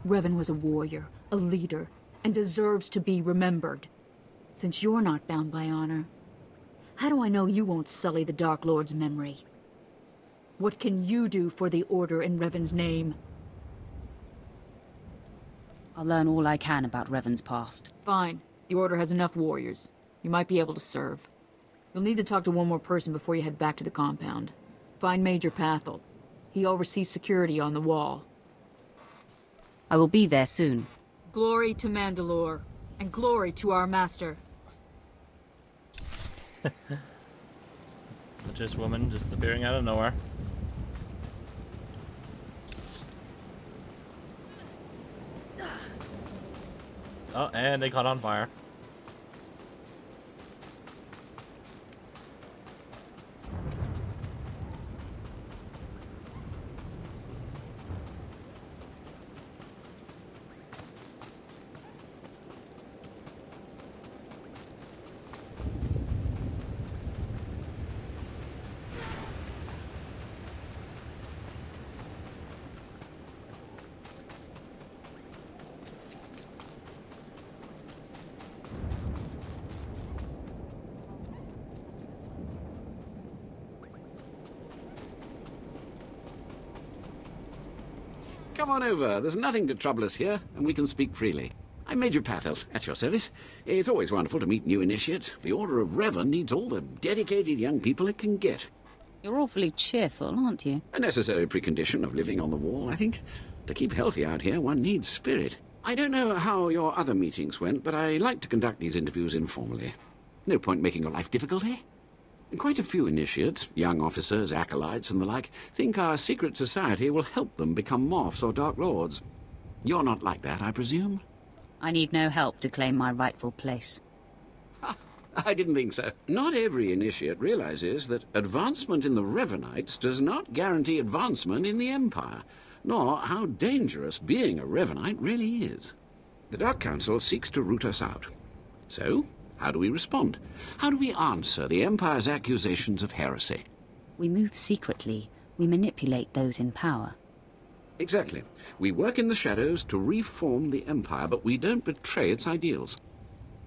Revan was a warrior, a leader, and deserves to be remembered. Since you're not bound by honor, how do I know you won't sully the Dark Lord's memory? What can you do for the Order in Revan's name? I'll learn all I can about Revan's past. Fine. The Order has enough warriors. You might be able to serve. You'll need to talk to one more person before you head back to the compound. Find Major Pathel. He oversees security on the wall. I will be there soon. Glory to Mandalore, and glory to our Master. Just woman just appearing out of nowhere. Oh, and they caught on fire. Come on over. There's nothing to trouble us here, and we can speak freely. I'm Major Pathel, at your service. It's always wonderful to meet new initiates. The Order of Revan needs all the dedicated young people it can get. You're awfully cheerful, aren't you? A necessary precondition of living on the wall, I think. To keep healthy out here, one needs spirit. I don't know how your other meetings went, but I like to conduct these interviews informally. No point making your life difficult, eh? Quite a few initiates, young officers, acolytes, and the like, think our secret society will help them become Morphs or Dark Lords. You're not like that, I presume? I need no help to claim my rightful place. I didn't think so. Not every initiate realizes that advancement in the Revanites does not guarantee advancement in the Empire, nor how dangerous being a Revanite really is. The Dark Council seeks to root us out. So, how do we respond? How do we answer the Empire's accusations of heresy? We move secretly. We manipulate those in power. Exactly. We work in the shadows to reform the Empire, but we don't betray its ideals.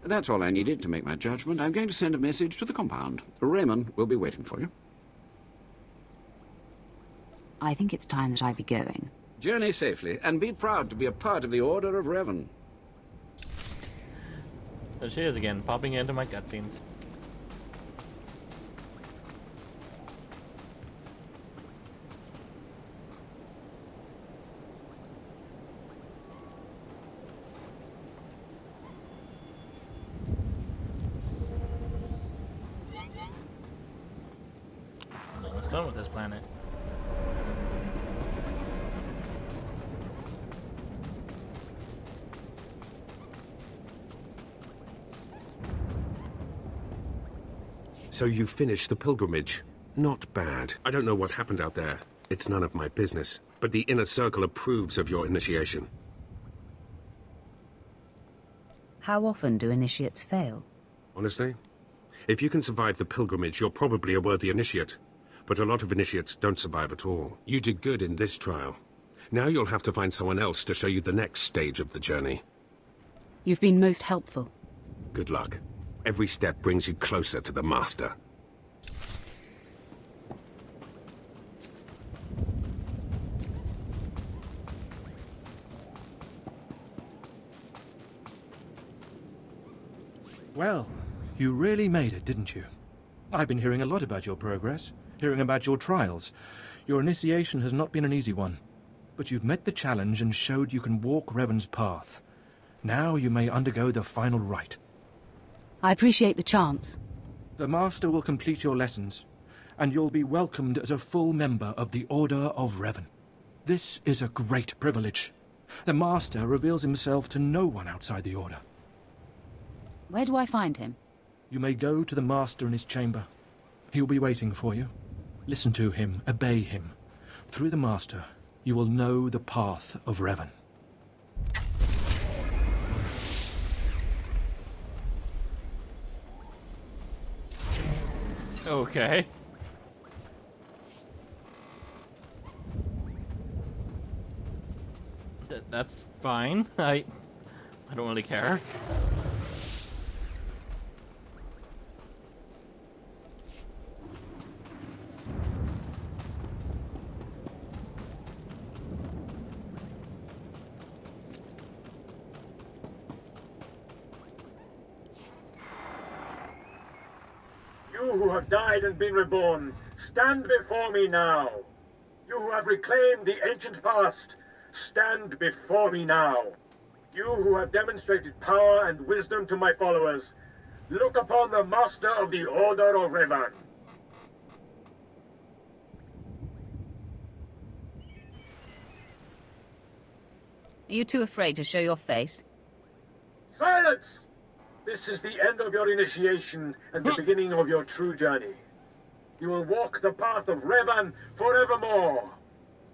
That's all I needed to make my judgment. I'm going to send a message to the compound. Raymond will be waiting for you. I think it's time that I be going. Journey safely, and be proud to be a part of the Order of Revan. There she is again, popping into my cutscenes. I'm almost done with this planet. So you finished the pilgrimage. Not bad. I don't know what happened out there. It's none of my business. But the Inner Circle approves of your initiation. How often do initiates fail? Honestly, if you can survive the pilgrimage, you're probably a worthy initiate. But a lot of initiates don't survive at all. You did good in this trial. Now you'll have to find someone else to show you the next stage of the journey. You've been most helpful. Good luck. Every step brings you closer to the Master. Well, you really made it, didn't you? I've been hearing a lot about your progress, hearing about your trials. Your initiation has not been an easy one, but you've met the challenge and showed you can walk Revan's path. Now you may undergo the final rite. I appreciate the chance. The Master will complete your lessons, and you'll be welcomed as a full member of the Order of Revan. This is a great privilege. The Master reveals himself to no one outside the Order. Where do I find him? You may go to the Master in his chamber. He'll be waiting for you. Listen to him, obey him. Through the Master, you will know the path of Revan. Okay. That's fine. I don't really care. You who have died and been reborn, stand before me now. You who have reclaimed the ancient past, stand before me now. You who have demonstrated power and wisdom to my followers, look upon the Master of the Order of Revan. Are you too afraid to show your face? Silence! This is the end of your initiation and the beginning of your true journey. You will walk the path of Revan forevermore.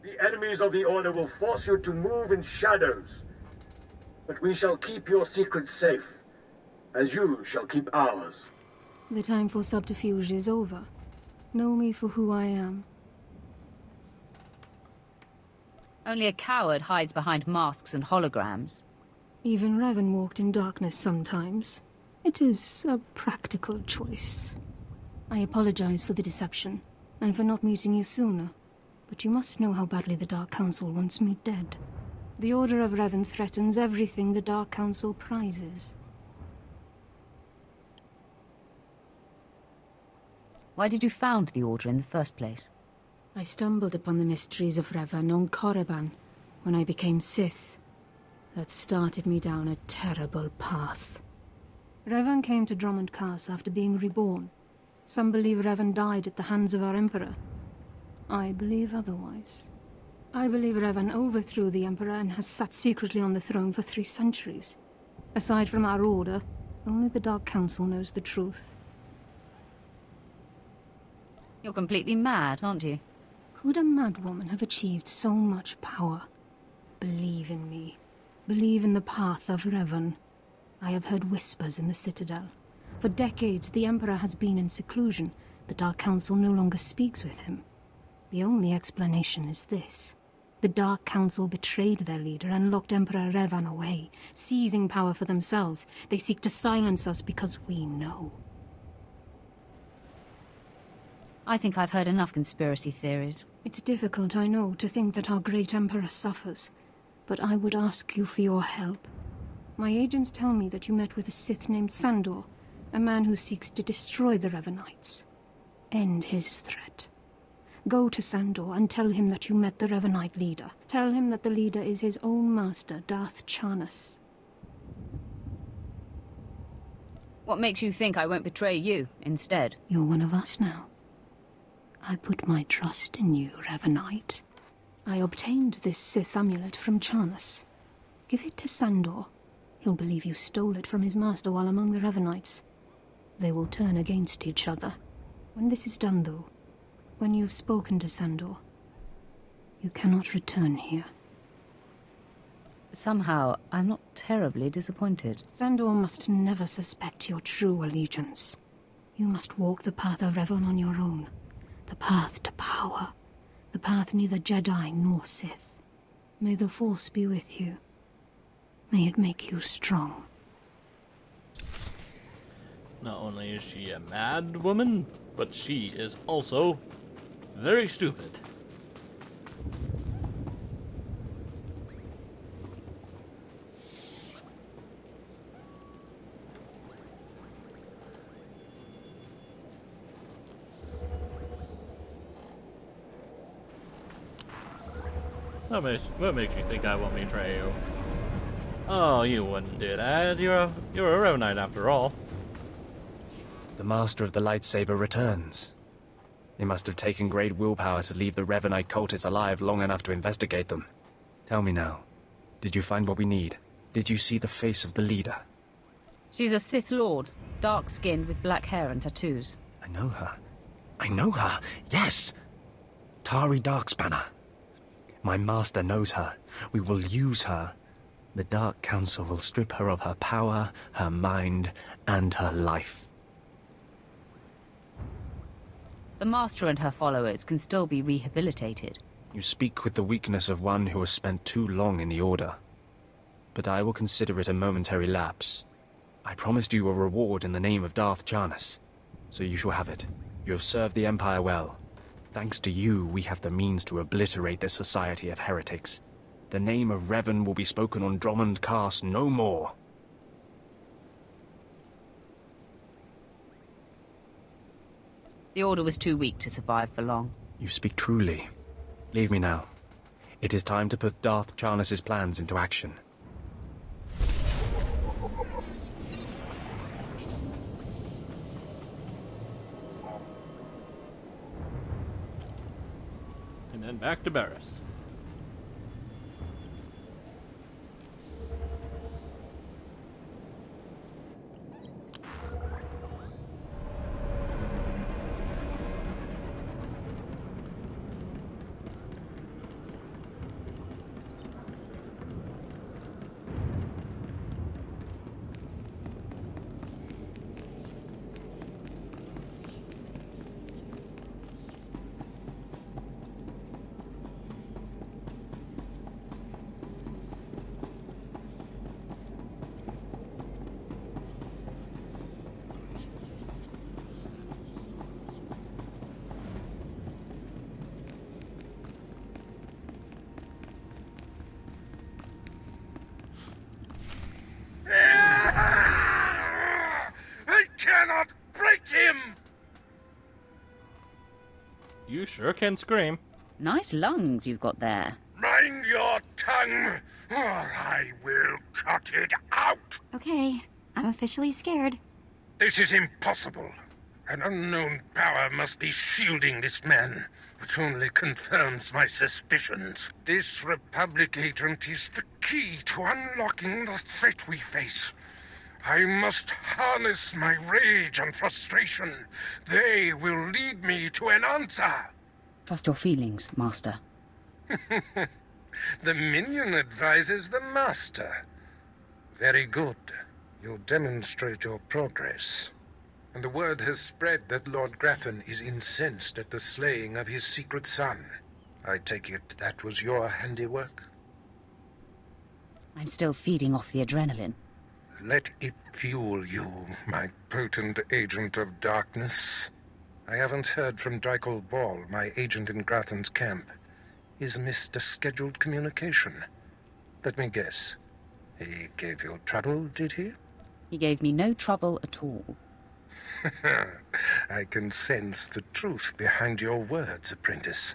The enemies of the Order will force you to move in shadows. But we shall keep your secrets safe, as you shall keep ours. The time for subterfuge is over. Know me for who I am. Only a coward hides behind masks and holograms. Even Revan walked in darkness sometimes. It is a practical choice. I apologize for the deception, and for not meeting you sooner. But you must know how badly the Dark Council wants me dead. The Order of Revan threatens everything the Dark Council prizes. Why did you found the Order in the first place? I stumbled upon the mysteries of Revan on Korriban when I became Sith. That started me down a terrible path. Revan came to Drummond Cass after being reborn. Some believe Revan died at the hands of our Emperor. I believe otherwise. I believe Revan overthrew the Emperor and has sat secretly on the throne for 3 centuries. Aside from our Order, only the Dark Council knows the truth. You're completely mad, aren't you? Could a madwoman have achieved so much power? Believe in me. Believe in the path of Revan. I have heard whispers in the Citadel. For decades, the Emperor has been in seclusion. The Dark Council no longer speaks with him. The only explanation is this. The Dark Council betrayed their leader and locked Emperor Revan away, seizing power for themselves. They seek to silence us because we know. I think I've heard enough conspiracy theories. It's difficult, I know, to think that our great Emperor suffers. But I would ask you for your help. My agents tell me that you met with a Sith named Sandor, a man who seeks to destroy the Revanites. End his threat. Go to Sandor and tell him that you met the Revanite leader. Tell him that the leader is his own master, Darth Charnas. What makes you think I won't betray you, instead? You're one of us now. I put my trust in you, Revanite. I obtained this Sith amulet from Charnas. Give it to Sandor. He'll believe you stole it from his master while among the Revanites. They will turn against each other. When this is done, though, when you've spoken to Sandor, you cannot return here. Somehow, I'm not terribly disappointed. Sandor must never suspect your true allegiance. You must walk the path of Revan on your own. The path to power. The path neither Jedi nor Sith. May the Force be with you. May it make you strong. Not only is she a mad woman, but she is also very stupid. What makes you think I won't betray you? Oh, you wouldn't do that. You're a Revanite after all. The Master of the Lightsaber returns. It must have taken great willpower to leave the Revanite cultists alive long enough to investigate them. Tell me now, did you find what we need? Did you see the face of the leader? She's a Sith Lord, dark-skinned with black hair and tattoos. I know her. I know her, yes! Tari Darkspanner. My master knows her. We will use her. The Dark Council will strip her of her power, her mind, and her life. The Master and her followers can still be rehabilitated. You speak with the weakness of one who has spent too long in the Order. But I will consider it a momentary lapse. I promised you a reward in the name of Darth Jarnus, so you shall have it. You have served the Empire well. Thanks to you, we have the means to obliterate this society of heretics. The name of Revan will be spoken on Drummond Cast no more. The Order was too weak to survive for long. You speak truly. Leave me now. It is time to put Darth Jarnus's plans into action. And then back to Barris. I cannot break him! You sure can scream. Nice lungs you've got there. Mind your tongue, or I will cut it out! Okay, I'm officially scared. This is impossible. An unknown power must be shielding this man, which only confirms my suspicions. This Republic agent is the key to unlocking the threat we face. I must harness my rage and frustration. They will lead me to an answer. Trust your feelings, Master. The minion advises the Master. Very good. You'll demonstrate your progress. And the word has spread that Lord Grafton is incensed at the slaying of his secret son. I take it that was your handiwork? I'm still feeding off the adrenaline. Let it fuel you, my potent agent of darkness. I haven't heard from Dreikel Ball, my agent in Grafton's camp. He's missed a scheduled communication. Let me guess. He gave you trouble, did he? He gave me no trouble at all. I can sense the truth behind your words, apprentice.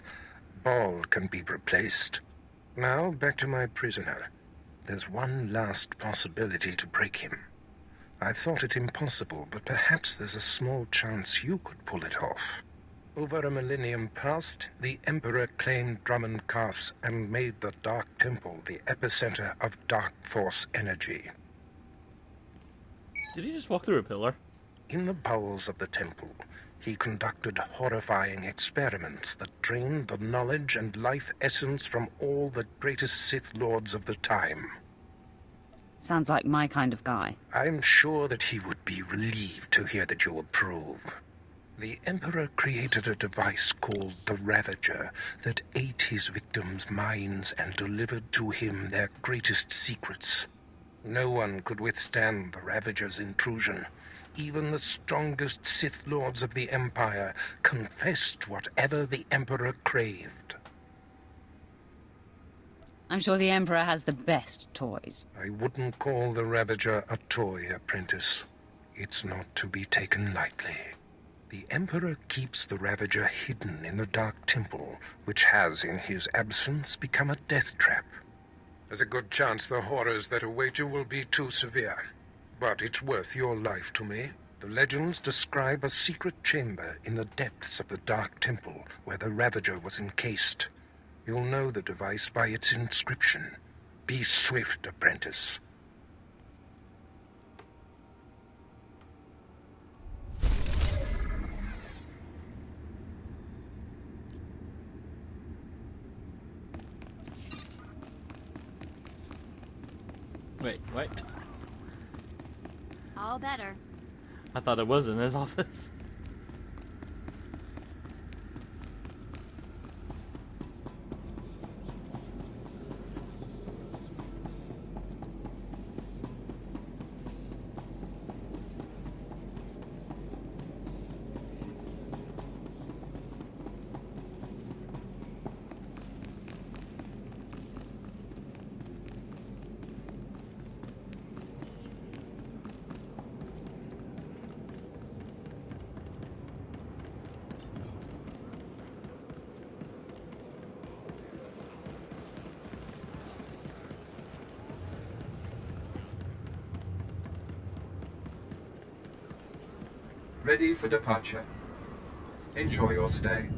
Ball can be replaced. Now, back to my prisoner. There's one last possibility to break him. I thought it impossible, but perhaps there's a small chance you could pull it off. Over a millennium past, the Emperor claimed Drummond Cast and made the Dark Temple the epicenter of Dark Force energy. Did he just walk through a pillar? In the bowels of the temple, he conducted horrifying experiments that drained the knowledge and life essence from all the greatest Sith Lords of the time. Sounds like my kind of guy. I'm sure that he would be relieved to hear that you approve. The Emperor created a device called the Ravager that ate his victims' minds and delivered to him their greatest secrets. No one could withstand the Ravager's intrusion. Even the strongest Sith Lords of the Empire confessed whatever the Emperor craved. I'm sure the Emperor has the best toys. I wouldn't call the Ravager a toy, apprentice. It's not to be taken lightly. The Emperor keeps the Ravager hidden in the Dark Temple, which has, in his absence, become a death trap. There's a good chance the horrors that await you will be too severe. But it's worth your life to me. The legends describe a secret chamber in the depths of the Dark Temple where the Ravager was encased. You'll know the device by its inscription. Be swift, apprentice. Wait. All better. I thought it was in his office. Ready for departure. Enjoy your stay.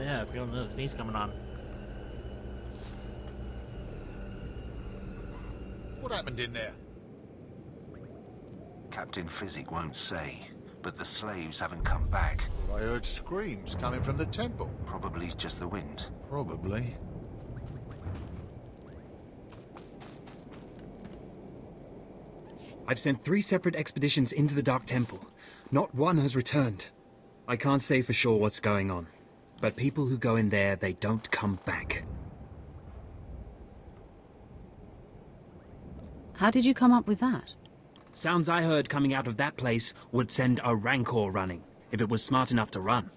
Yeah, I feel another sneeze coming on. What happened in there? Captain Physic won't say, but the slaves haven't come back. Well, I heard screams coming from the temple. Probably just the wind. Probably. I've sent 3 separate expeditions into the Dark Temple. Not one has returned. I can't say for sure what's going on, but people who go in there, they don't come back. How did you come up with that? Sounds I heard coming out of that place would send a Rancor running, if it was smart enough to run.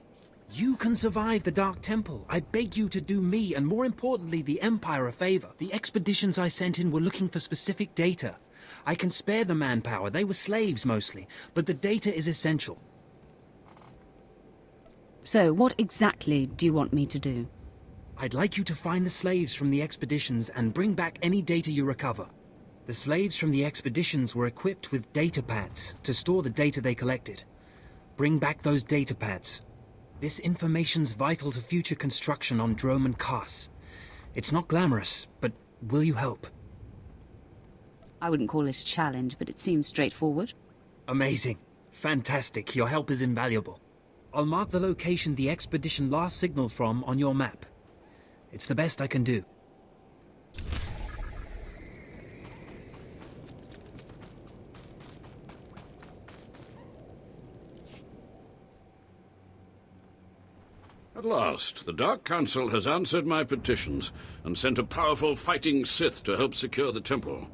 You can survive the Dark Temple. I beg you to do me, and more importantly, the Empire a favor. The expeditions I sent in were looking for specific data. I can spare the manpower, they were slaves mostly, but the data is essential. So, what exactly do you want me to do? I'd like you to find the slaves from the expeditions and bring back any data you recover. The slaves from the expeditions were equipped with data pads to store the data they collected. Bring back those data pads. This information's vital to future construction on Drome and Kars. It's not glamorous, but will you help? I wouldn't call it a challenge, but it seems straightforward. Amazing. Fantastic. Your help is invaluable. I'll mark the location the expedition last signaled from on your map. It's the best I can do. At last, the Dark Council has answered my petitions and sent a powerful fighting Sith to help secure the temple.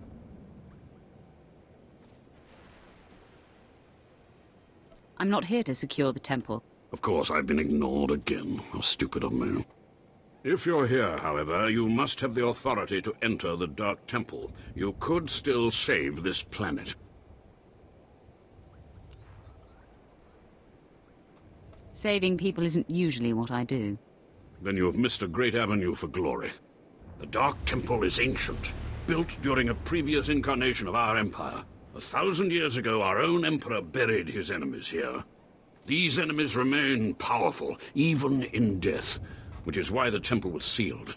I'm not here to secure the temple. Of course, I've been ignored again. How stupid of me. If you're here, however, you must have the authority to enter the Dark Temple. You could still save this planet. Saving people isn't usually what I do. Then you have missed a great avenue for glory. The Dark Temple is ancient, built during a previous incarnation of our empire. 1,000 years ago, our own emperor buried his enemies here. These enemies remain powerful, even in death, which is why the temple was sealed.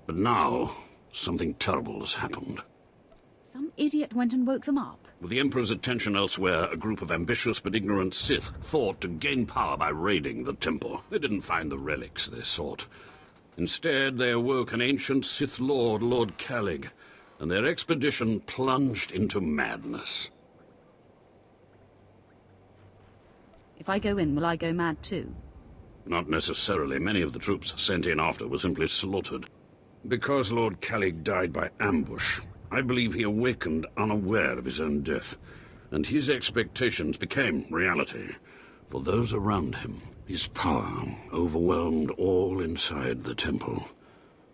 But now, something terrible has happened. Some idiot went and woke them up. With the Emperor's attention elsewhere, a group of ambitious but ignorant Sith thought to gain power by raiding the temple. They didn't find the relics they sought. Instead, they awoke an ancient Sith Lord, Lord Calig, and their expedition plunged into madness. If I go in, will I go mad too? Not necessarily. Many of the troops sent in after were simply slaughtered. Because Lord Calig died by ambush, I believe he awakened unaware of his own death, and his expectations became reality for those around him. His power overwhelmed all inside the temple.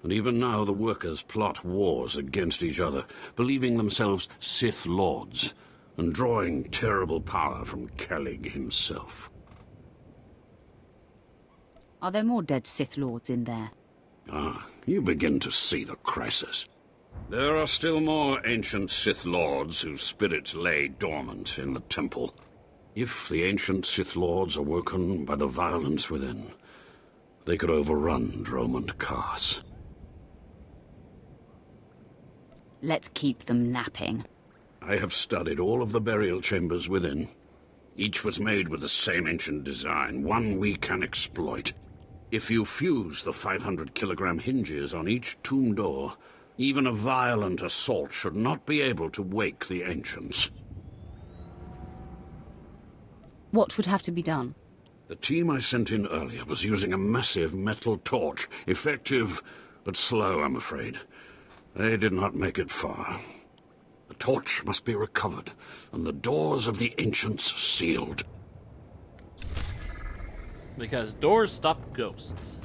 And even now the workers plot wars against each other, believing themselves Sith Lords, and drawing terrible power from Calig himself. Are there more dead Sith Lords in there? Ah, you begin to see the crisis. There are still more ancient Sith Lords whose spirits lay dormant in the temple. If the ancient Sith Lords are woken by the violence within, they could overrun Dromund Kaas. Let's keep them napping. I have studied all of the burial chambers within. Each was made with the same ancient design, one we can exploit. If you fuse the 500-kilogram hinges on each tomb door, even a violent assault should not be able to wake the ancients. What would have to be done? The team I sent in earlier was using a massive metal torch. Effective, but slow, I'm afraid. They did not make it far. The torch must be recovered, and the doors of the ancients sealed. Because doors stop ghosts.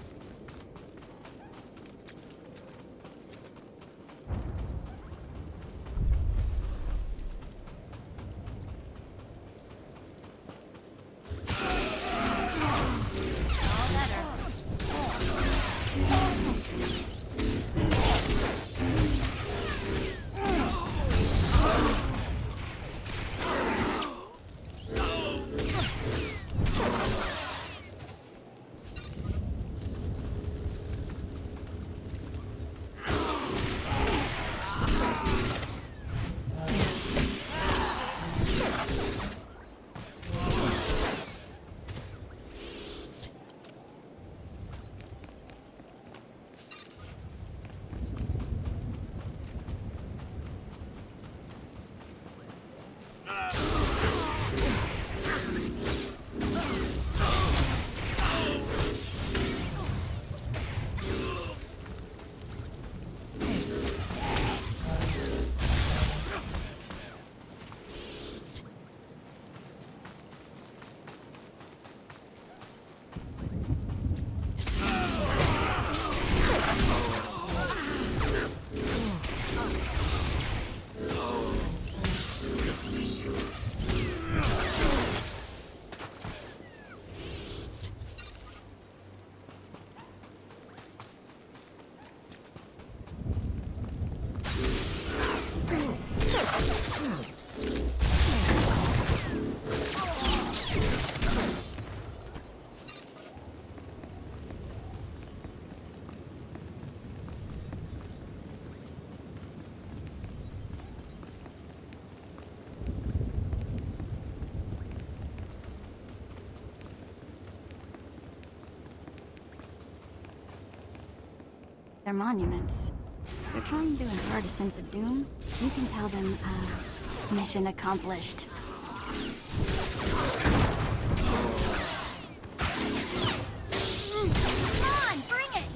They're monuments. They're trying to impart a sense of doom. You can tell them, mission accomplished. Come on, bring it!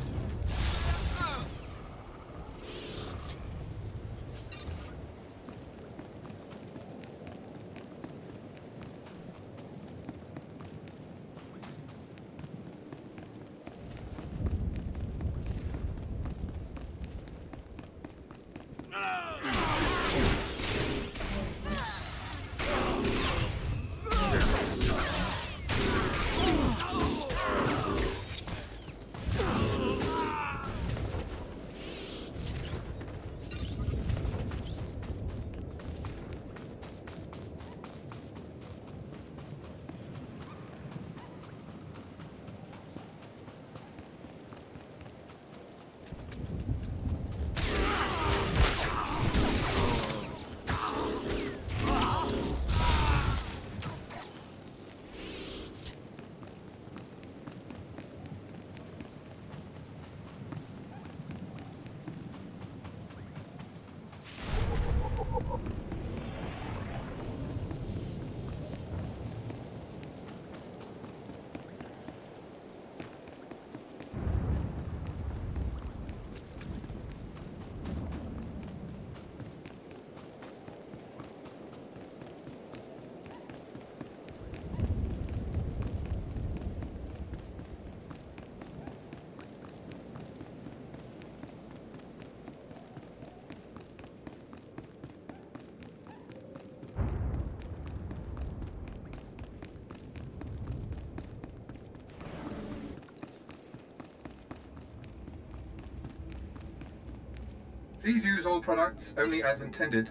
Please use all products only as intended.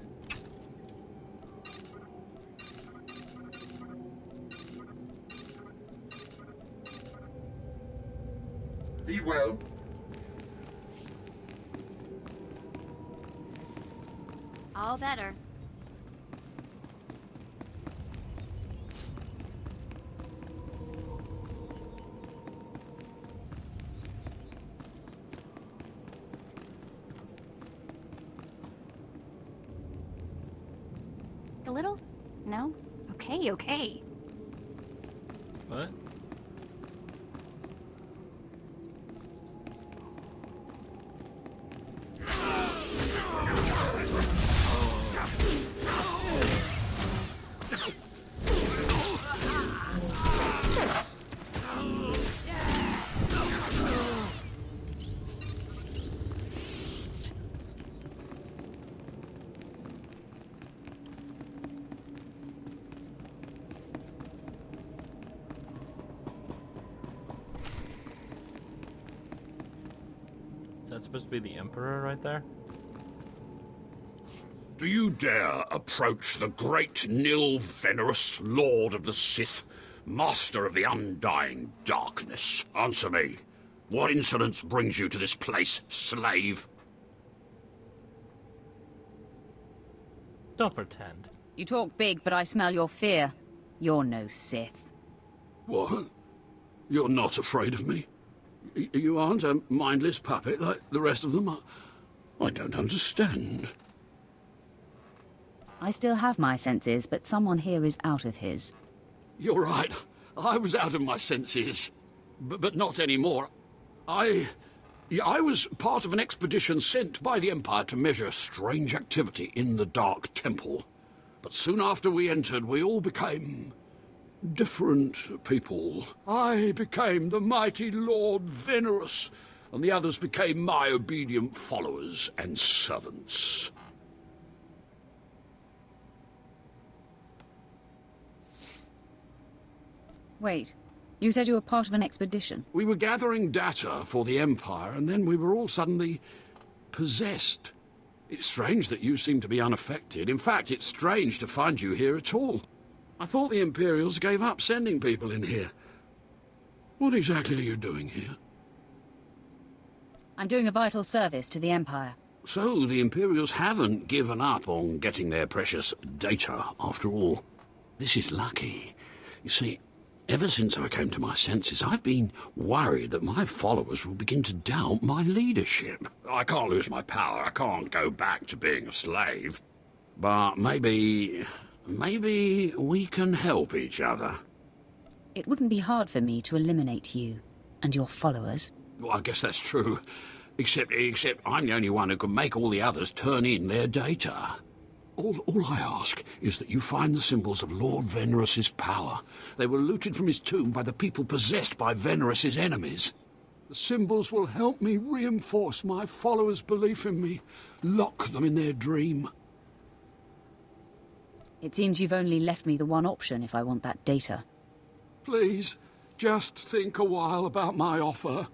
Be well. All better. A little? No? Okay, okay. What? Is that supposed to be the Emperor right there? Do you dare approach the great Nil Venerus, Lord of the Sith, Master of the Undying Darkness? Answer me. What insolence brings you to this place, slave? Don't pretend. You talk big, but I smell your fear. You're no Sith. What? You're not afraid of me? You aren't a mindless puppet like the rest of them? I don't understand. I still have my senses, but someone here is out of his. You're right. I was out of my senses. But not anymore. I was part of an expedition sent by the Empire to measure strange activity in the Dark Temple. But soon after we entered, we all became different people. I became the mighty Lord Venerus, and the others became my obedient followers and servants. Wait, you said you were part of an expedition? We were gathering data for the Empire, and then we were all suddenly possessed. It's strange that you seem to be unaffected. In fact, it's strange to find you here at all. I thought the Imperials gave up sending people in here. What exactly are you doing here? I'm doing a vital service to the Empire. So, the Imperials haven't given up on getting their precious data, after all. This is lucky. You see, ever since I came to my senses, I've been worried that my followers will begin to doubt my leadership. I can't lose my power. I can't go back to being a slave. But maybe we can help each other. It wouldn't be hard for me to eliminate you and your followers. Well, I guess that's true. Except I'm the only one who can make all the others turn in their data. All I ask is that you find the symbols of Lord Venerus's power. They were looted from his tomb by the people possessed by Venerus's enemies. The symbols will help me reinforce my followers' belief in me, lock them in their dream. It seems you've only left me the one option if I want that data. Please, just think a while about my offer.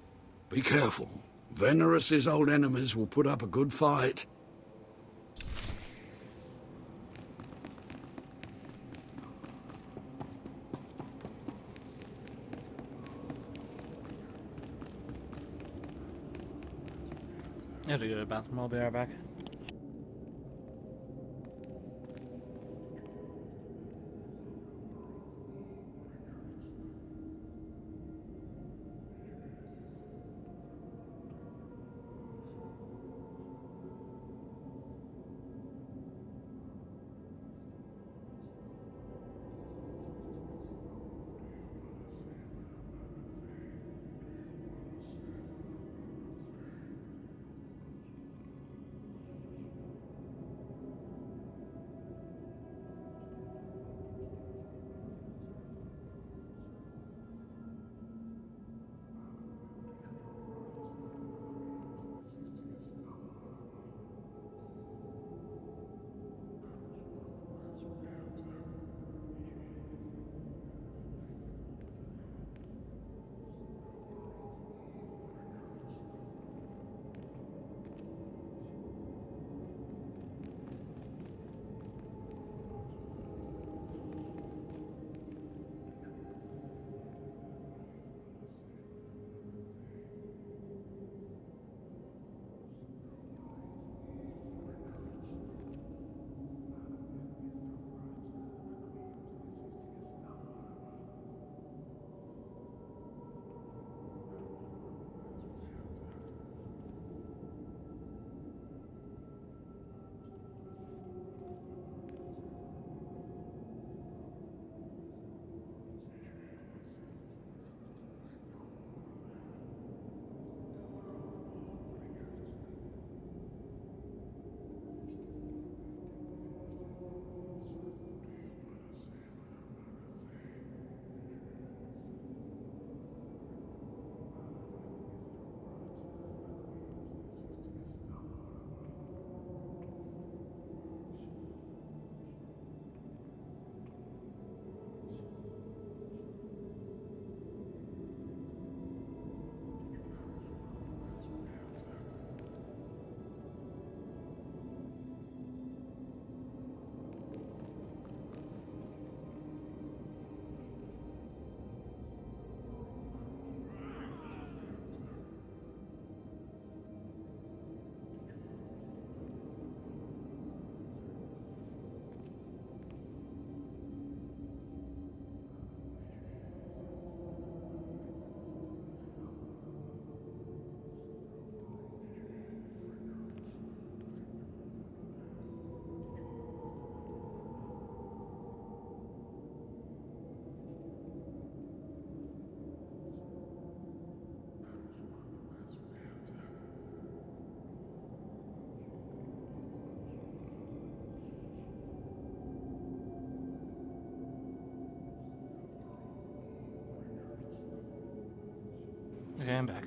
Be careful. Venerus's old enemies will put up a good fight. I have to go to the bathroom. I'll be right back. Okay, I'm back.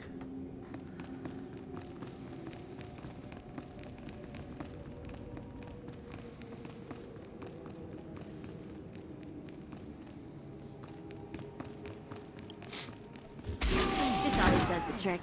This always does the trick.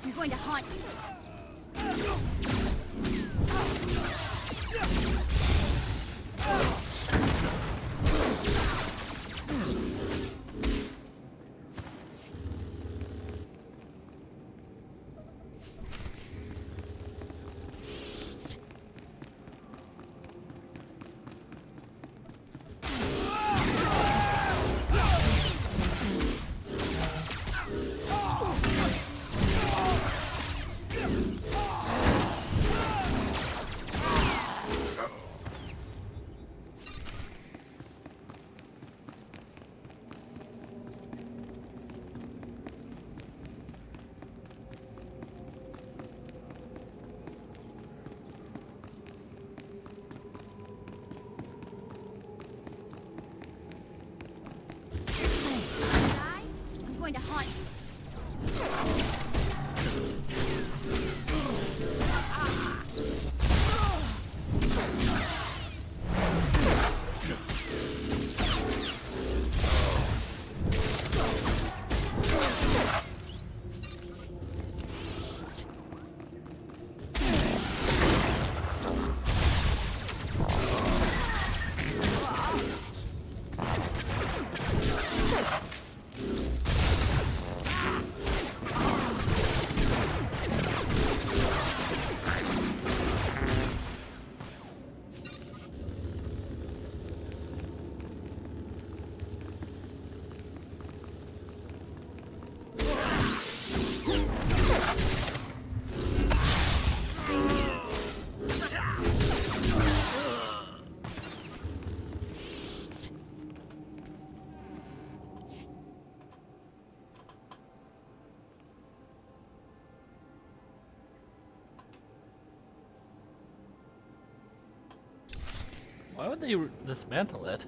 I'm going to haunt you. I'm going to haunt you. Why would they dismantle it?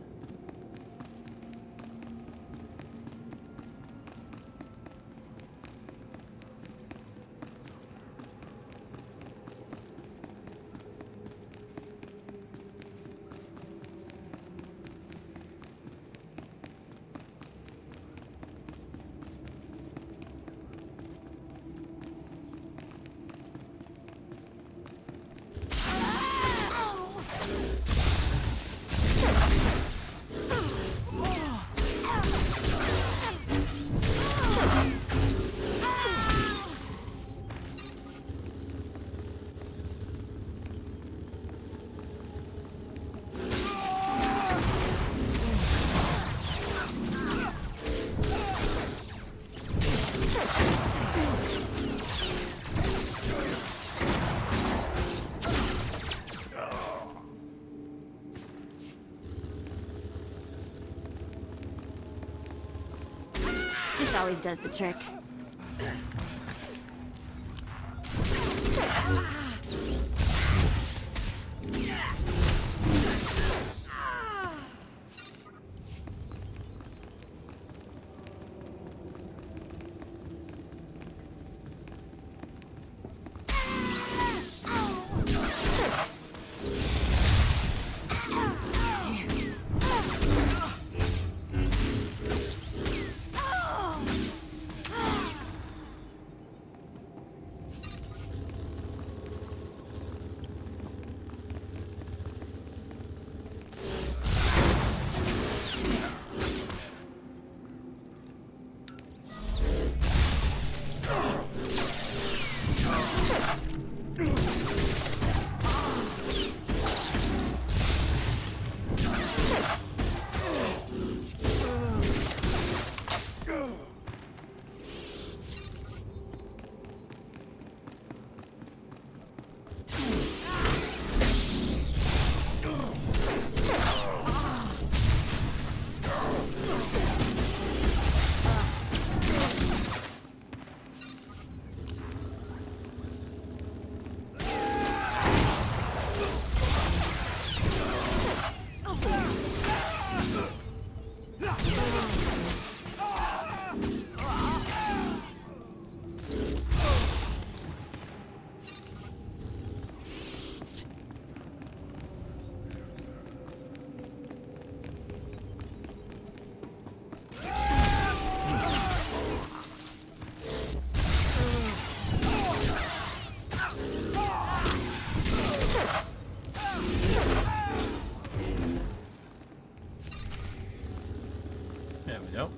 always does the trick. There we go.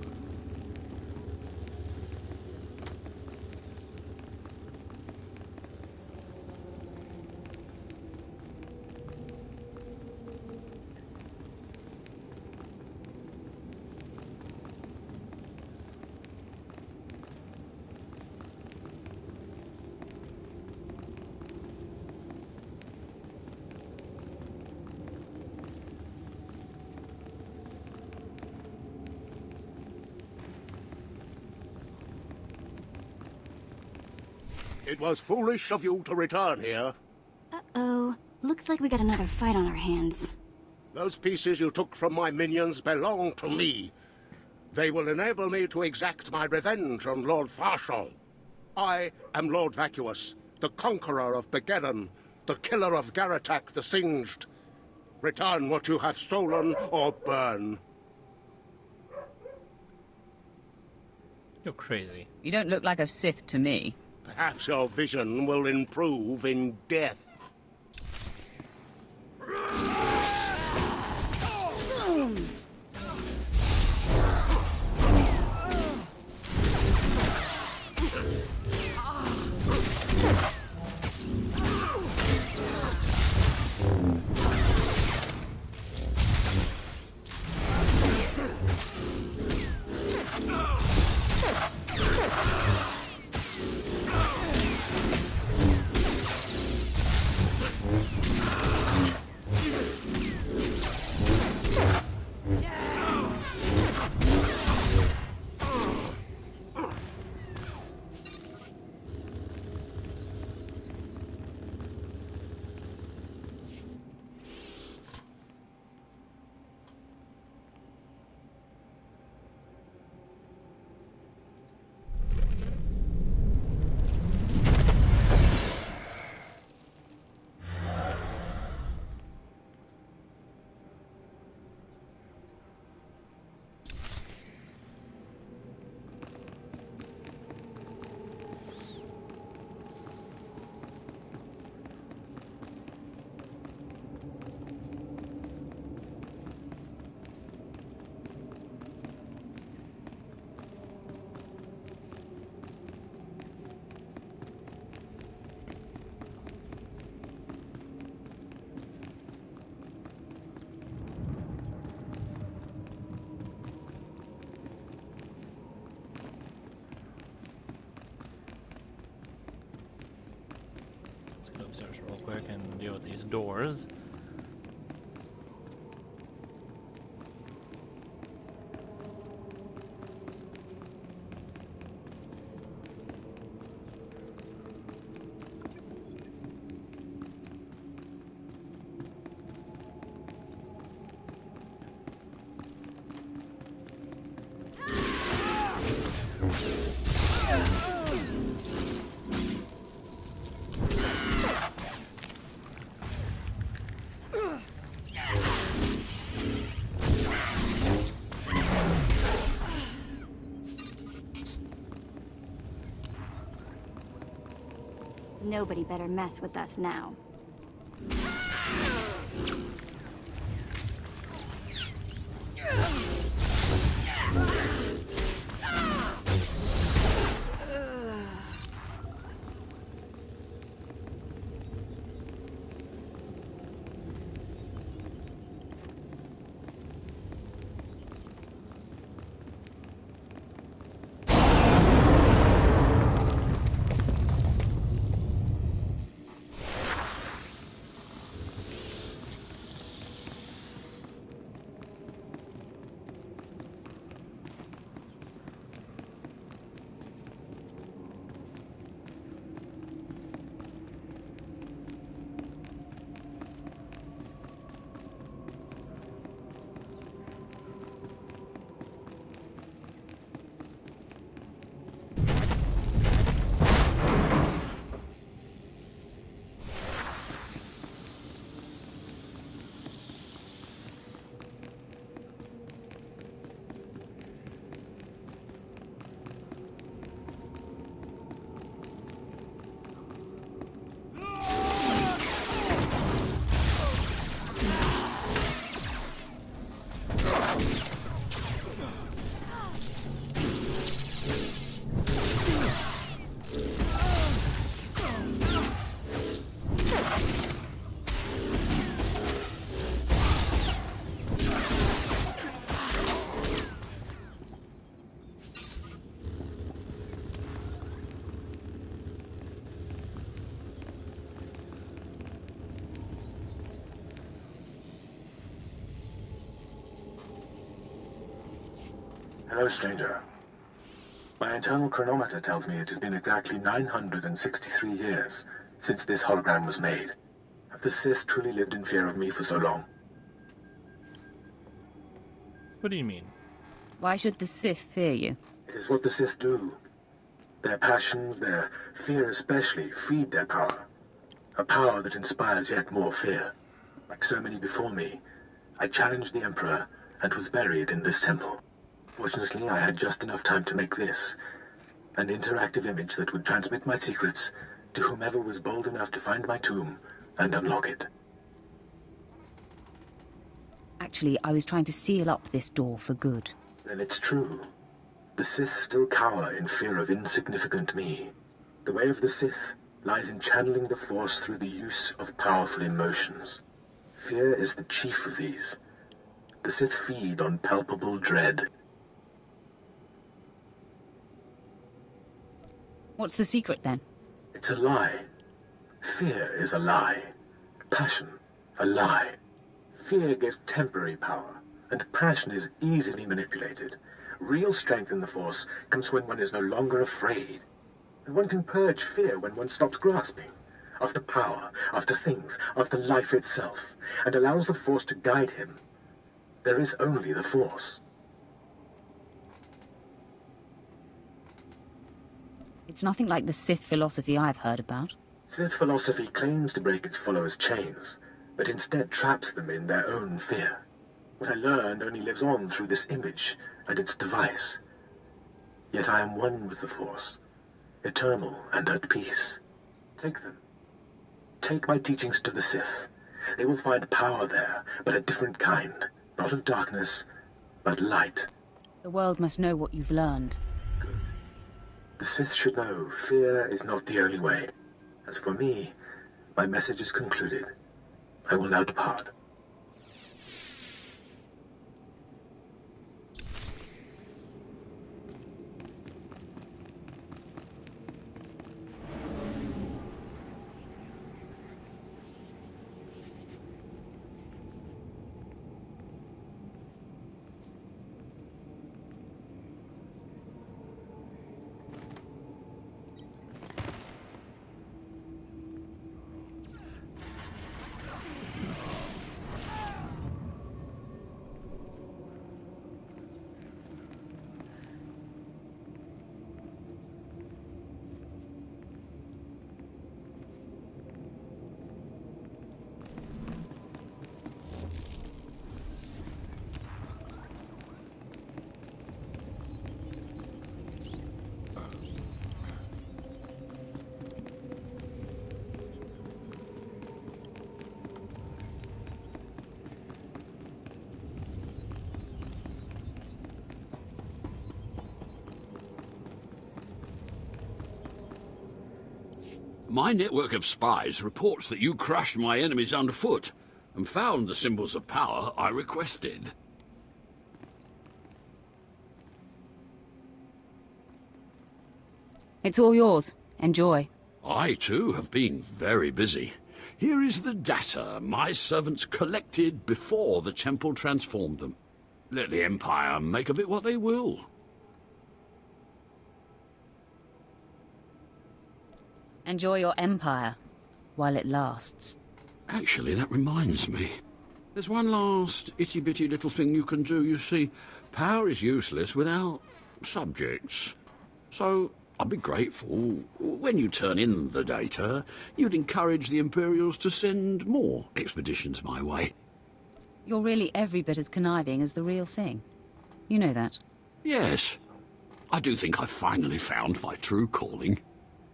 It was foolish of you to return here. Uh-oh. Looks like we got another fight on our hands. Those pieces you took from my minions belong to me. They will enable me to exact my revenge on Lord Farshal. I am Lord Vacuous, the conqueror of Begeddon, the killer of Garatak the Singed. Return what you have stolen, or burn. You're crazy. You don't look like a Sith to me. Perhaps your vision will improve in death. Boom! Upstairs real quick and deal with these doors. Nobody better mess with us now. Hello, stranger. My internal chronometer tells me it has been exactly 963 years since this hologram was made. Have the Sith truly lived in fear of me for so long? What do you mean? Why should the Sith fear you? It is what the Sith do. Their passions, their fear especially, feed their power. A power that inspires yet more fear. Like so many before me, I challenged the Emperor and was buried in this temple. Fortunately, I had just enough time to make this, an interactive image that would transmit my secrets to whomever was bold enough to find my tomb and unlock it. Actually, I was trying to seal up this door for good. Then it's true. The Sith still cower in fear of insignificant me. The way of the Sith lies in channeling the Force through the use of powerful emotions. Fear is the chief of these. The Sith feed on palpable dread. What's the secret, then? It's a lie. Fear is a lie. Passion, a lie. Fear gives temporary power, and passion is easily manipulated. Real strength in the Force comes when one is no longer afraid. And one can purge fear when one stops grasping. After power, after things, after life itself, and allows the Force to guide him. There is only the Force. It's nothing like the Sith philosophy I've heard about. Sith philosophy claims to break its followers' chains, but instead traps them in their own fear. What I learned only lives on through this image and its device. Yet I am one with the Force, eternal and at peace. Take them. Take my teachings to the Sith. They will find power there, but a different kind. Not of darkness, but light. The world must know what you've learned. The Sith should know fear is not the only way. As for me, my message is concluded. I will now depart. My network of spies reports that you crushed my enemies underfoot and found the symbols of power I requested. It's all yours. Enjoy. I, too, have been very busy. Here is the data my servants collected before the temple transformed them. Let the Empire make of it what they will. Enjoy your empire, while it lasts. Actually, that reminds me. There's one last itty-bitty little thing you can do. You see, power is useless without subjects. So, I'd be grateful when you turn in the data, you'd encourage the Imperials to send more expeditions my way. You're really every bit as conniving as the real thing. You know that. Yes. I do think I've finally found my true calling.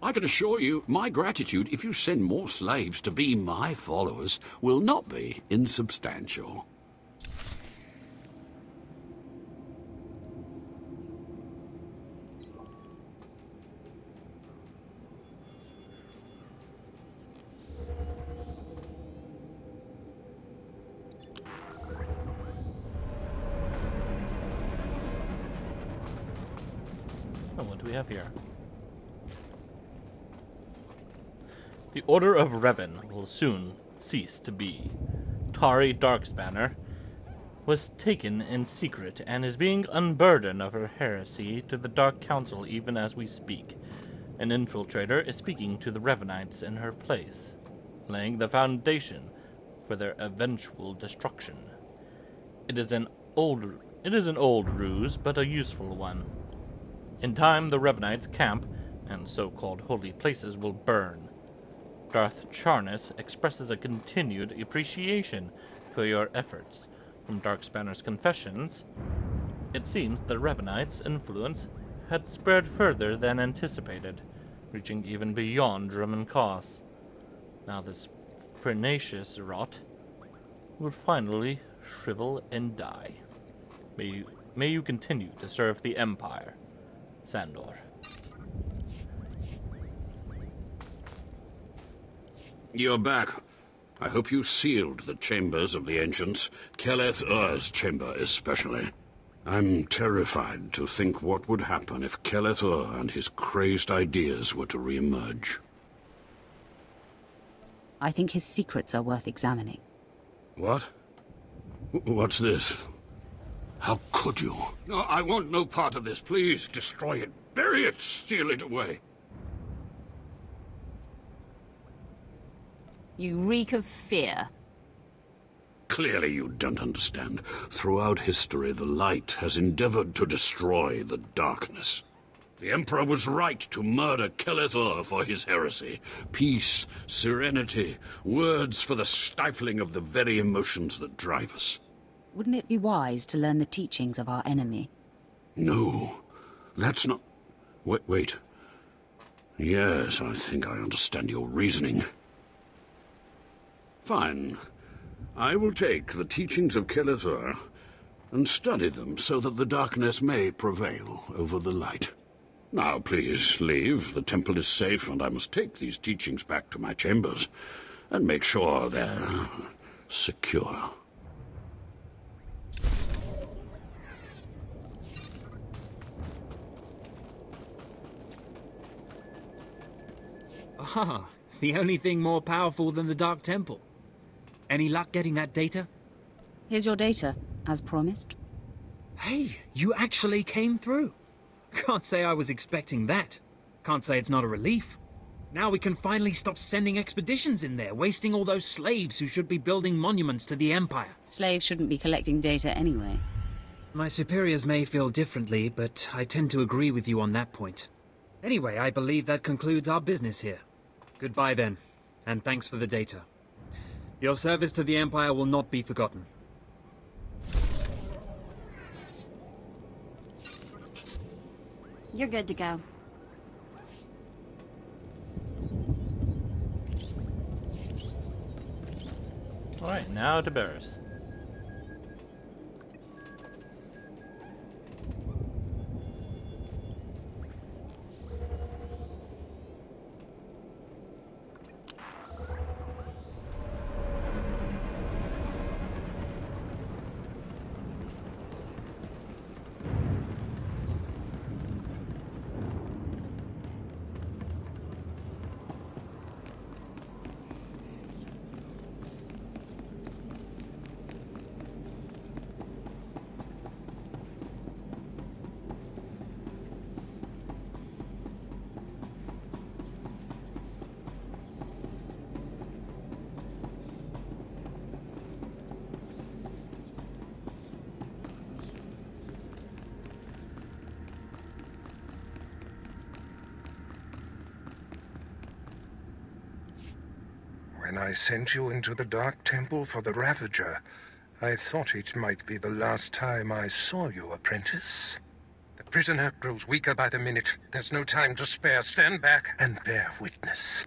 I can assure you, my gratitude if you send more slaves to be my followers will not be insubstantial. Oh, what do we have here? The Order of Revan will soon cease to be. Tari Darkspanner was taken in secret and is being unburdened of her heresy to the Dark Council even as we speak. An infiltrator is speaking to the Revanites in her place, laying the foundation for their eventual destruction. It is an old ruse, but a useful one. In time, the Revanites' camp and so-called holy places will burn. Darth Charnas expresses a continued appreciation for your efforts. From Darkspanner's confessions, it seems the Revanites' influence had spread further than anticipated, reaching even beyond Roman Cos. Now this pernicious rot will finally shrivel and die. May you continue to serve the Empire, Sandor. You're back. I hope you sealed the chambers of the ancients, Keleth Ur's chamber especially. I'm terrified to think what would happen if Keleth Ur and his crazed ideas were to re-emerge. I think his secrets are worth examining. What? What's this? How could you? No, I want no part of this. Please, destroy it. Bury it. Steal it away. You reek of fear. Clearly you don't understand. Throughout history, the light has endeavored to destroy the darkness. The Emperor was right to murder Keleth Ur for his heresy. Peace, serenity, words for the stifling of the very emotions that drive us. Wouldn't it be wise to learn the teachings of our enemy? No, that's not... Wait. Yes, I think I understand your reasoning. Fine. I will take the teachings of Keleth Ur and study them so that the darkness may prevail over the light. Now, please, leave. The temple is safe, and I must take these teachings back to my chambers and make sure they're secure. Ah, the only thing more powerful than the Dark Temple. Any luck getting that data? Here's your data, as promised. Hey, you actually came through. Can't say I was expecting that. Can't say it's not a relief. Now we can finally stop sending expeditions in there, wasting all those slaves who should be building monuments to the Empire. Slaves shouldn't be collecting data anyway. My superiors may feel differently, but I tend to agree with you on that point. Anyway, I believe that concludes our business here. Goodbye then, and thanks for the data. Your service to the Empire will not be forgotten. You're good to go. Alright, now to Barris. When I sent you into the Dark Temple for the Ravager, I thought it might be the last time I saw you, apprentice. The prisoner grows weaker by the minute. There's no time to spare. Stand back and bear witness.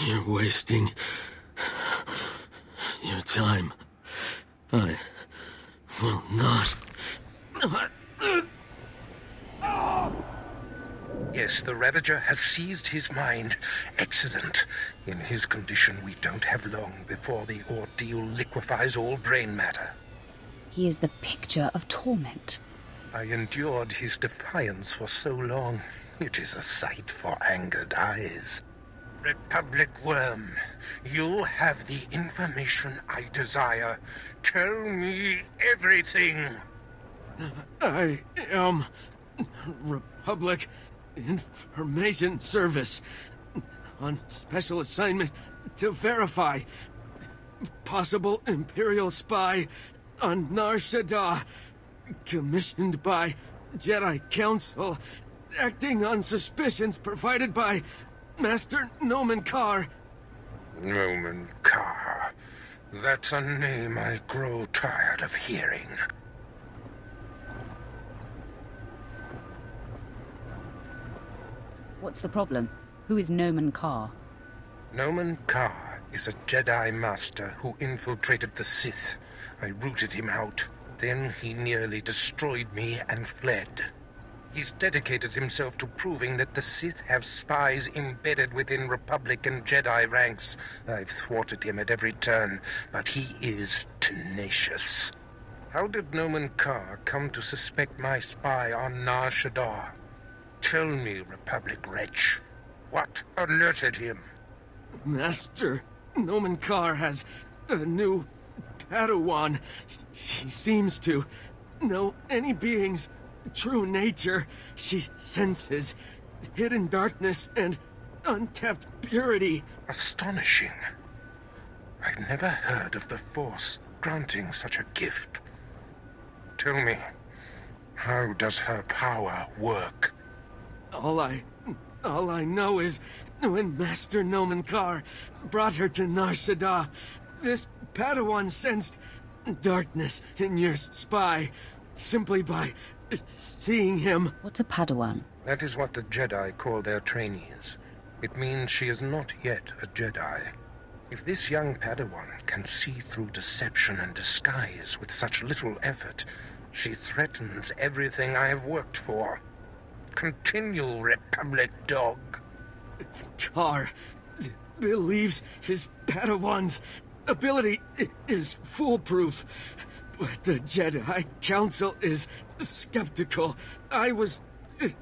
You're wasting your time. I will not. Yes, the Ravager has seized his mind. Excellent. In his condition, we don't have long before the ordeal liquefies all brain matter. He is the picture of torment. I endured his defiance for so long. It is a sight for angered eyes. Republic Worm, you have the information I desire. Tell me everything. I am Republic Information Service on special assignment to verify possible Imperial spy on Nar Shaddaa, commissioned by Jedi Council, acting on suspicions provided by Master Nomen Karr. Nomen Karr. That's a name I grow tired of hearing. What's the problem? Who is Nomen Karr? Nomen Karr is a Jedi Master who infiltrated the Sith. I rooted him out. Then he nearly destroyed me and fled. He's dedicated himself to proving that the Sith have spies embedded within Republic and Jedi ranks. I've thwarted him at every turn, but he is tenacious. How did Nomen Karr come to suspect my spy on Nar Shaddaa? Tell me, Republic wretch, what alerted him? Master Nomen Karr has a new Padawan. She seems to know any being's true nature. She senses hidden darkness and untapped purity. Astonishing. I've never heard of the Force granting such a gift. Tell me, how does her power work? All I know is when Master Nomen Karr brought her to Nar Shaddaa, this Padawan sensed darkness in your spy simply by seeing him. What's a Padawan? That is what the Jedi call their trainees. It means she is not yet a Jedi. If this young Padawan can see through deception and disguise with such little effort, she threatens everything I have worked for. Continue, Republic dog. Karr believes his Padawan's ability is foolproof, but the Jedi Council is skeptical. I was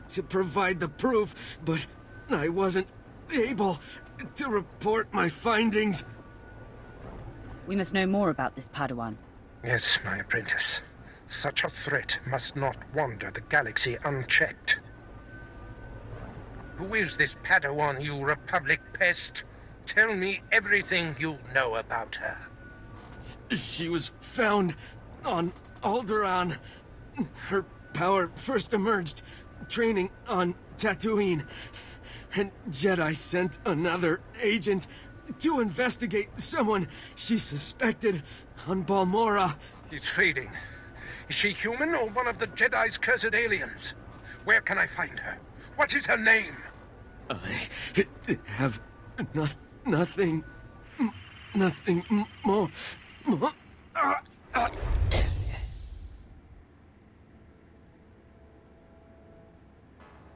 to provide the proof, but I wasn't able to report my findings. We must know more about this Padawan. Yes, my apprentice. Such a threat must not wander the galaxy unchecked. Who is this Padawan, you Republic pest? Tell me everything you know about her. She was found on Alderaan. Her power first emerged training on Tatooine. And Jedi sent another agent to investigate someone she suspected on Balmorra. She's fading. Is she human or one of the Jedi's cursed aliens? Where can I find her? What is her name? I have nothing more.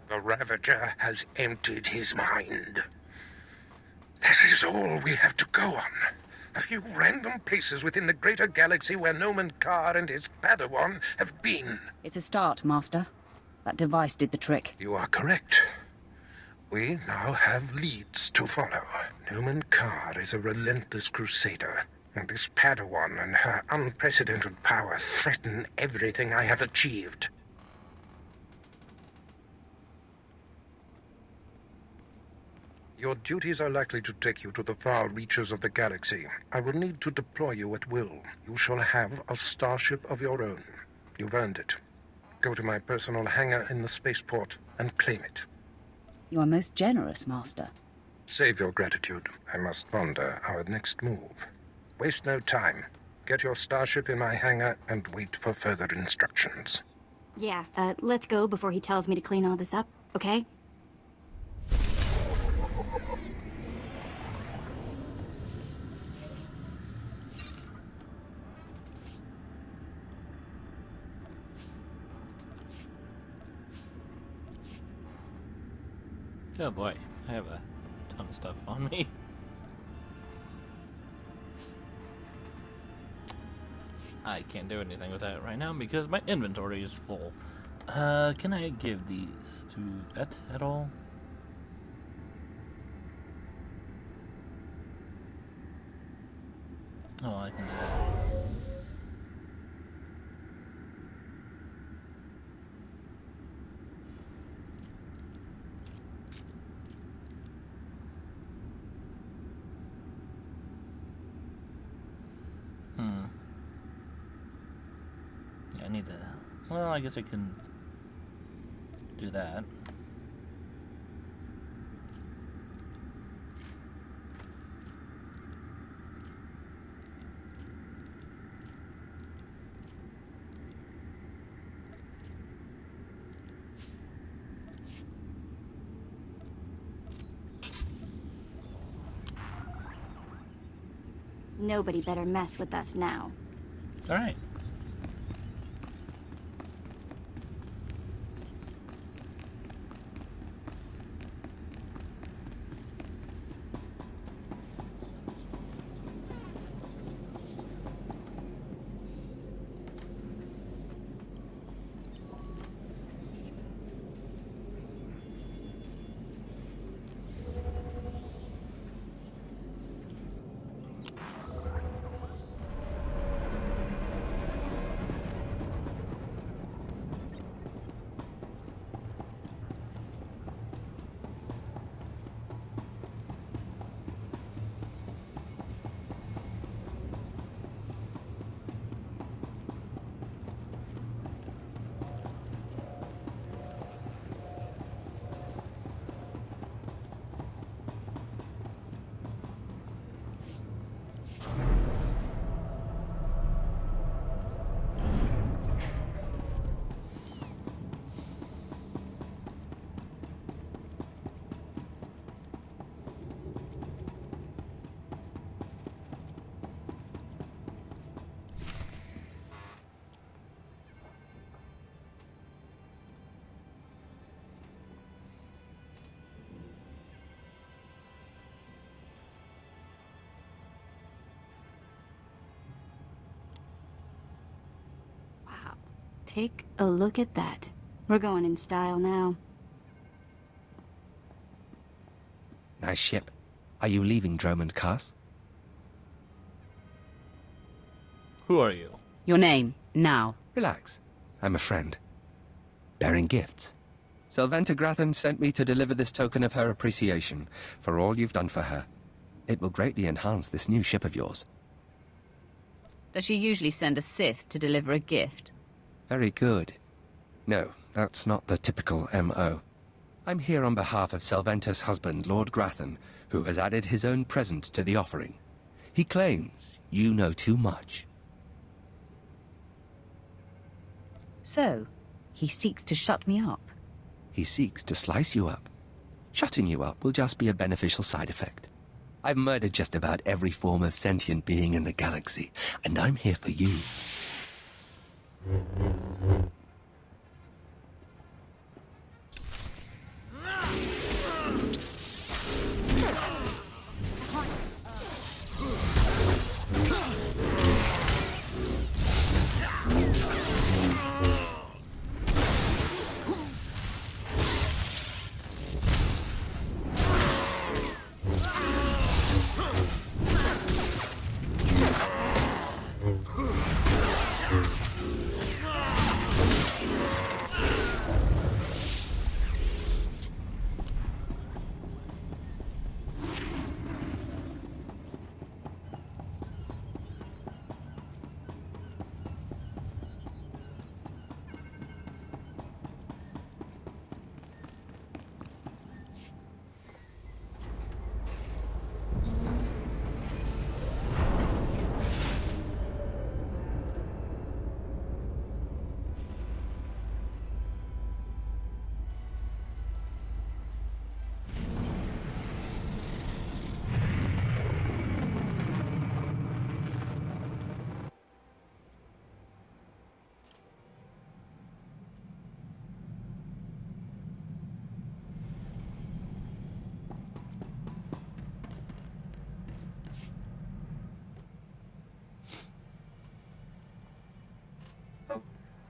The Ravager has emptied his mind. That is all we have to go on. A few random places within the greater galaxy where Nomen Karr and his Padawan have been. It's a start, Master. That device did the trick. You are correct. We now have leads to follow. Nomen Karr is a relentless crusader, and this Padawan and her unprecedented power threaten everything I have achieved. Your duties are likely to take you to the far reaches of the galaxy. I will need to deploy you at will. You shall have a starship of your own. You've earned it. Go to my personal hangar in the spaceport and claim it. You are most generous, Master. Save your gratitude. I must ponder our next move. Waste no time. Get your starship in my hangar and wait for further instructions. Yeah, let's go before he tells me to clean all this up, okay? Oh boy, I have a ton of stuff on me. I can't do anything with that right now because my inventory is full. Can I give these to Vet at all? Oh, I can do that. Yeah, I need to... Well, I guess I can do that. Nobody better mess with us now. All right. Take a look at that. We're going in style now. Nice ship. Are you leaving Dromund Cast? Who are you? Your name, now. Relax. I'm a friend. Bearing gifts. Sylventa Grathan sent me to deliver this token of her appreciation for all you've done for her. It will greatly enhance this new ship of yours. Does she usually send a Sith to deliver a gift? Very good. No, that's not the typical M.O. I'm here on behalf of Sylventa's husband, Lord Grathan, who has added his own present to the offering. He claims you know too much. So, he seeks to shut me up. He seeks to slice you up. Shutting you up will just be a beneficial side effect. I've murdered just about every form of sentient being in the galaxy, and I'm here for you.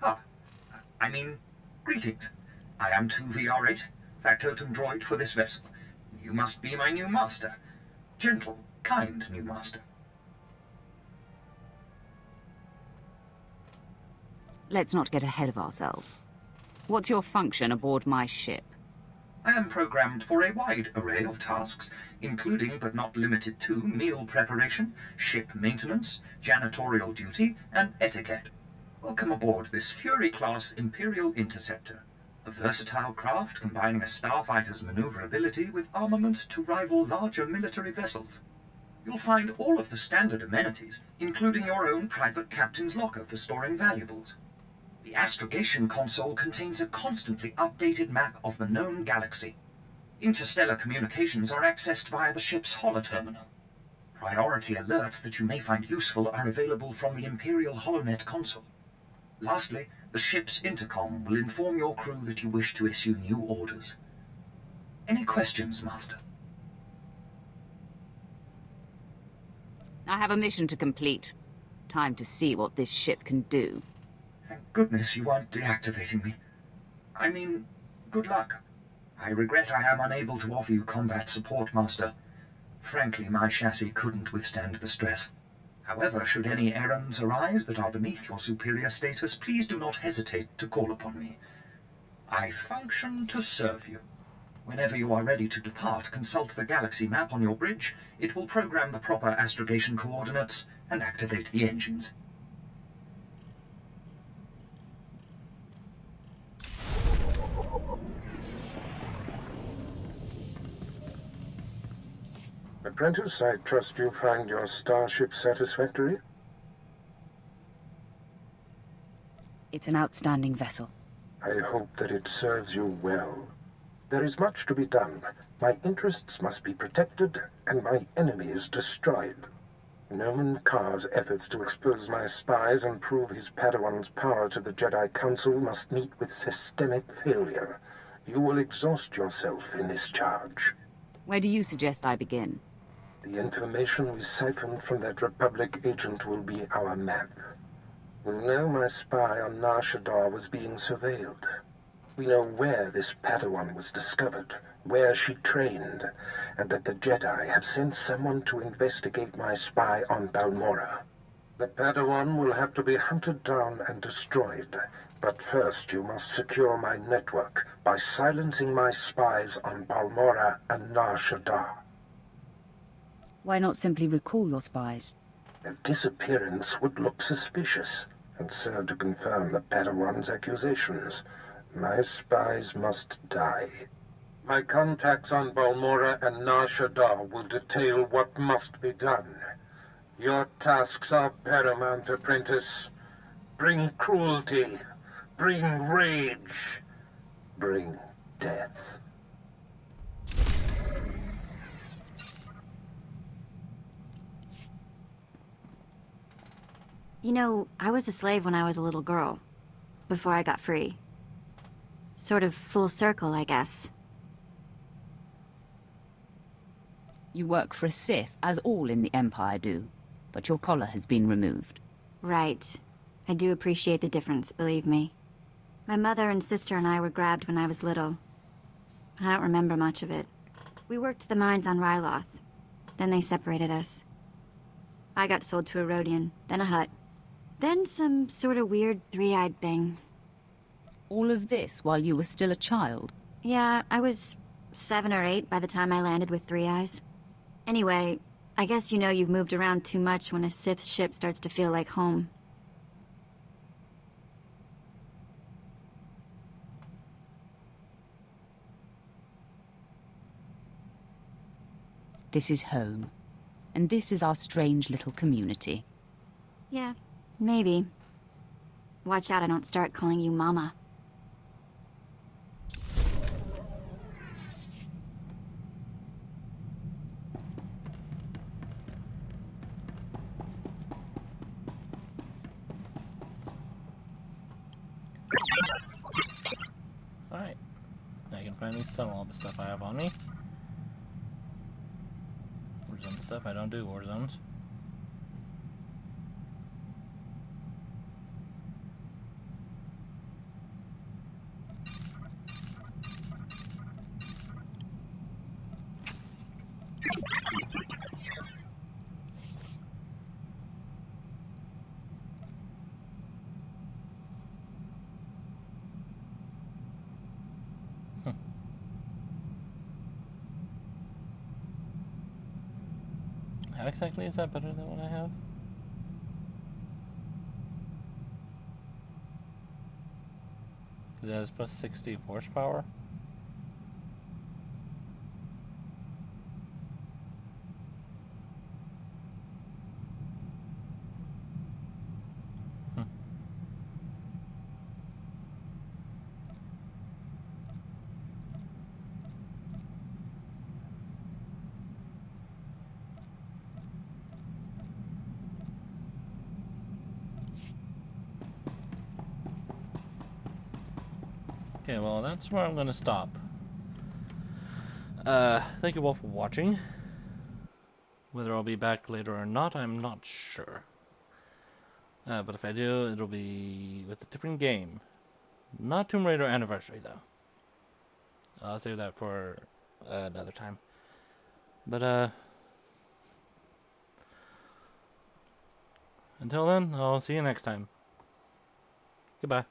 I mean, greetings. I am 2VR8, factotum droid for this vessel. You must be my new master. Gentle, kind new master. Let's not get ahead of ourselves. What's your function aboard my ship? I am programmed for a wide array of tasks, including but not limited to meal preparation, ship maintenance, janitorial duty, and etiquette. Welcome aboard this Fury-class Imperial Interceptor, a versatile craft combining a starfighter's maneuverability with armament to rival larger military vessels. You'll find all of the standard amenities, including your own private captain's locker for storing valuables. The astrogation console contains a constantly updated map of the known galaxy. Interstellar communications are accessed via the ship's holoterminal. Priority alerts that you may find useful are available from the Imperial HoloNet console. Lastly, the ship's intercom will inform your crew that you wish to issue new orders. Any questions, Master? I have a mission to complete. Time to see what this ship can do. Thank goodness you aren't deactivating me. I mean, good luck. I regret I am unable to offer you combat support, Master. Frankly, my chassis couldn't withstand the stress. However, should any errands arise that are beneath your superior status, please do not hesitate to call upon me. I function to serve you. Whenever you are ready to depart, consult the galaxy map on your bridge. It will program the proper astrogation coordinates and activate the engines. Apprentice, I trust you find your starship satisfactory? It's an outstanding vessel. I hope that it serves you well. There is much to be done. My interests must be protected, and my enemies destroyed. Noman Karr's efforts to expose my spies and prove his Padawan's power to the Jedi Council must meet with systemic failure. You will exhaust yourself in this charge. Where do you suggest I begin? The information we siphoned from that Republic agent will be our map. We know my spy on Nar Shaddaa was being surveilled. We know where this Padawan was discovered, where she trained, and that the Jedi have sent someone to investigate my spy on Balmorra. The Padawan will have to be hunted down and destroyed, but first you must secure my network by silencing my spies on Balmorra and Nar Shaddaa. Why not simply recall your spies? Their disappearance would look suspicious, and serve to confirm the Padawan's accusations. My spies must die. My contacts on Balmorra and Nar Shaddaa will detail what must be done. Your tasks are paramount, apprentice. Bring cruelty. Bring rage. Bring death. You know, I was a slave when I was a little girl, before I got free. Sort of full circle, I guess. You work for a Sith, as all in the Empire do, but your collar has been removed. Right. I do appreciate the difference, believe me. My mother and sister and I were grabbed when I was little. I don't remember much of it. We worked the mines on Ryloth. Then they separated us. I got sold to a Rodian, then a Hutt. Then some sort of weird three-eyed thing. All of this while you were still a child? Yeah, I was 7 or 8 by the time I landed with 3 eyes. Anyway, I guess you know you've moved around too much when a Sith ship starts to feel like home. This is home. And this is our strange little community. Yeah, maybe. Watch out I don't start calling you Mama. Alright. Now I can finally sell all the stuff I have on me. Warzone stuff, I don't do Warzones. exactly is that better than what I have? Because it has plus 60 horsepower. Okay, well, that's where I'm going to stop. Thank you all for watching. Whether I'll be back later or not, I'm not sure. But if I do, it'll be with a different game. Not Tomb Raider Anniversary, though. I'll save that for another time. But, until then, I'll see you next time. Goodbye.